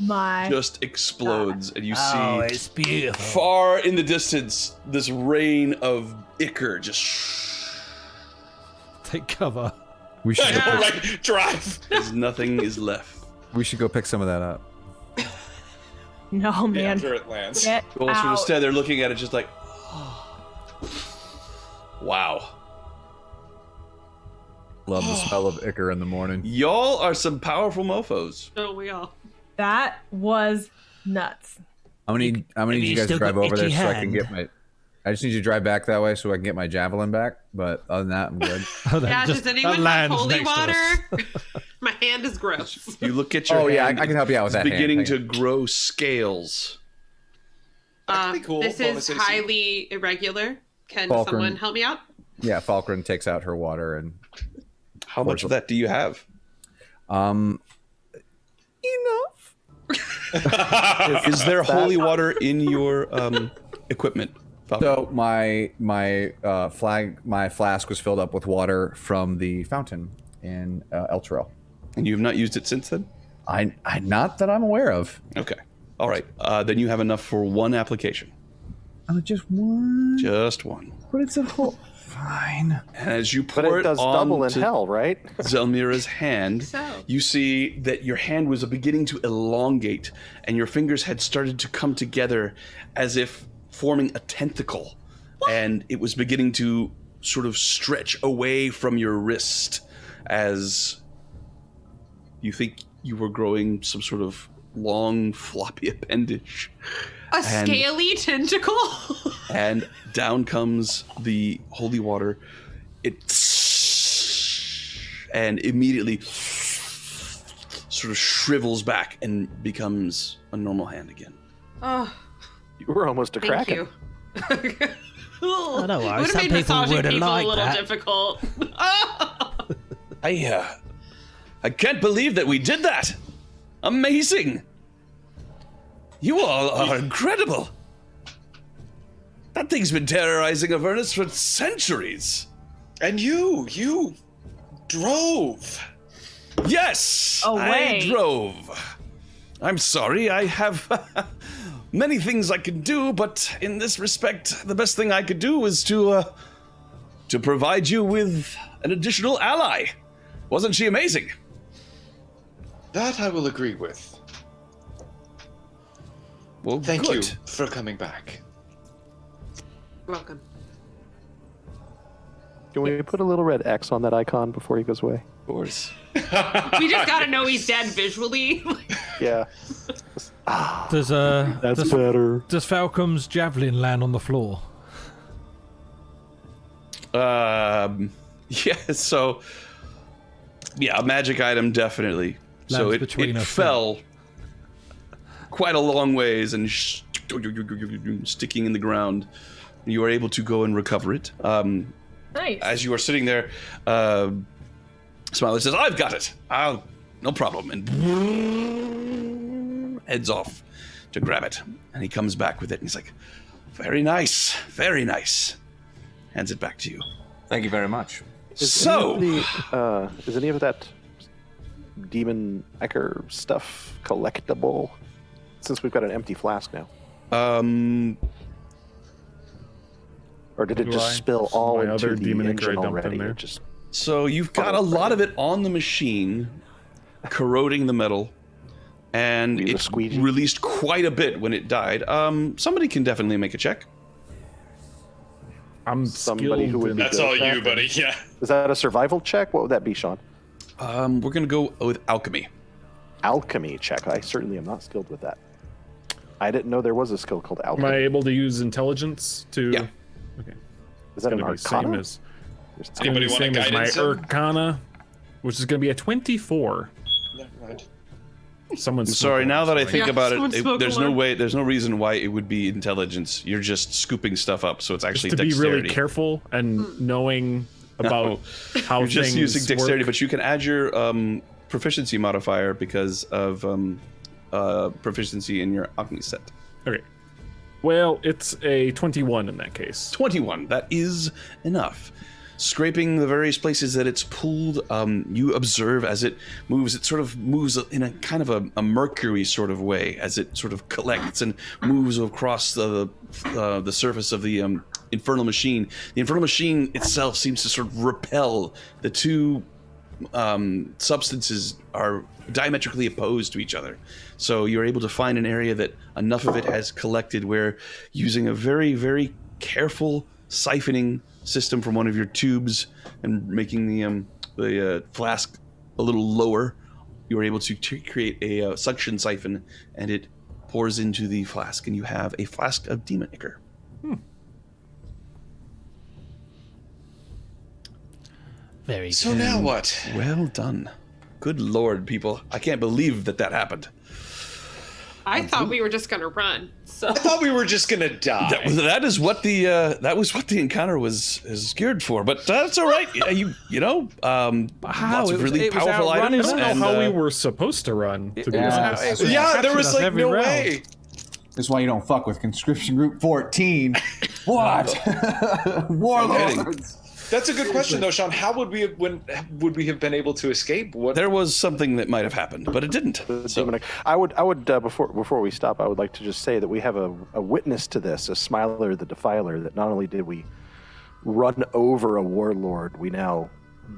my. just explodes, and you Oh, see it's beautiful. far in the distance this rain of ichor just. Take cover. We should Yeah, right. Drive. As nothing is left. we should go pick some of that up. No, man. After it lands. Get You all sort of out. stand there looking at it, just like, wow. Love the smell of ichor in the morning. Y'all are some powerful mofos. Oh, we all. That was nuts. I'm gonna need Have you you guys to still drive got over there itchy so I can hand? get my. I just need you to drive back that way so I can get my javelin back. But other than that, I'm good. Oh, that Yeah, just, does anyone that have lands holy next to water? us. My hand is gross. You look at your Oh, yeah, hand, I can help you out with it's that hand. beginning Hang to on. grow scales. That could be cool. This Bonus is AC. highly irregular. Can Falkrunn. someone help me out? Yeah, Falkrunn takes out her water and How much of that do you have? enough. Is there holy water in your equipment? So my flask was filled up with water from the fountain in Elturel. And you have not used it since then? I not that I'm aware of. Okay. All right. Then you have enough for one application. Oh, just one. Just one. But it's a whole. Fine. And as you But pour it does on double in to hell, right? Zelmira's hand, So. you see that your hand was beginning to elongate, and your fingers had started to come together as if forming a tentacle. And it was beginning to sort of stretch away from your wrist as you think you were growing some sort of long, floppy appendage. A scaly tentacle? And down comes the holy water. And immediately sort of shrivels back and becomes a normal hand again. Oh, You were almost a thank kraken. you. Oh, no worries. Would have Some made people massaging wouldn't people like a little that. difficult. I can't believe that we did that. Amazing. You all are incredible. That thing's been terrorizing Avernus for centuries. And you drove. Yes, Away. I drove. I'm sorry, I have many things I can do, but in this respect, the best thing I could do was to provide you with an additional ally. Wasn't she amazing? That I will agree with. Well, Thank good. you for coming back. Welcome. Can we put a little red X on that icon before he goes away? Of course. We just gotta know he's dead visually. Yeah. Does better. does Falcom's javelin land on the floor? Yeah, so yeah, a magic item definitely. So Lands it between us, fell quite a long ways and sticking in the ground. You were able to go and recover it. Nice. As you are sitting there, Smiler says, "I've got it. No problem," and heads off to grab it. And he comes back with it, and he's like, "Very nice, very nice." Hands it back to you. Thank you very much. Is any of that demon Ecker stuff collectible? Since we've got an empty flask now. Or did it Do just I? spill So all my into other the demon Ecker engine I dumped in already? there? It just So you've got a lot of it on the machine, corroding the metal, and Use a it squeegee? released quite a bit when it died. Somebody can definitely make a check. I'm Somebody skilled who would in be That's good all at you, that. buddy. Yeah. Is that a survival check? What would that be, Sean? We're gonna go with alchemy. Alchemy check. I certainly am not skilled with that. I didn't know there was a skill called Am alchemy. I able to use intelligence to? Yeah. Okay. Is that an Gonna be same arcana? as There's gonna be Anybody want a same as my guidance in? Arcana, which is going to be a 24. Never mind. Someone's I'm sorry. Now that I think Yeah, about someone it, spoke there's alone. no way. There's no reason why it would be intelligence. You're just scooping stuff up, so it's just actually to be dexterity. really careful and knowing about how You're just things using dexterity, work. but you can add your proficiency modifier because of proficiency in your alchemy set. Okay. Well, it's a 21 in that case. 21. That is enough. scraping the various places that it's pulled, you observe as it moves. It sort of moves in a kind of a Mercury sort of way as it sort of collects and moves across the surface of the infernal machine. The infernal machine itself seems to sort of repel. The two substances are diametrically opposed to each other. So you're able to find an area that enough of it has collected where, using a very, very careful siphoning system from one of your tubes and making the flask a little lower, you are able to create a suction siphon, and it pours into the flask, and you have a flask of demon ichor. Very good. So now what? Well done. Good lord, people. I can't believe that happened. I thought we were just gonna run. So I thought we were just gonna die. That was what the encounter was geared for. But that's all right. Lots of really powerful items. I don't know how we were supposed to run. To be honest. Yeah, there was like every no round. way. That's why you don't fuck with conscription group 14. What? Warlords. That's a good question, though, Sean. How would we have been able to escape? What? There was something that might have happened, but it didn't. So. I would before we stop, I would like to just say that we have a witness to this, a Smiler the Defiler, that not only did we run over a warlord, we now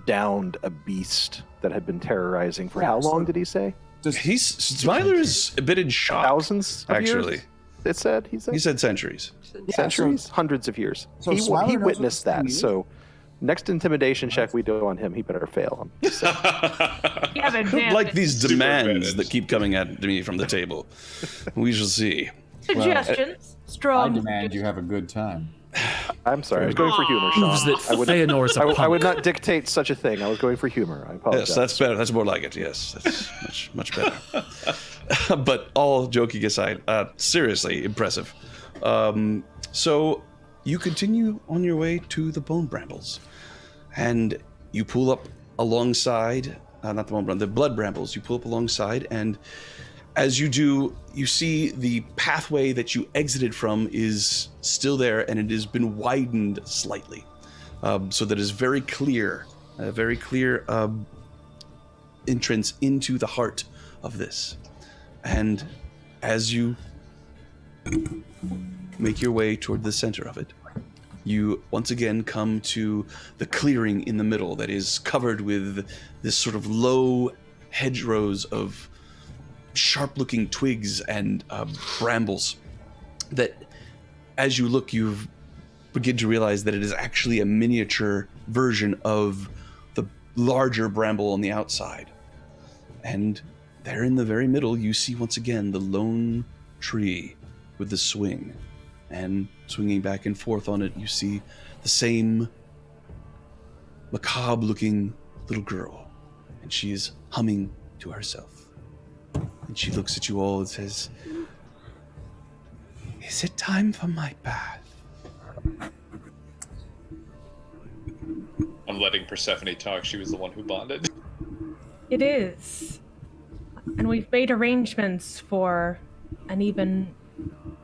downed a beast that had been terrorizing for how long did he say? Smiler is a bit in shock. Thousands of actually. years? It said he said centuries. centuries, hundreds of years. So he Smiler knows witnessed what's that. new? So next intimidation check we do on him, he better fail. You have advantage. Like these Super demands advantage. that keep coming at me from the table. We shall see. Suggestions. I Strong. demand you have a good time. I'm sorry, I was going for humor, Proves that Sean. Feanor's a I punk. would not dictate such a thing. I was going for humor. I apologize. Yes, that's better. That's more like it. Yes, that's much better. But all joking aside, seriously impressive. So you continue on your way to the Bone Brambles, and you pull up alongside, not the Bone Brambles, the Blood Brambles. You pull up alongside, and as you do, you see the pathway that you exited from is still there, and it has been widened slightly, so that is very clear, a very clear entrance into the heart of this. And as you make your way toward the center of it, you once again come to the clearing in the middle that is covered with this sort of low hedgerows of sharp-looking twigs and brambles that, as you look, you begin to realize that it is actually a miniature version of the larger bramble on the outside. And there in the very middle, you see once again the lone tree with the swing. And swinging back and forth on it, you see the same macabre-looking little girl. And she is humming to herself. And she looks at you all and says, "Is it time for my bath?" I'm letting Persephone talk. She was the one who bonded. It is. And we've made arrangements for an even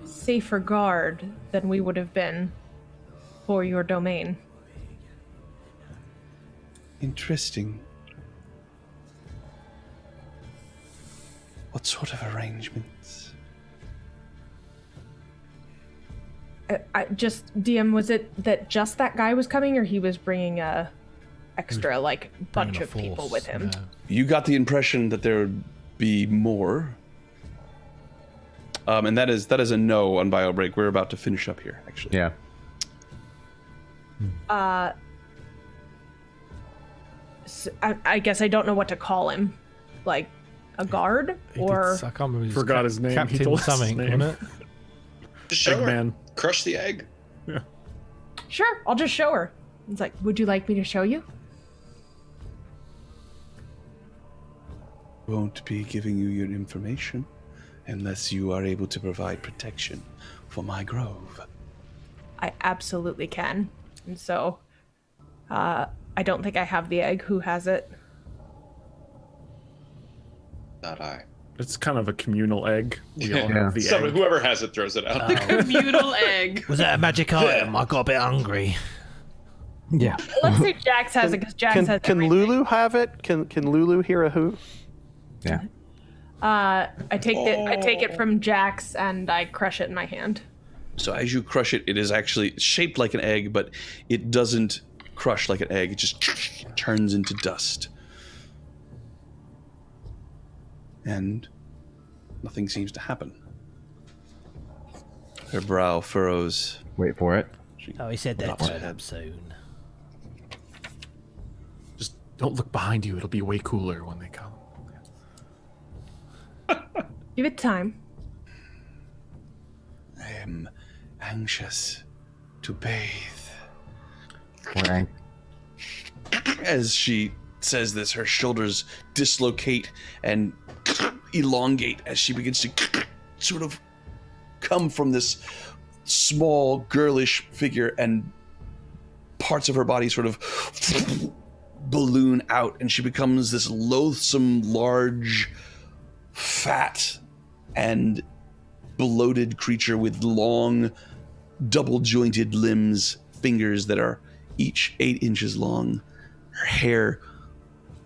safer guard than we would have been for your domain. Interesting. What sort of arrangements? DM, was it that just that guy was coming, or he was bringing a extra, like, bunch Bringing a of people force, with him? yeah. You got the impression that there would be more. And that is a no on bio break. We're about to finish up here, actually. Yeah. I guess I don't know what to call him. Like, a guard? He Or... did, I can't remember Forgot his name. He Captain told us his something, name. wasn't it? Just show her. Eggman. Crush the egg. Sure, I'll just show her. It's like, would you like me to show you? Won't be giving you your information unless you are able to provide protection for my grove. I absolutely can. And so, I don't think I have the egg. Who has it? Not I. It's kind of a communal egg. We all Yeah. have the egg. Whoever has it throws it out. Communal egg. Was that a magic item? I got a bit hungry. Yeah. Let's say Jax has it because Jax has Can everything. Lulu have it? Can Lulu hear a who? Yeah. I take it from Jax and I crush it in my hand. So as you crush it, it is actually shaped like an egg, but it doesn't crush like an egg. It just turns into dust. And nothing seems to happen. Her brow furrows. Wait for it. Oh, he said that turn up soon. Just don't look behind you. It'll be way cooler when they come. Give it time. I am anxious to bathe. As she says this, her shoulders dislocate and elongate as she begins to sort of come from this small, girlish figure, and parts of her body sort of balloon out, and she becomes this loathsome, large, fat, and bloated creature with long, double-jointed limbs, fingers that are each 8 inches long. Her hair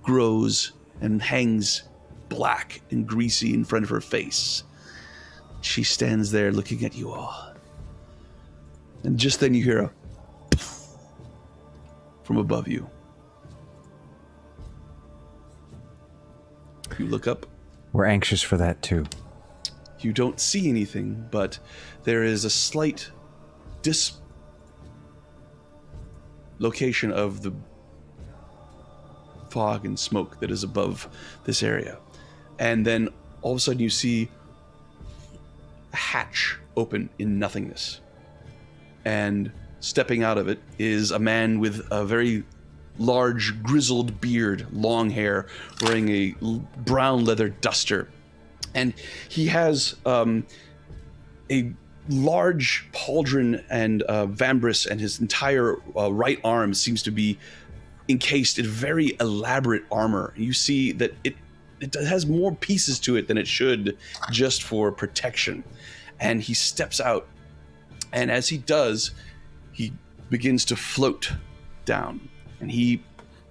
grows and hangs black and greasy in front of her face. She stands there looking at you all. And just then you hear a from above you. You look up. We're anxious for that too. You don't see anything, but there is a slight dislocation of the fog and smoke that is above this area. And then all of a sudden you see a hatch open in nothingness. And stepping out of it is a man with a very large grizzled beard, long hair, wearing a brown leather duster. And he has a large pauldron and vambrace, and his entire right arm seems to be encased in very elaborate armor. You see that it has more pieces to it than it should, just for protection. And he steps out, and as he does, he begins to float down. And he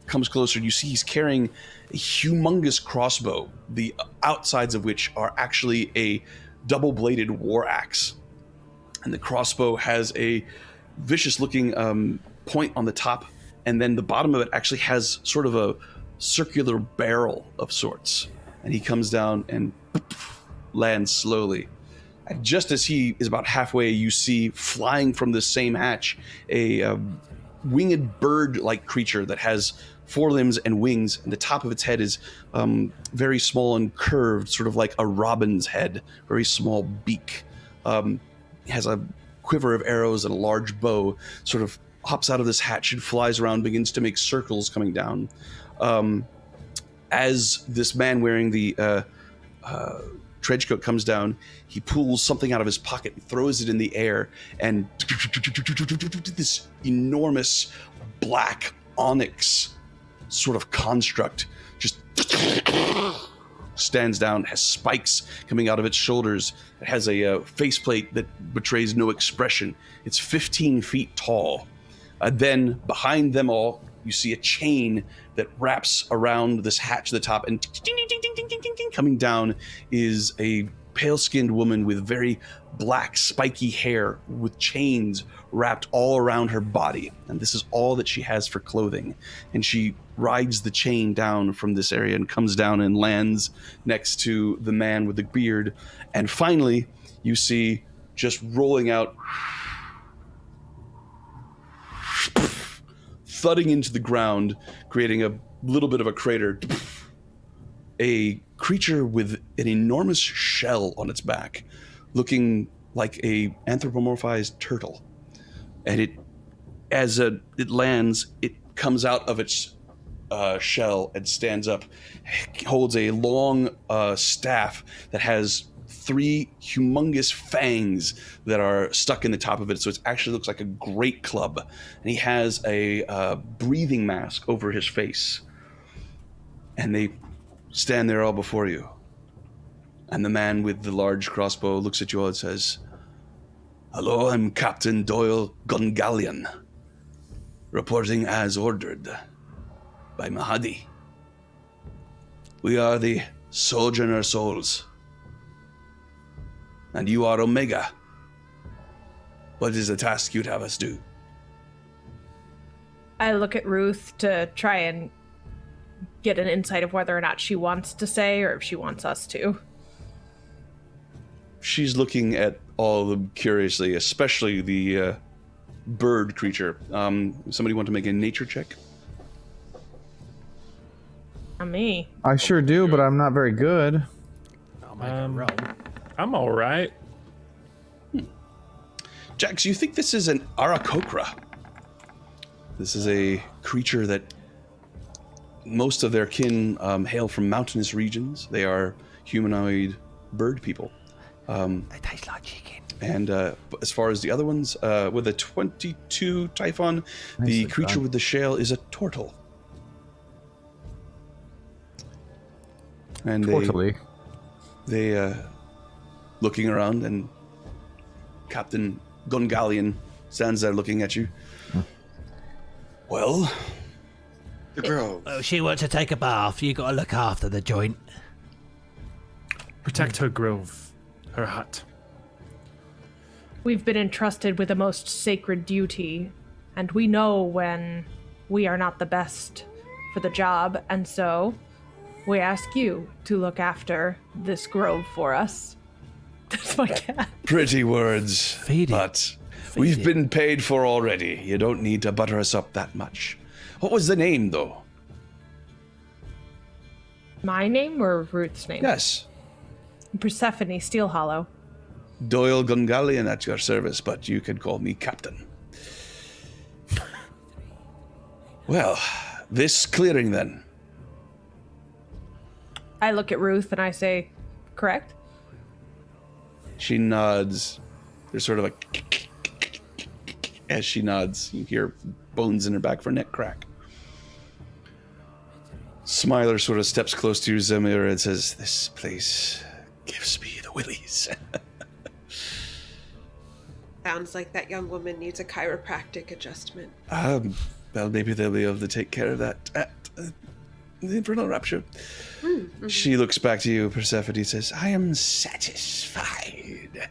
comes closer. You see he's carrying a humongous crossbow, the outsides of which are actually a double-bladed war axe. And the crossbow has a vicious-looking point on the top, and then the bottom of it actually has sort of a circular barrel of sorts. And he comes down and lands slowly. And just as he is about halfway, you see flying from the same hatch a winged bird-like creature that has 4 limbs and wings, and the top of its head is very small and curved, sort of like a robin's head, very small beak. It has a quiver of arrows and a large bow, sort of hops out of this hatch and flies around, begins to make circles coming down. As this man wearing the trenchcoat comes down, he pulls something out of his pocket and throws it in the air, and this enormous black onyx sort of construct just stands down, has spikes coming out of its shoulders. It has a faceplate that betrays no expression. It's 15 feet tall. Then behind them all, you see a chain that wraps around this hatch at the top, and coming down is a pale-skinned woman with very black, spiky hair with chains wrapped all around her body. And this is all that she has for clothing. And she rides the chain down from this area and comes down and lands next to the man with the beard. And finally, you see just rolling out, thudding into the ground, creating a little bit of a crater, a creature with an enormous shell on its back, looking like a anthropomorphized turtle. And as it lands, it comes out of its shell and stands up, holds a long staff that has 3 humongous fangs that are stuck in the top of it, so it actually looks like a great club. And he has a breathing mask over his face. And they stand there all before you. And the man with the large crossbow looks at you all and says, "Hello, I'm Captain Doyle Gungallion. reporting as ordered by Mahadi. We are the Sojourner Souls, and you are Omega. What is the task you'd have us do? I look at Ruth to try and get an insight of whether or not she wants to say or if she wants us to. She's looking at all of them curiously, especially the bird creature. Somebody want to make a nature check? Not me. I sure do, but I'm not very good. I'll make a roll. I'm all right. Jax, you think this is an Arakokra? This is a creature that most of their kin hail from mountainous regions. They are humanoid bird people. They taste like chicken. And as far as the other ones, with a 22 Typhon, the creature with the shell is a turtle. And they looking around, and Captain Gungallion stands there looking at you. Well, The grove. Oh, she wants to take a bath. You gotta look after the joint. Protect her grove, her hut. We've been entrusted with a most sacred duty, and we know when we are not the best for the job, and so we ask you to look after this grove for us. That's my cat. pretty words, Feed it. but we've been paid for already. You don't need to butter us up that much. What was the name, though? My name or Ruth's name? Yes, Persephone Steelhollow. Doyle Gungallion at your service, but you can call me Captain. Well, this clearing then. I look at Ruth and I say, correct? She nods. There's sort of a as she nods. You hear bones in her back of her neck crack. Smiler sort of steps close to you, Zemir, and says, "This place gives me the willies." Sounds like that young woman needs a chiropractic adjustment. Well, maybe they'll be able to take care of that at the Infernal Rapture. Mm-hmm. She looks back to you, Persephone, says, "I am satisfied."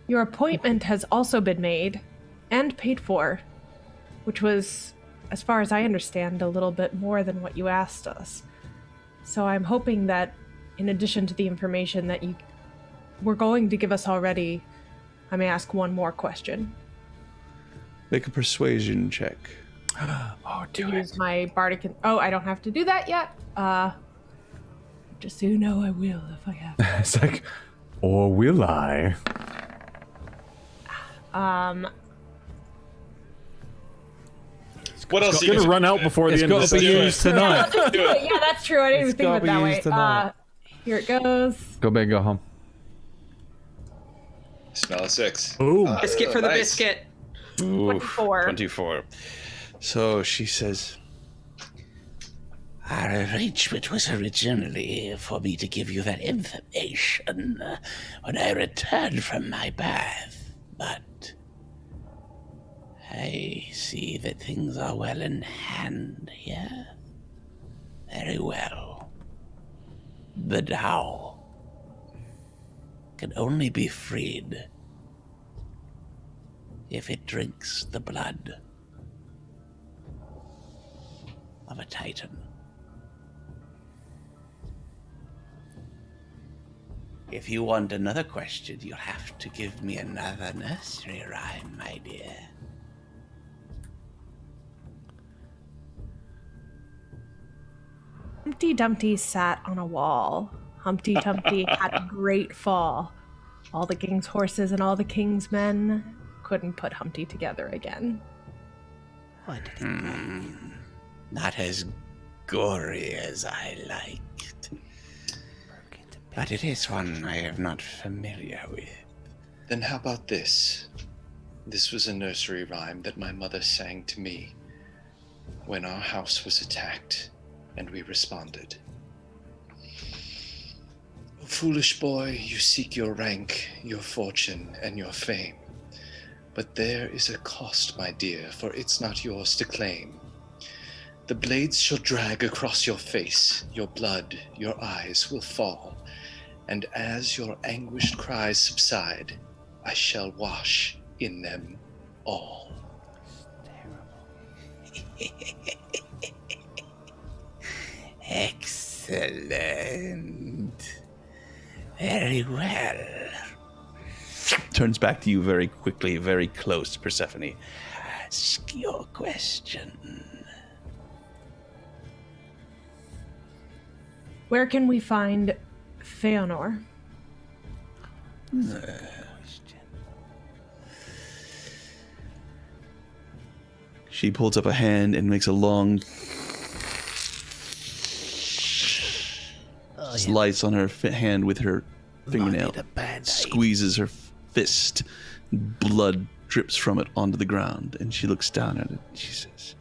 Your appointment has also been made and paid for, which was, as far as I understand, a little bit more than what you asked us. So I'm hoping that, in addition to the information that you were going to give us already, I may ask one more question. Make a persuasion check. Oh, use my bardic. Oh, I don't have to do that yet. Just so you know, I will if I have. It's like, or will I? What else? It's gonna run out before the It's end of got the to be session. used tonight. Yeah, that's true. I didn't even think of it that way. tonight. Here it goes. Go big, go home. Smell a 6. Ooh. Biscuit for the nice. biscuit. 24. 24. So she says, Our arrangement was originally for me to give you that information when I returned from my bath, but I see that things are well in hand here. Very well. The Tao can only be freed if it drinks the blood of a Titan. If you want another question, you'll have to give me another nursery rhyme, my dear. Humpty Dumpty sat on a wall. Humpty Dumpty had a great fall. All the king's horses and all the king's men couldn't put Humpty together again. Why did it not as gory as I liked, but it is one I am not familiar with. Then how about this? This was a nursery rhyme that my mother sang to me when our house was attacked and we responded. Foolish boy, you seek your rank, your fortune, and your fame. But there is a cost, my dear, for it's not yours to claim. The blades shall drag across your face, your blood, your eyes will fall, and as your anguished cries subside, I shall wash in them all. Excellent. Very well. Turns back to you very quickly, very close, Persephone. Ask your question. Where can we find Feanor? She pulls up a hand and makes a long slice on her hand with her fingernail. Squeezes her fist. Blood drips from it onto the ground, and she looks down at it. She says,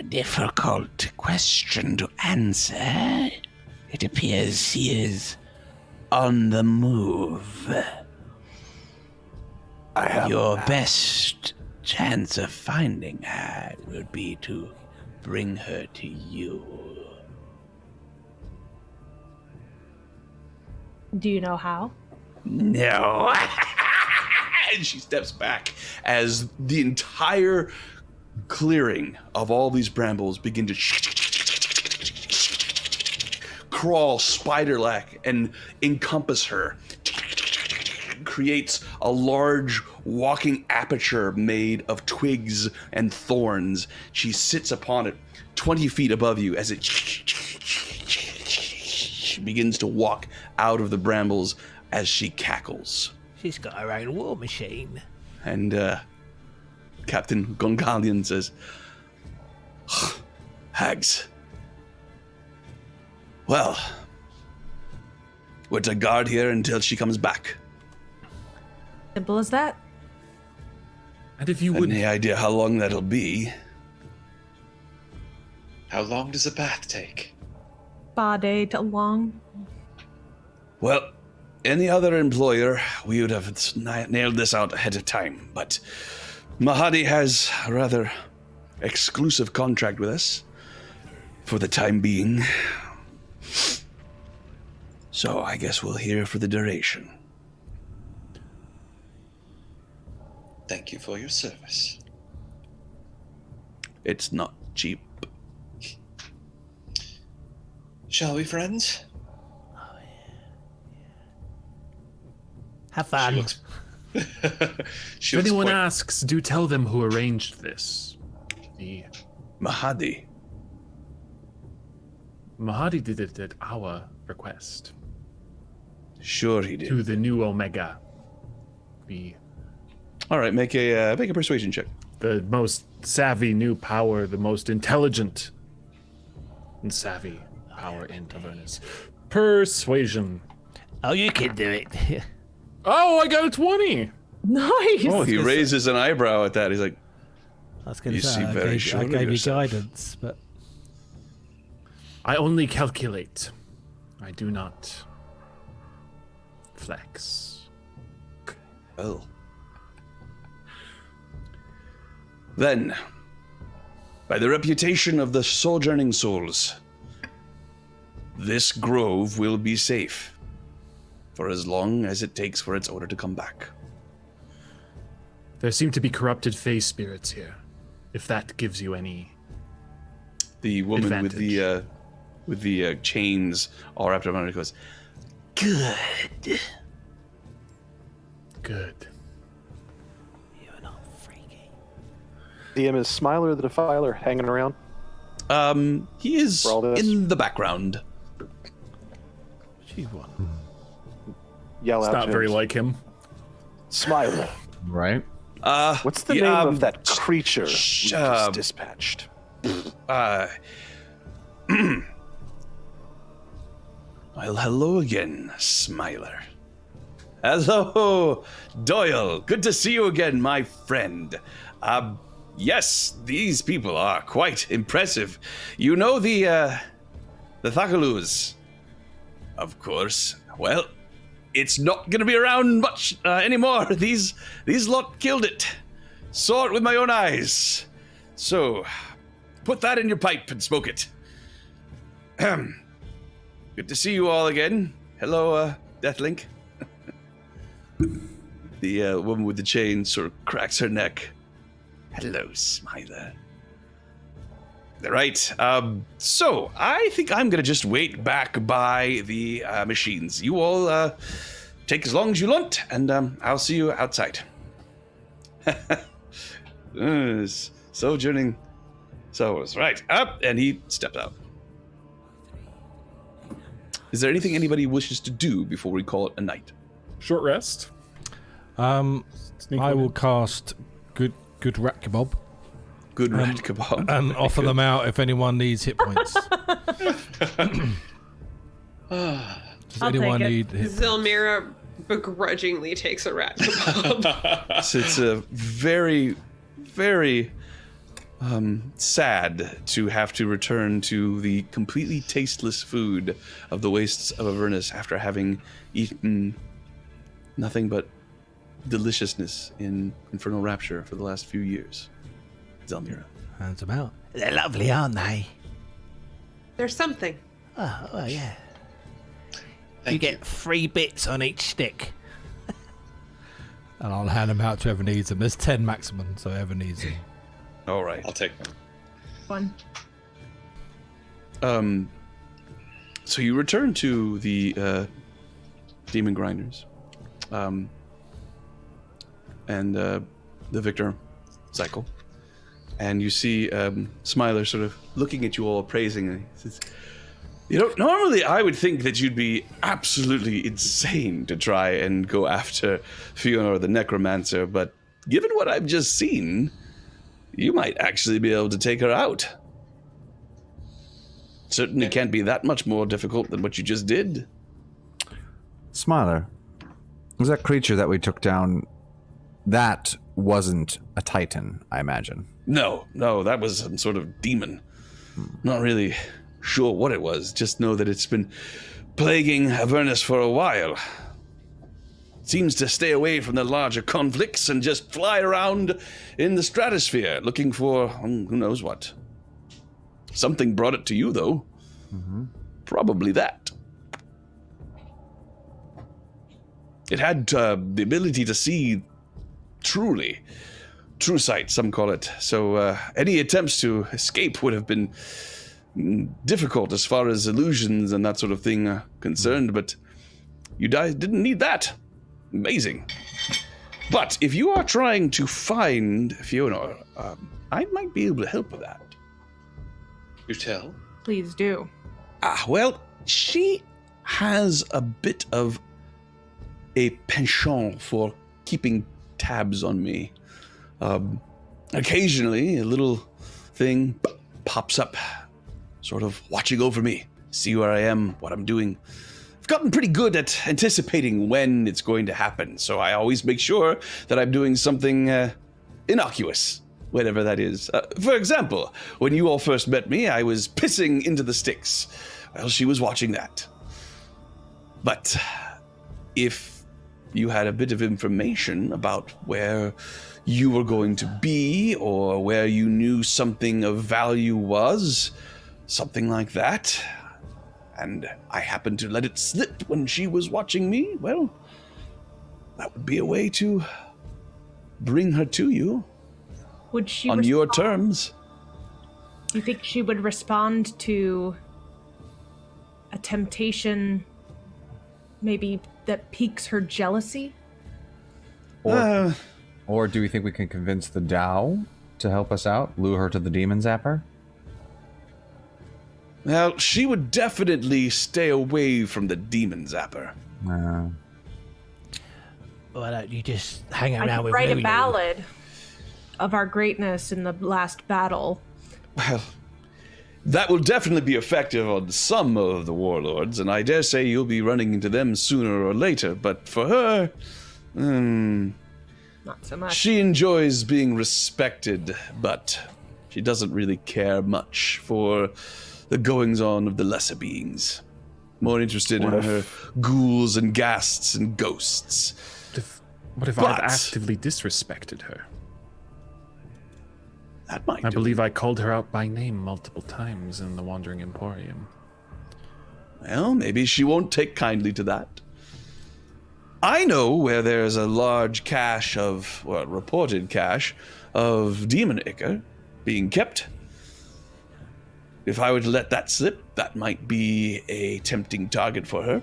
A difficult question to answer. It appears he is on the move. Your best chance of finding her would be to bring her to you. Do you know how? No. And she steps back as the entire clearing of all these brambles begin to crawl spider-like and encompass her. Creates a large walking aperture made of twigs and thorns. She sits upon it 20 feet above you as it begins to walk out of the brambles as she cackles. She's got her own war machine. And Captain Gongalian says, Hags. Well, we're to guard here until she comes back. Simple as that. And if you would... Any idea how long that'll be? How long does a bath take? Bade long. Well, any other employer, we would have nailed this out ahead of time, but Mahadi has a rather exclusive contract with us for the time being. So I guess we'll hear for the duration. Thank you for your service. It's not cheap. Shall we, friends? Have fun. If anyone asks, do tell them who arranged this. The Mahadi. Mahadi did it at our request. Sure he did. To the new Omega. All right, make a persuasion check. The most savvy new power, the most intelligent and savvy power in Avernus. Persuasion. Oh, you can do it. Oh, I got a 20. Nice. Oh, he raises an eyebrow at that. He's like, I was going You to say, seem very sure I of gave you yourself. guidance, but I only calculate. I do not flex. well. Then, by the reputation of the sojourning souls, this grove will be safe for as long as it takes for its owner to come back. There seem to be corrupted fae spirits here, if that gives you any The woman advantage. with the chains all wrapped around her goes, Good. Good. You're not freaky. DM is Smiler the Defiler hanging around? he is For all this? in the background. she won. Yell It's out not to very him. like him. Smiler. Right? What's the name of that creature we just dispatched? Well, hello again, Smiler. Hello, Doyle. Good to see you again, my friend. Yes, these people are quite impressive. You know the Thakaloos? Of course. Well, it's not gonna be around much anymore. These lot killed it. Saw it with my own eyes. So, put that in your pipe and smoke it. Good to see you all again. Hello, Deathlink. The woman with the chain sort of cracks her neck. Hello, Smiler. Right, so I think I'm gonna just wait back by the machines. You all take as long as you want, and I'll see you outside. Sojourning souls. Right, up, and he stepped out. Is there anything anybody wishes to do before we call it a night? Short rest. I will cast good rat kebab. Good rat kebab. And offer them out if anyone needs hit points. Does anyone need hit points? Zelmira begrudgingly takes a rat kebab. So it's a very, very sad to have to return to the completely tasteless food of the wastes of Avernus after having eaten nothing but deliciousness in Infernal Rapture for the last few years. Zelmira. Hands them out. They're lovely, aren't they? There's something. Oh yeah. Thank You get 3 bits on each stick. And I'll hand them out to whoever needs them. There's 10 maximum, so whoever needs them. All right. I'll take them. Fun. So you return to the Demon Grinders. And the Victor cycle. And you see Smiler sort of looking at you all appraisingly. He says, you know, normally I would think that you'd be absolutely insane to try and go after Fiona the Necromancer, but given what I've just seen, you might actually be able to take her out. Certainly can't be that much more difficult than what you just did. Smiler, was that creature that we took down, that wasn't a Titan, I imagine? No, that was some sort of demon. Not really sure what it was, just know that it's been plaguing Avernus for a while. Seems to stay away from the larger conflicts and just fly around in the stratosphere looking for who knows what. Something brought it to you, though. Probably that. It had the ability to see true sight, some call it. So any attempts to escape would have been difficult as far as illusions and that sort of thing are concerned, but you guys didn't need that. Amazing. But if you are trying to find Fiona, I might be able to help with that. You tell? Please do. Well, she has a bit of a penchant for keeping tabs on me. Occasionally, a little thing pops up, sort of watching over me, see where I am, what I'm doing. I've gotten pretty good at anticipating when it's going to happen, so I always make sure that I'm doing something innocuous, whatever that is. For example, when you all first met me, I was pissing into the sticks. Well, she was watching that. But if you had a bit of information about where you were going to be, or where you knew something of value was, something like that, and I happened to let it slip when she was watching me, well, that would be a way to bring her to you. Would she on your terms? Do you think she would respond to a temptation maybe that piques her jealousy? Or do we think we can convince the Tao to help us out? Lure her to the demon zapper? Well, she would definitely stay away from the demon zapper. Why don't you just hang I around could with write Lulu? a ballad of our greatness in the last battle. Well, that will definitely be effective on some of the warlords, and I dare say you'll be running into them sooner or later, but for her, not so much. She enjoys being respected, but she doesn't really care much for the goings-on of the lesser beings. More interested in her ghouls and ghasts and ghosts. What if I've actively disrespected her? That might I believe I called her out by name multiple times in the Wandering Emporium. Well, maybe she won't take kindly to that. I know where there's a large cache of, well, reported cache of demon ichor being kept. If I were to let that slip, that might be a tempting target for her.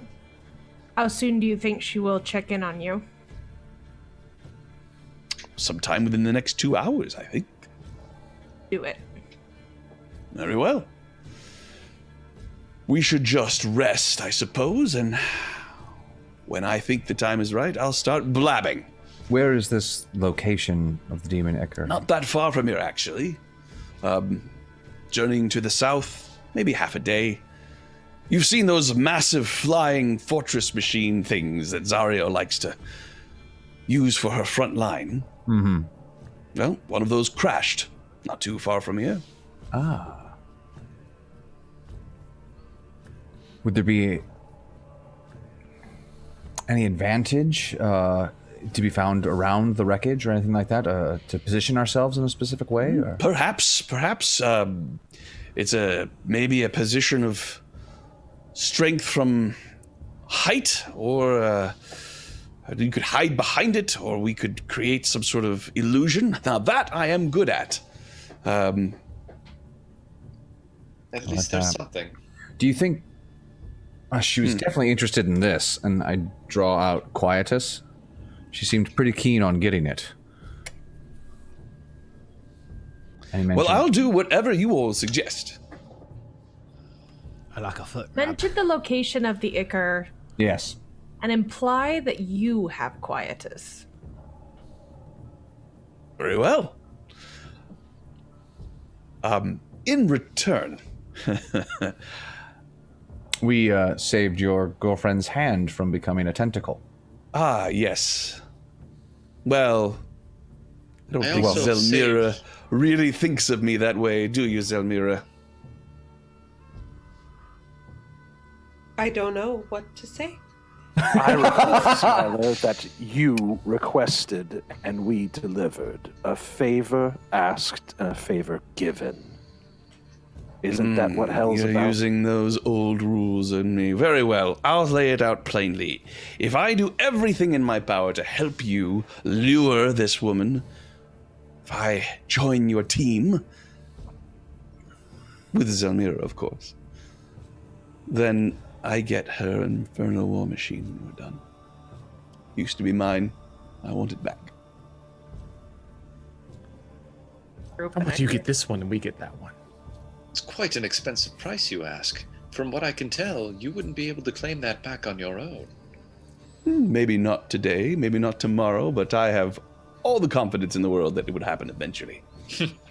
How soon do you think she will check in on you? Sometime within the next 2 hours, I think. Do it. Very well. We should just rest, I suppose, and when I think the time is right, I'll start blabbing. Where is this location of the demon ichor? Not that far from here, actually. Journeying to the south, maybe half a day. You've seen those massive flying fortress machine things that Zario likes to use for her front line. Mm-hmm. Well, one of those crashed, not too far from here. Ah. Would there be any advantage to be found around the wreckage or anything like that, to position ourselves in a specific way? Or? Perhaps. It's maybe a position of strength from height, or you could hide behind it, or we could create some sort of illusion. Now that I am good at. At least there's something. Do you think she was definitely interested in this, and I draw out Quietus? She seemed pretty keen on getting it. Well, I'll do whatever you all suggest. I like a foot. Mention the location of the ichor. Yes. And imply that you have Quietus. Very well. In return, we saved your girlfriend's hand from becoming a tentacle. Ah, yes. Well, I don't I think also Zelmira saved- really thinks of me that way, do you, Zelmira? I don't know what to say. I recall, Smiler, that you requested and we delivered. A favor asked and a favor given. Isn't that what hell's You're about? using those old rules on me. Very well, I'll lay it out plainly. If I do everything in my power to help you lure this woman, if I join your team, with Zelmira, of course, then I get her infernal war machine when we're done. Used to be mine. I want it back. How about you get this one and we get that one? It's quite an expensive price, you ask. From what I can tell, you wouldn't be able to claim that back on your own. Maybe not today, maybe not tomorrow, but I have all the confidence in the world that it would happen eventually.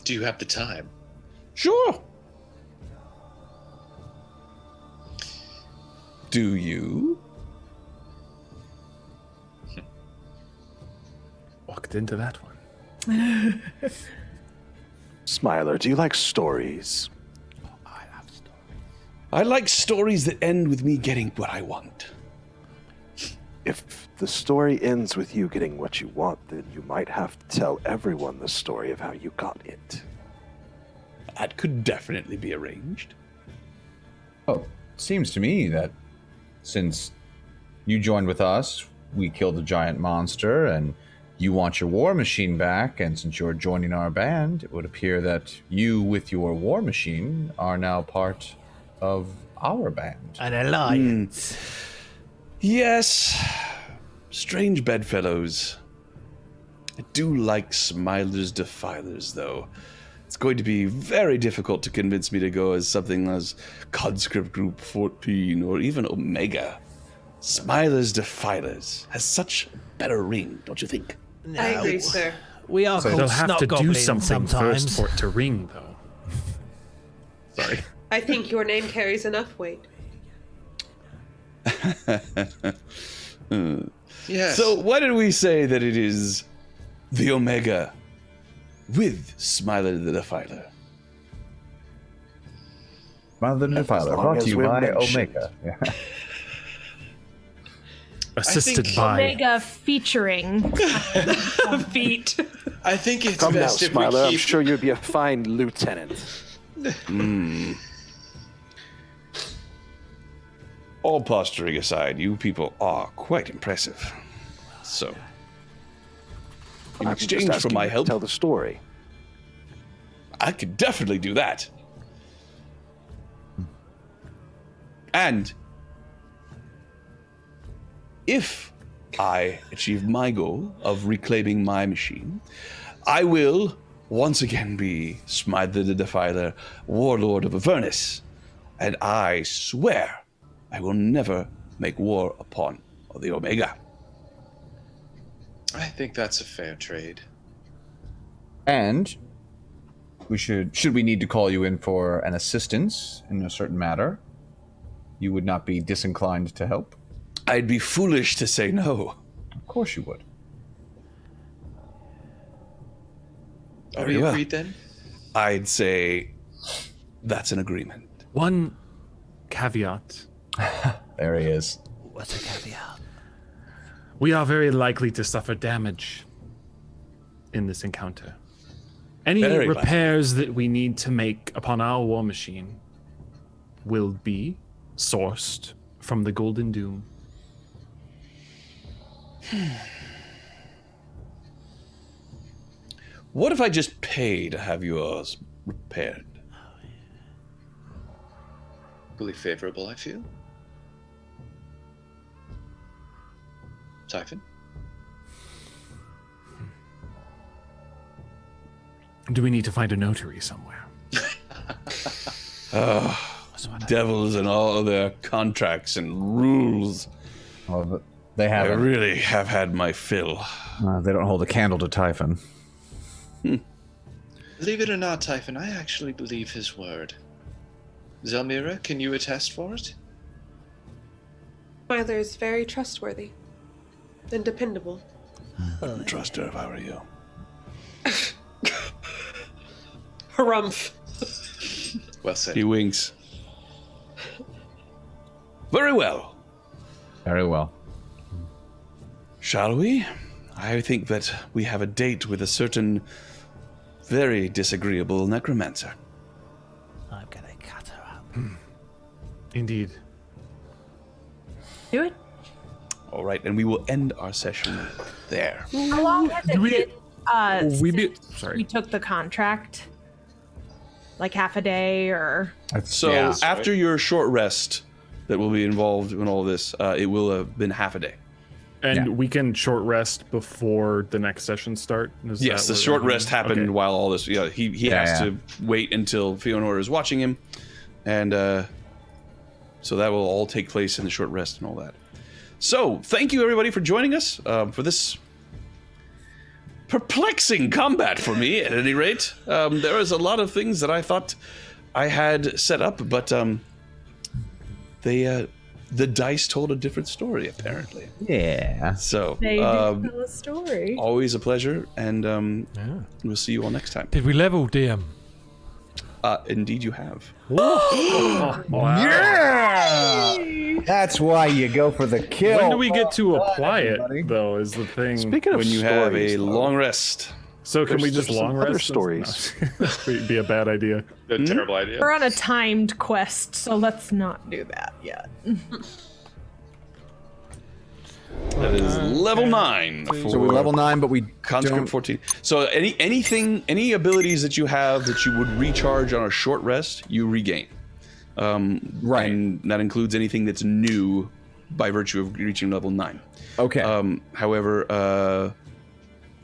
Do you have the time? Sure. Do you? Walked into that one. Smiler, do you like stories? I like stories that end with me getting what I want. If the story ends with you getting what you want, then you might have to tell everyone the story of how you got it. That could definitely be arranged. Oh, seems to me that since you joined with us, we killed a giant monster, and you want your war machine back, and since you're joining our band, it would appear that you, with your war machine, are now part of our band. An alliance. Yes. Strange bedfellows. I do like Smiler's Defilers, though. It's going to be very difficult to convince me to go as something as Conscript Group 14 or even Omega. Smiler's Defilers has such a better ring, don't you think? No, I agree, sir. We are So called they'll have snot to do goblins something sometimes. first for it to ring, though. Sorry. I think your name carries enough weight. Yes. So why did we say that it is the Omega with Smiler the Defiler? Smile the Defiler, long brought as to you we're by mentioned. Omega. Yeah. Assisted think- by. Omega featuring. Feet. I think it's Come now, best if we Smiler. I'm keep. sure you'd be a fine lieutenant. All posturing aside, you people are quite impressive. So, in I'm just exchange for asking my you to help, tell the story. I could definitely do that. And if I achieve my goal of reclaiming my machine, I will once again be Smythe the Defiler, Warlord of Avernus. And I swear I will never make war upon the Omega. I think that's a fair trade. And we should we need to call you in for an assistance in a certain matter, you would not be disinclined to help? I'd be foolish to say no. Of course you would. Are Very we well. agreed then? I'd say that's an agreement. One caveat. There he is. What's a caveat? We are very likely to suffer damage in this encounter. Any Very repairs that we need to make upon our war machine will be sourced from the Golden Doom. What if I just pay to have yours repaired? Equally favorable, I feel. Typhon? Do we need to find a notary somewhere? Devils and all of their contracts and rules. Well, they I haven't. really have had my fill. They don't hold a candle to Typhon. Believe it or not, Typhon, I actually believe his word. Zelmira, can you attest for it? Smiler is very trustworthy and dependable. I wouldn't trust her if I were you. Harumph. Well said. He winks. Very well. Very well. Shall we? I think that we have a date with a certain very disagreeable necromancer. I'm gonna cut her up. Indeed. Do it. All right, and we will end our session there. How long has it been we since we took the contract? Like half a day or? So Yeah. after your short rest that will be involved in all this, it will have been half a day. And Yeah. we can short rest before the next session start? Is Yes, that the what- short rest happened Okay. while all this. Yeah, he Yeah, has yeah. to wait until Fionor is watching him, and so that will all take place in the short rest and all that. So thank you everybody for joining us for this perplexing combat for me. At any rate, there was a lot of things that I thought I had set up, but the dice told a different story apparently. Yeah. So They did tell a story. always a pleasure, and Yeah. we'll see you all next time. Did we level, DM? Indeed, you have. That's why you go for the kill. When do we get to apply everybody. it, though, is the thing. Speaking of When you have stories, a though, long rest. So can we there's just some long other rest? stories. That'd be a bad idea. A terrible idea. We're on a timed quest, so let's not do that yet. That is level 9 for So we're level 9, but we Conscript don't... 14. So any abilities that you have that you would recharge on a short rest, you regain. Right. And that includes anything that's new by virtue of reaching level 9. Okay. However,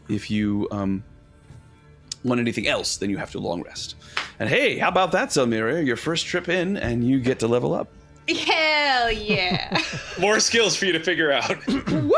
if you want anything else, then you have to long rest. And hey, how about that, Zelmira? Your first trip in, and you get to level up. Hell yeah. More skills for you to figure out. Woo!